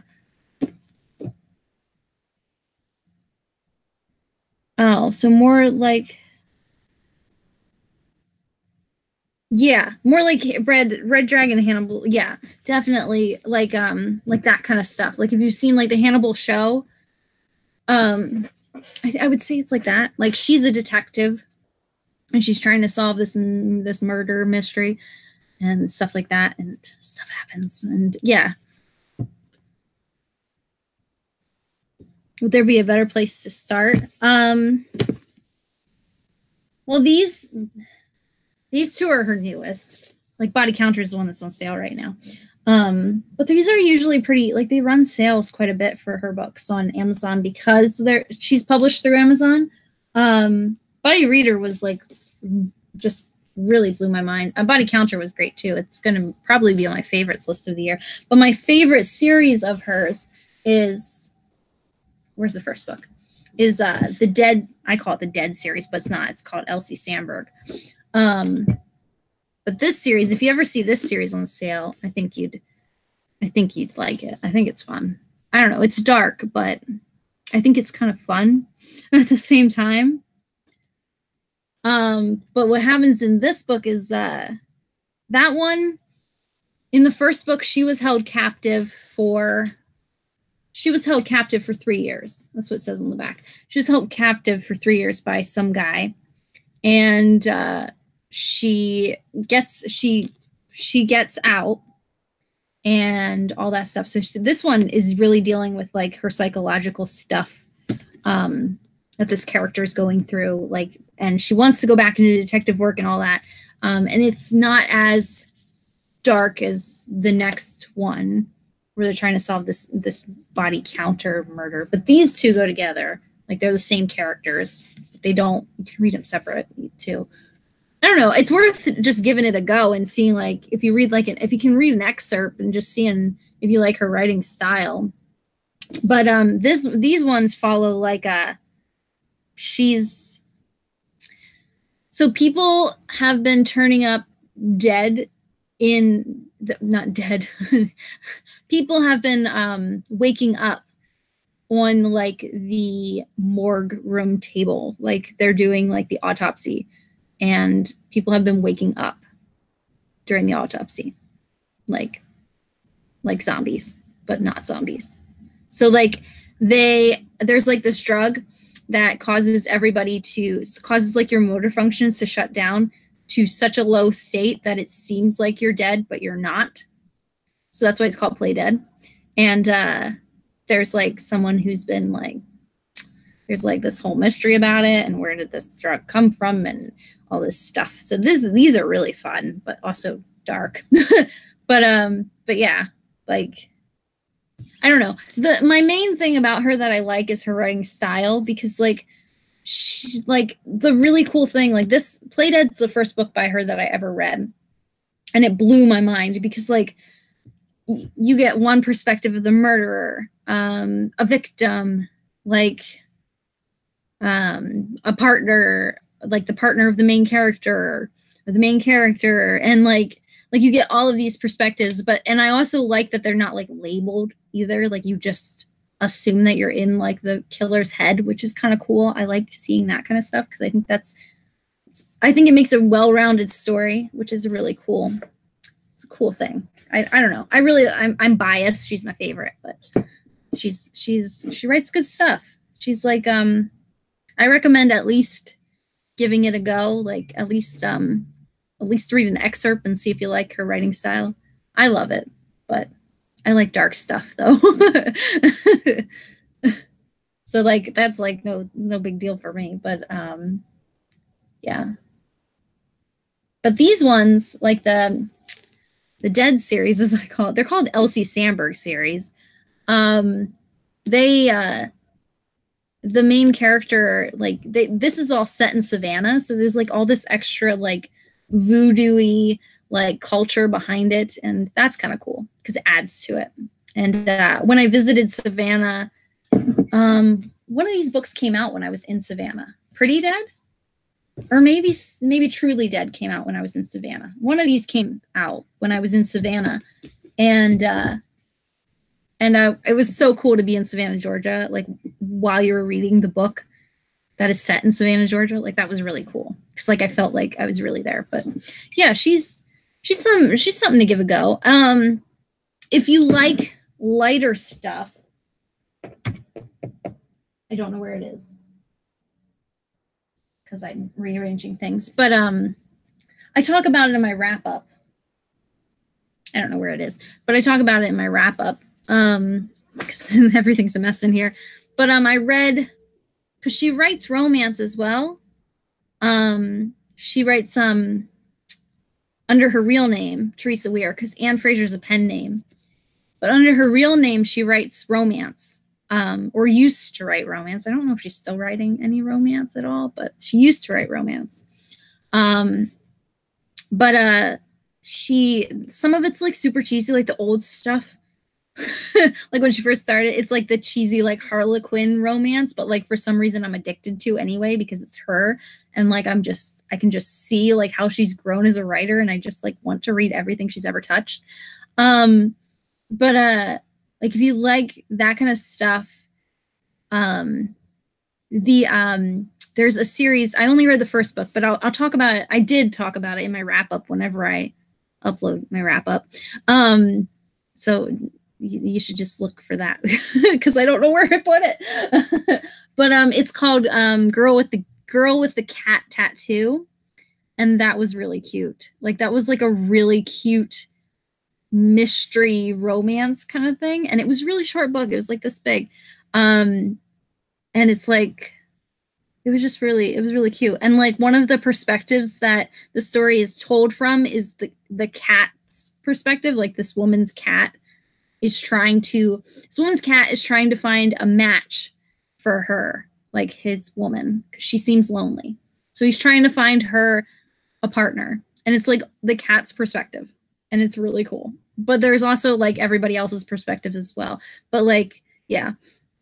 Oh, so more like, yeah, more like Red Dragon, Hannibal. Yeah, definitely like that kind of stuff. Like if you've seen like the Hannibal show, I would say it's like that. Like she's a detective and she's trying to solve this murder mystery and stuff like that, and stuff happens, and yeah. Would there be a better place to start? Well, these two are her newest. Like Body Counter is the one that's on sale right now. But these are usually pretty, like they run sales quite a bit for her books on Amazon because she's published through Amazon. Body Reader was like just really blew my mind. Body Counter was great too. It's going to probably be on my favorites list of the year. But my favorite series of hers is, where's the first book? is the Dead. I call it the Dead series, but it's not. It's called Elsie Sandberg. But this series, if you ever see this series on sale, I think you'd like it. I think it's fun. I don't know. It's dark, but I think it's kind of fun at the same time. But what happens in this book is that one, in the first book, she was held captive for 3 years. That's what it says on the back. She was held captive for 3 years by some guy. And she gets out and all that stuff. So this one is really dealing with like her psychological stuff that this character is going through, like, and she wants to go back into detective work and all that. And it's not as dark as the next one where they're trying to solve this body counter murder. But these two go together. Like, they're the same characters. They don't, you can read them separate too. I don't know. It's worth just giving it a go and seeing, like, if you can read an excerpt and just seeing if you like her writing style. But these ones follow like so people have been turning up dead not dead. People have been waking up on like the morgue room table, like they're doing like the autopsy. And people have been waking up during the autopsy, like zombies, but not zombies. So like there's like this drug that causes like your motor functions to shut down to such a low state that it seems like you're dead, but you're not. So that's why it's called Play Dead. And there's like someone who's been like, there's like this whole mystery about it and where did this drug come from and all this stuff. So these are really fun, but also dark. but yeah, like, I don't know. My main thing about her that I like is her writing style, because like the really cool thing, like this Play Dead's the first book by her that I ever read. And it blew my mind because like you get one perspective of the murderer, a victim, like a partner, like the partner of the main character or the main character. And like you get all of these perspectives, and I also like that they're not like labeled either. Like you just assume that you're in like the killer's head, which is kind of cool. I like seeing that kind of stuff because I think I think it makes a well-rounded story, which is really cool. It's a cool thing. I don't know. I'm biased. She's my favorite, but she writes good stuff. She's like, I recommend at least giving it a go. Like at least read an excerpt and see if you like her writing style. I love it, but I like dark stuff though. So like that's like no big deal for me. But yeah. But these ones, like the Dead series, as I call it, they're called Elsie Sandberg series. The main character, like this is all set in Savannah, so there's like all this extra like voodoo-y like culture behind it, and that's kind of cool because it adds to it. And when I visited Savannah, one of these books came out when I was in Savannah. Pretty Dead, or maybe Truly Dead came out when I was in Savannah. One of these came out when I was in Savannah, and it was so cool to be in Savannah, Georgia, like while you were reading the book that is set in Savannah, Georgia. Like that was really cool because like I felt like I was really there. But yeah, she's something to give a go. If you like lighter stuff, I don't know where it is because I'm rearranging things, but I talk about it in my wrap up. I don't know where it is, but I talk about it in my wrap up. Because everything's a mess in here. But I read, because she writes romance as well. She writes under her real name, Teresa Weir, because Anne Fraser's a pen name. But under her real name, she writes romance, or used to write romance. I don't know if she's still writing any romance at all, but she used to write romance. Some of it's like super cheesy, like the old stuff like when she first started, it's like the cheesy like Harlequin romance, but like for some reason I'm addicted to anyway because it's her, and like I can just see like how she's grown as a writer, and I just like want to read everything she's ever touched. But like if you like that kind of stuff, there's a series. I only read the first book, but I'll talk about it. I did talk about it in my wrap up whenever I upload my wrap up. So you should just look for that because I don't know where I put it. But it's called Girl with the Cat Tattoo, and that was really cute. Like that was like a really cute mystery romance kind of thing, and it was really short book. It was like this big, and it's like it was really cute. And like one of the perspectives that the story is told from is the cat's perspective. Like this woman's cat is trying to find a match for her, like his woman, because she seems lonely. So he's trying to find her a partner, and it's like the cat's perspective, and it's really cool. But there's also like everybody else's perspective as well. But like, yeah,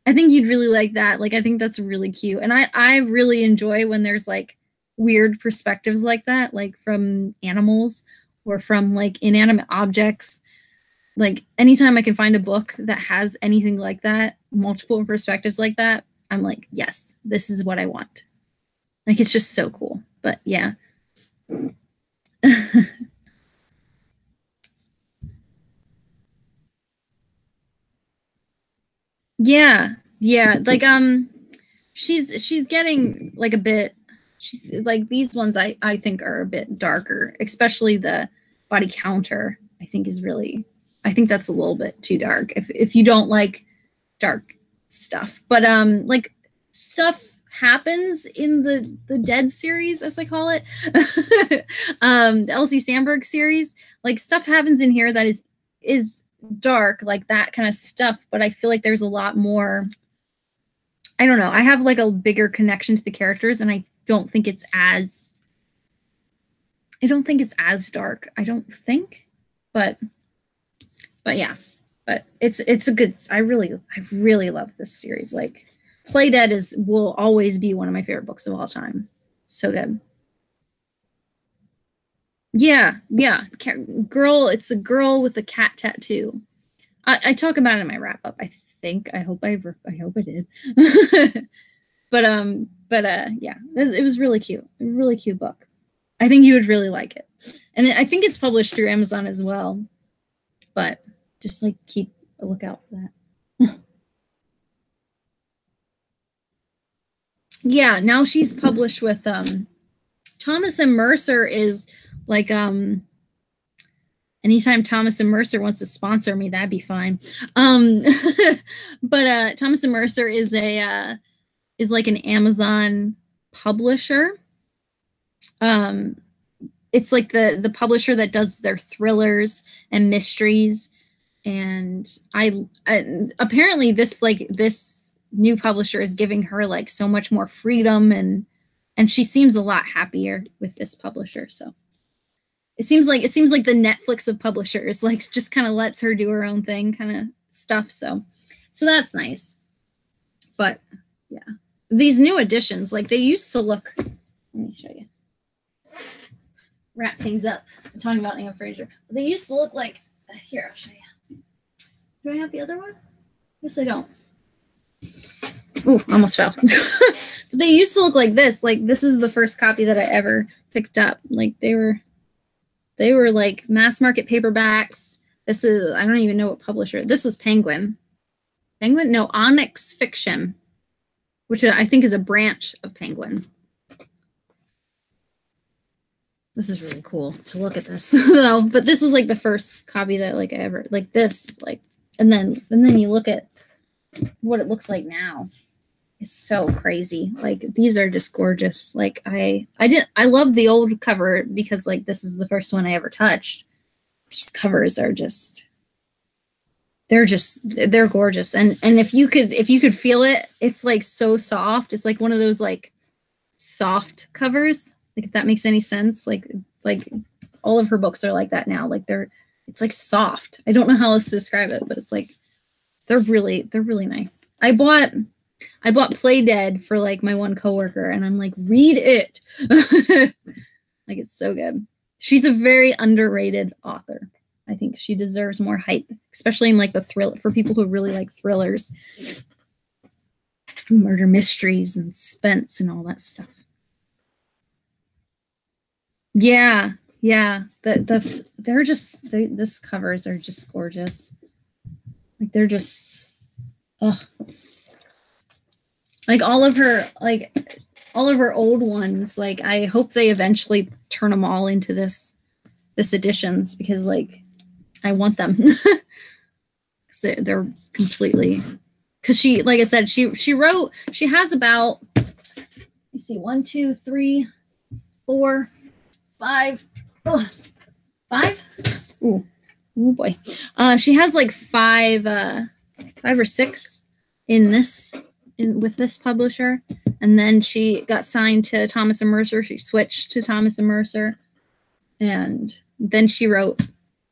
I think you'd really like that. Like, I think that's really cute. And I really enjoy when there's like weird perspectives like that, like from animals or from like inanimate objects. Like anytime I can find a book that has anything like that, multiple perspectives like that, I'm like, yes, this is what I want. Like, it's just so cool. But yeah. Yeah. Like she's getting like a bit, she's like, these ones I think are a bit darker, especially the body counter. I think that's a little bit too dark if you don't like dark stuff. But like stuff happens in the Dead series, as I call it. The Elsie Sandberg series, like stuff happens in here that is dark, like that kind of stuff, but I feel like there's a lot more. I don't know, I have like a bigger connection to the characters, and I don't think it's as dark, I don't think. But yeah, but it's a good, I really love this series. Like Play Dead will always be one of my favorite books of all time. So good. Yeah. Girl, it's a girl with a cat tattoo. I talk about it in my wrap up. I think. I hope I did. but yeah, it was really cute. A really cute book. I think you would really like it. And I think it's published through Amazon as well. But just like keep a lookout for that. Yeah, now she's published with Thomas and Mercer is like anytime Thomas and Mercer wants to sponsor me, that'd be fine. But Thomas and Mercer is like an Amazon publisher. It's like the publisher that does their thrillers and mysteries. And apparently this new publisher is giving her like so much more freedom, and she seems a lot happier with this publisher. So it seems like the Netflix of publishers, like just kind of lets her do her own thing kind of stuff. So that's nice. But yeah, these new editions, like they used to look, let me show you, wrap things up. I'm talking about Anne Fraser. They used to look like, here, I'll show you. Do I have the other one? Yes, I don't. Ooh, almost fell. They used to look like this. Like this is the first copy that I ever picked up. Like they were like mass market paperbacks. This is, I don't even know what publisher. This was Penguin. No, Onyx Fiction, which I think is a branch of Penguin. This is really cool to look at this. So, but this was like the first copy that like I ever, like this, like, and then you look at what it looks like now. It's so crazy. Like these are just gorgeous. Like I love the old cover because like this is the first one I ever touched. These covers are just, they're gorgeous. And if you could feel it, it's like so soft. It's like one of those like soft covers. Like if that makes any sense. Like all of her books are like that now. Like it's like soft. I don't know how else to describe it, but it's like They're really nice. I bought Play Dead for like my one coworker, and I'm like, read it. Like, it's so good. She's a very underrated author. I think she deserves more hype, especially in like the thrill for people who really like thrillers, murder mysteries and suspense and all that stuff. Yeah, yeah. They're just this covers are just gorgeous. Like, they're just, oh, like all of her old ones. Like, I hope they eventually turn them all into this editions, because like I want them. Because they're completely, because she, like I said, she has about, let's see, 1, 2, 3, 4, 5, oh, 5. Ooh boy. She has like 5 or 6 with this publisher, and then she got signed to Thomas and Mercer. She switched to Thomas and Mercer, and then she wrote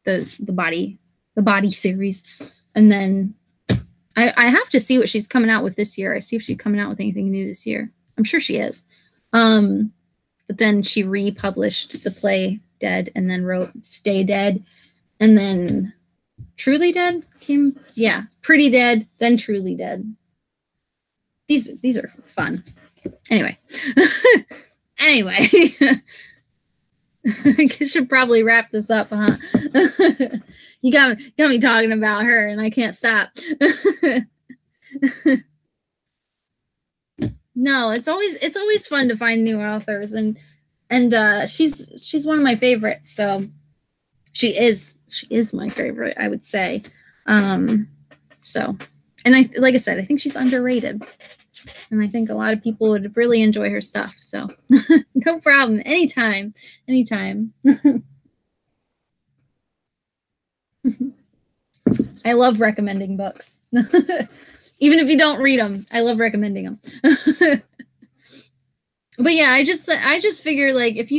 the body series, and then I have to see what she's coming out with this year. I see if she's coming out with anything new this year. I'm sure she is. But then she republished the Play Dead, and then wrote Stay Dead, and then Truly Dead came. Yeah, Pretty Dead, then Truly Dead. These are fun. Anyway. Anyway. I should probably wrap this up, huh? You got me talking about her, and I can't stop. No, it's always fun to find new authors, and she's one of my favorites. So she is my favorite, I would say. So, and like I said, I think she's underrated, and I think a lot of people would really enjoy her stuff. So no problem. Anytime. I love recommending books. Even if you don't read them, I love recommending them. But yeah, I just figure, like, if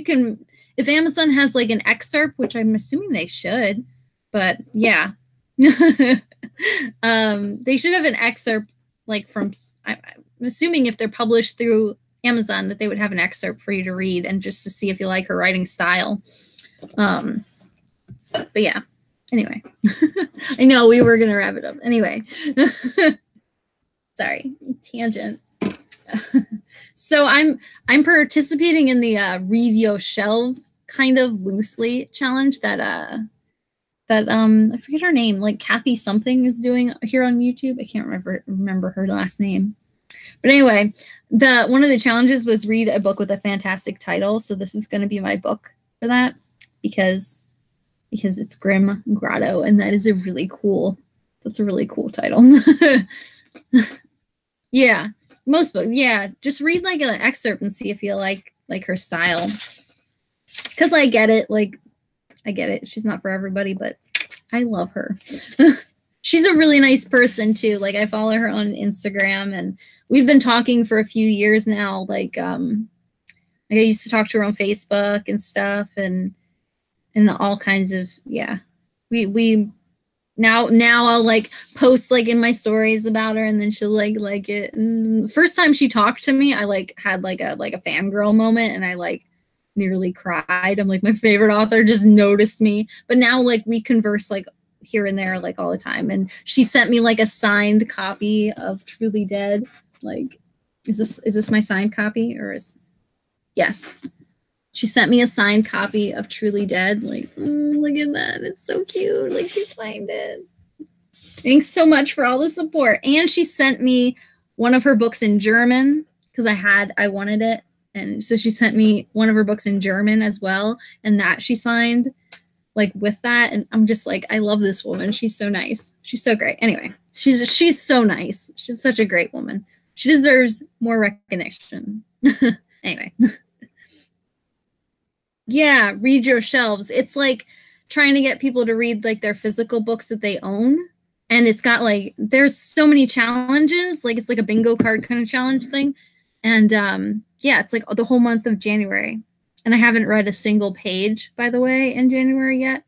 Amazon has like an excerpt, which I'm assuming they should, but yeah. They should have an excerpt, like, from, I'm assuming if they're published through Amazon, that they would have an excerpt for you to read, and just to see if you like her writing style. But yeah, anyway. I know we were gonna wrap it up anyway. Sorry, tangent. So I'm participating in the Read Your Shelves kind of loosely challenge that I forget her name, like Kathy something is doing here on YouTube. I can't remember her last name. But anyway, one of the challenges was read a book with a fantastic title. So this is going to be my book for that, because it's Grim Grotto, and that's a really cool title. Yeah, most books. Yeah, just read like an excerpt and see if you like her style. Because I get it. She's not for everybody, but I love her. She's a really nice person too. Like, I follow her on Instagram, and we've been talking for a few years now. Like I used to talk to her on Facebook and stuff, and all kinds of, yeah. We now I'll like post like in my stories about her, and then she'll like it. And first time she talked to me, I like had like a fangirl moment, and I like nearly cried. I'm like, my favorite author just noticed me. But now like we converse like here and there like all the time, and she sent me like a signed copy of Truly Dead. Like, is this my signed copy, or yes, she sent me a signed copy of Truly Dead. Like, look at that, it's so cute. Like, she signed it. Thanks so much for all the support. And she sent me one of her books in German, because I wanted it. And so she sent me one of her books in German as well, and that she signed like with that. And I'm just like, I love this woman. She's so nice. She's so great. Anyway, she's so nice. She's such a great woman. She deserves more recognition. Anyway. Yeah, Read Your Shelves. It's like trying to get people to read like their physical books that they own. And it's got like, there's so many challenges. Like, it's like a bingo card kind of challenge thing. And yeah, it's like the whole month of January. And I haven't read a single page, by the way, in January yet.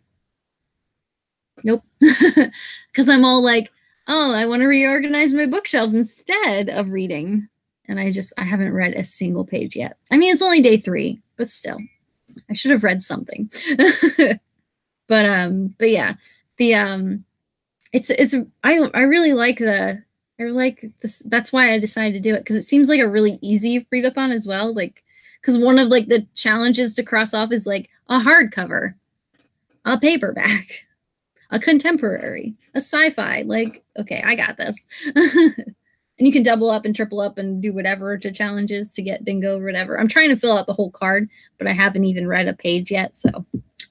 Nope. Because I'm all like, Oh, I want to reorganize my bookshelves instead of reading. And I haven't read a single page yet. I mean, it's only day 3, but still, I should have read something. But yeah, I really like I like this. That's why I decided to do it, because it seems like a really easy readathon as well. Like, because one of like the challenges to cross off is like a hardcover, a paperback, a contemporary, a sci-fi. Like, okay, I got this. And you can double up and triple up and do whatever to challenges to get bingo or whatever. I'm trying to fill out the whole card, but I haven't even read a page yet, so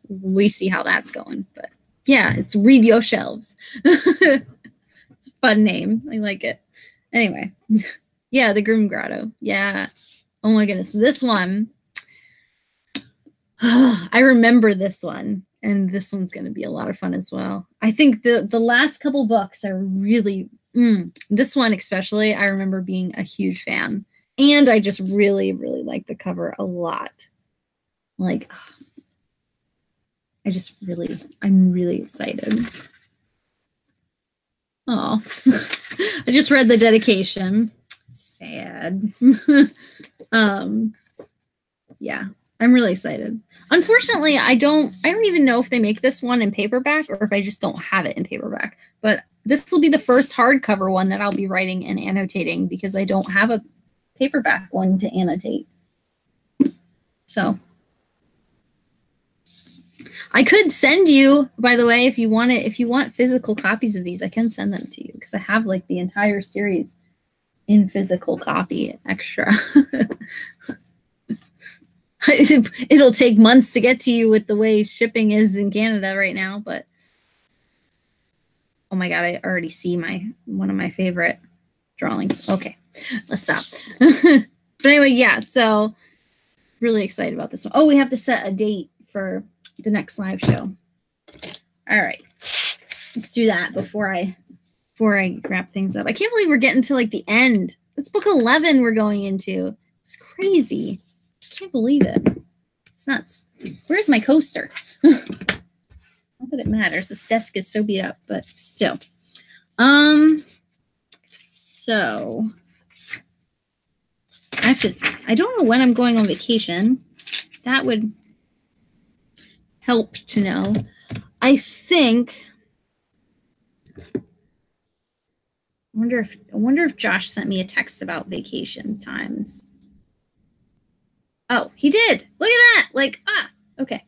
we see how that's going. But yeah, it's Read Your Shelves. It's a fun name. I like it. Anyway, yeah, the Groom Grotto. Yeah. Oh my goodness, this one. I remember this one, and this one's going to be a lot of fun as well. I think the last couple books are really this one especially, I remember being a huge fan. And I just really, really like the cover a lot. Like, I'm really excited. Oh, I just read the dedication. Sad. Yeah, I'm really excited. Unfortunately, I don't even know if they make this one in paperback or if I just don't have it in paperback. But this will be the first hardcover one that I'll be writing and annotating, because I don't have a paperback one to annotate. So I could send you, by the way, if you want physical copies of these, I can send them to you, because I have like the entire series in physical copy extra. It'll take months to get to you with the way shipping is in Canada right now, but oh my god, I already see one of my favorite drawings. Okay, let's stop. But anyway, yeah, so really excited about this one. Oh, we have to set a date for the next live show. All right, let's do that before I wrap things up. I can't believe we're getting to like the end. It's book 11 we're going into. It's crazy. I can't believe it. It's nuts. Where's my coaster? Not that it matters. This desk is so beat up, but still. So I don't know when I'm going on vacation. That would help to know. I think, I wonder if Josh sent me a text about vacation times. Oh, he did. Look at that. Like, okay.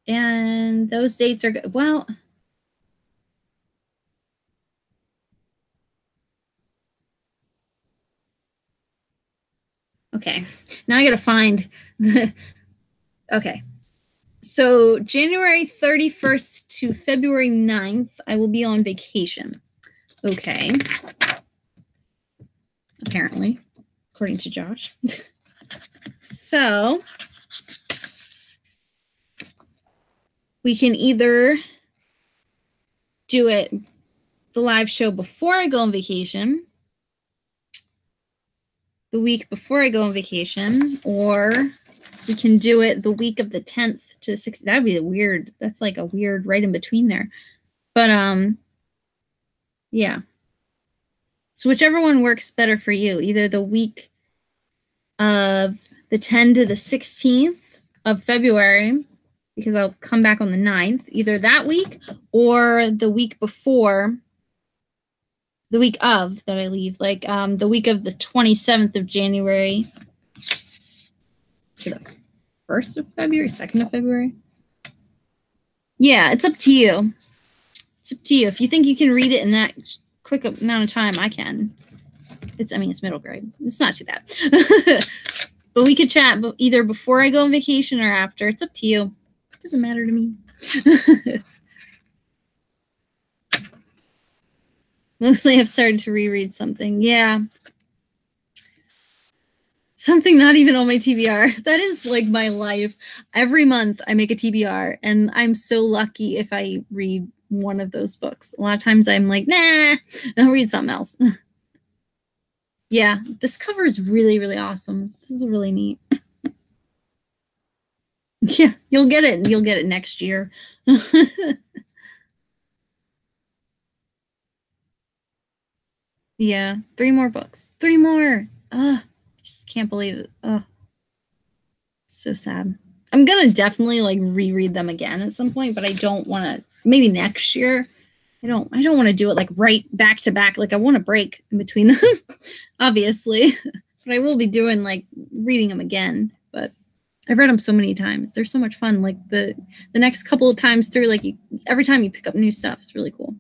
And those dates are good. Well, okay. Now I got to find the, okay. So January 31st to February 9th, I will be on vacation. Okay. Apparently, according to Josh. So we can either do it the live show before I go on vacation, the week before I go on vacation, or we can do it the week of the 10th to the 6th. That'd be weird. That's like a weird right in between there. But yeah. So whichever one works better for you, either the week of the 10th to the 16th of February, because I'll come back on the 9th, either that week or the week before, the week of that I leave, like the week of the 27th of January to the 1st of February, 2nd of February. Yeah, it's up to you. It's up to you. If you think you can read it in that quick amount of time, I can. It's middle grade. It's not too bad. But we could chat either before I go on vacation or after. It's up to you. It doesn't matter to me. Mostly I've started to reread something. Yeah. Something not even on my TBR. That is like my life. Every month I make a TBR, and I'm so lucky if I read one of those books. A lot of times I'm like, nah, I'll read something else. Yeah, this cover is really, really awesome. This is really neat. Yeah, you'll get it. You'll get it next year. Yeah, 3 more books. 3 more. Ugh, just can't believe it. Ugh. So sad. I'm gonna definitely like reread them again at some point, but I don't want to. Maybe next year. I don't want to do it like right back to back. Like I want a break in between them, obviously. But I will be doing like reading them again. But I've read them so many times. They're so much fun. Like the next couple of times through, like every time you pick up new stuff, it's really cool.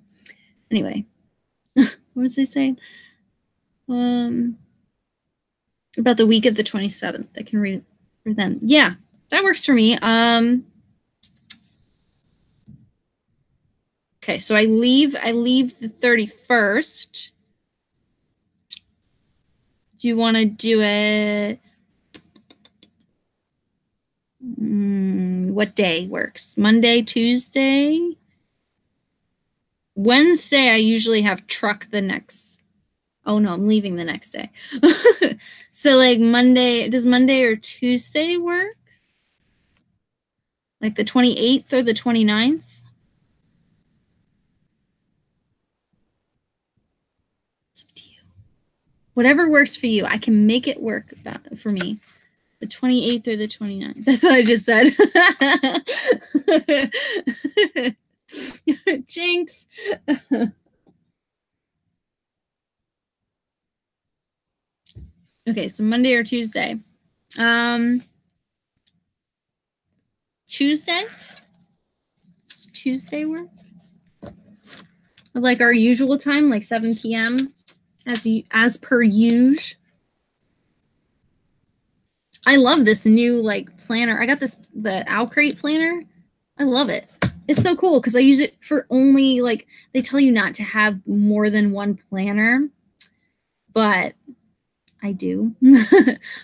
Anyway, what was I saying? About the week of the 27th. I can read it for them. Yeah, that works for me. Okay, so I leave the 31st. Do you want to do it? What day works? Monday, Tuesday? Wednesday, I usually have truck the next. Oh no, I'm leaving the next day. So like Monday, does Monday or Tuesday work? Like the 28th or the 29th? It's up to you. Whatever works for you. I can make it work for me. The 28th or the 29th. That's what I just said. Jinx. Okay, so Monday or Tuesday. Tuesday? Does Tuesday work? Like our usual time, like 7 p.m. as per usual. I love this new like planner. I got the Owlcrate planner. I love it. It's so cool because I use it for only like they tell you not to have more than one planner, but I do.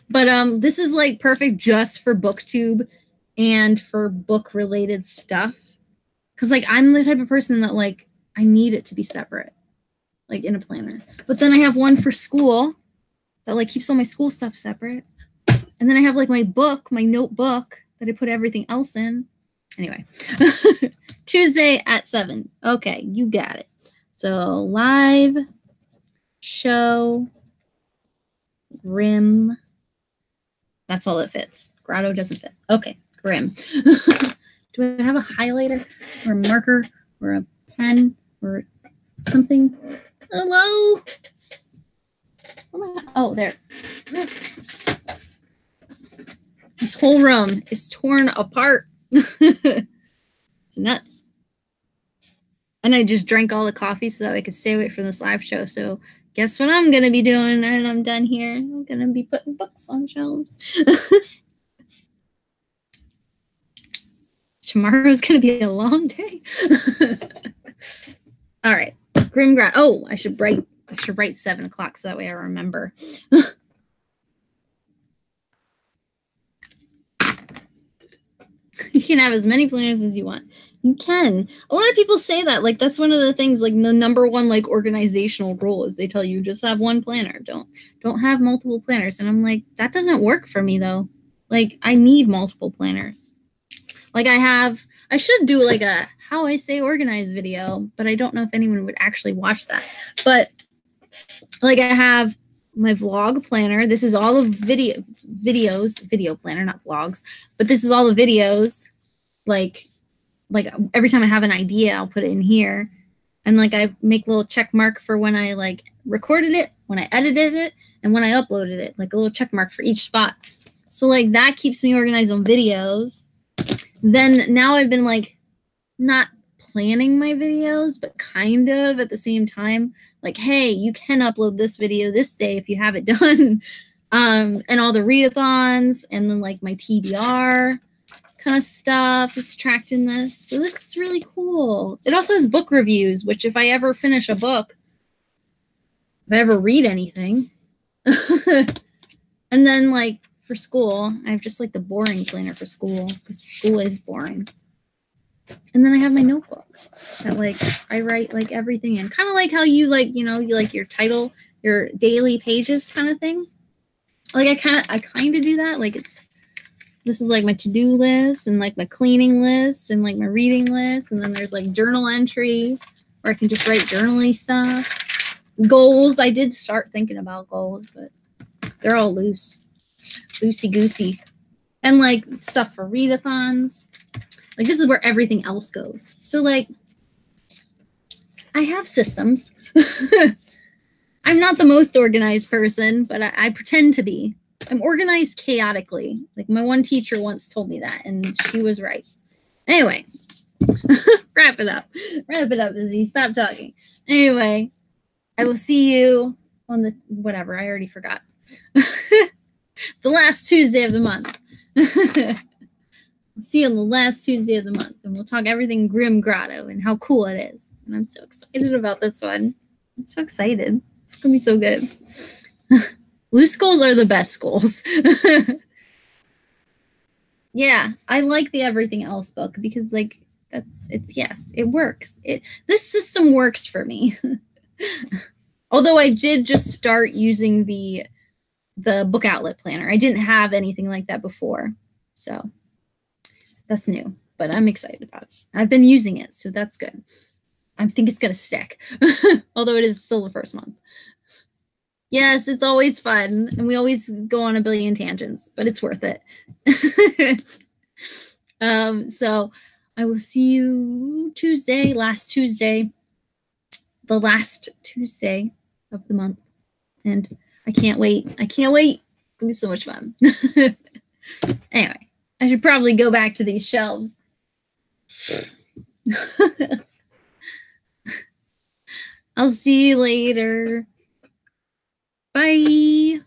But this is like perfect just for BookTube and for book related stuff. Cause like I'm the type of person that like I need it to be separate, like in a planner. But then I have one for school that like keeps all my school stuff separate. And then I have like my book, my notebook that I put everything else in. Anyway, Tuesday at 7. Okay, you got it. So live show Grimm. That's all that fits. Grotto doesn't fit. Okay, Grimm. Do I have a highlighter or a marker or a pen or something? Hello? Oh, there. This whole room is torn apart. It's nuts. And I just drank all the coffee so that I could stay away from this live show. So guess what I'm going to be doing when I'm done here? I'm going to be putting books on shelves. Tomorrow's going to be a long day. All right. Grimm Grotto. Oh, I should write 7 o'clock so that way I remember. You can have as many planners as you want. You can. A lot of people say that. Like, that's one of the things, like, the number one, like, organizational rule is they tell you just have one planner. Don't have multiple planners. And I'm like, that doesn't work for me, though. Like, I need multiple planners. Like, I should do, like, a how I stay organized video, but I don't know if anyone would actually watch that. But, like, I have my vlog planner. This is all of video planner, not vlogs, but this is all the videos. Like every time I have an idea, I'll put it in here. And like I make a little check mark for when I like recorded it, when I edited it, and when I uploaded it, like a little check mark for each spot. So like that keeps me organized on videos. Then now I've been like not planning my videos, but kind of at the same time. Like, hey, you can upload this video this day if you have it done. And all the readathons and then like my TBR kind of stuff is tracked in this. So this is really cool. It also has book reviews, which if I ever finish a book, if I ever read anything, and then like for school, I have just like the boring planner for school because school is boring. And then I have my notebook that like I write like everything in, kind of like how you like, you know, you like your title, your daily pages kind of thing. Like I kind of do that. Like this is like my to-do list and like my cleaning list and like my reading list. And then there's like journal entry where I can just write journaling stuff. Goals. I did start thinking about goals, but they're all loose. Loosey goosey. And like stuff for readathons. Like this is where everything else goes. So like I have systems. I'm not the most organized person, but I pretend to be. I'm organized chaotically. Like my one teacher once told me that, and she was right. Anyway, wrap it up. Wrap it up, Izzy. Stop talking. Anyway, I will see you on the whatever. I already forgot. The last Tuesday of the month. I'll see you on the last Tuesday of the month, and we'll talk everything Grim Grotto and how cool it is. And I'm so excited about this one. I'm so excited. It's gonna be so good. Loose goals are the best goals. Yeah, I like the everything else book because like it works. This system works for me. Although I did just start using the book outlet planner. I didn't have anything like that before. So that's new, but I'm excited about it. I've been using it, so that's good. I think it's going to stick, although it is still the first month. Yes, it's always fun, and we always go on a billion tangents, but it's worth it. So I will see you Tuesday, the last Tuesday of the month, and I can't wait. It's going to be so much fun. Anyway, I should probably go back to these shelves. I'll see you later. Bye.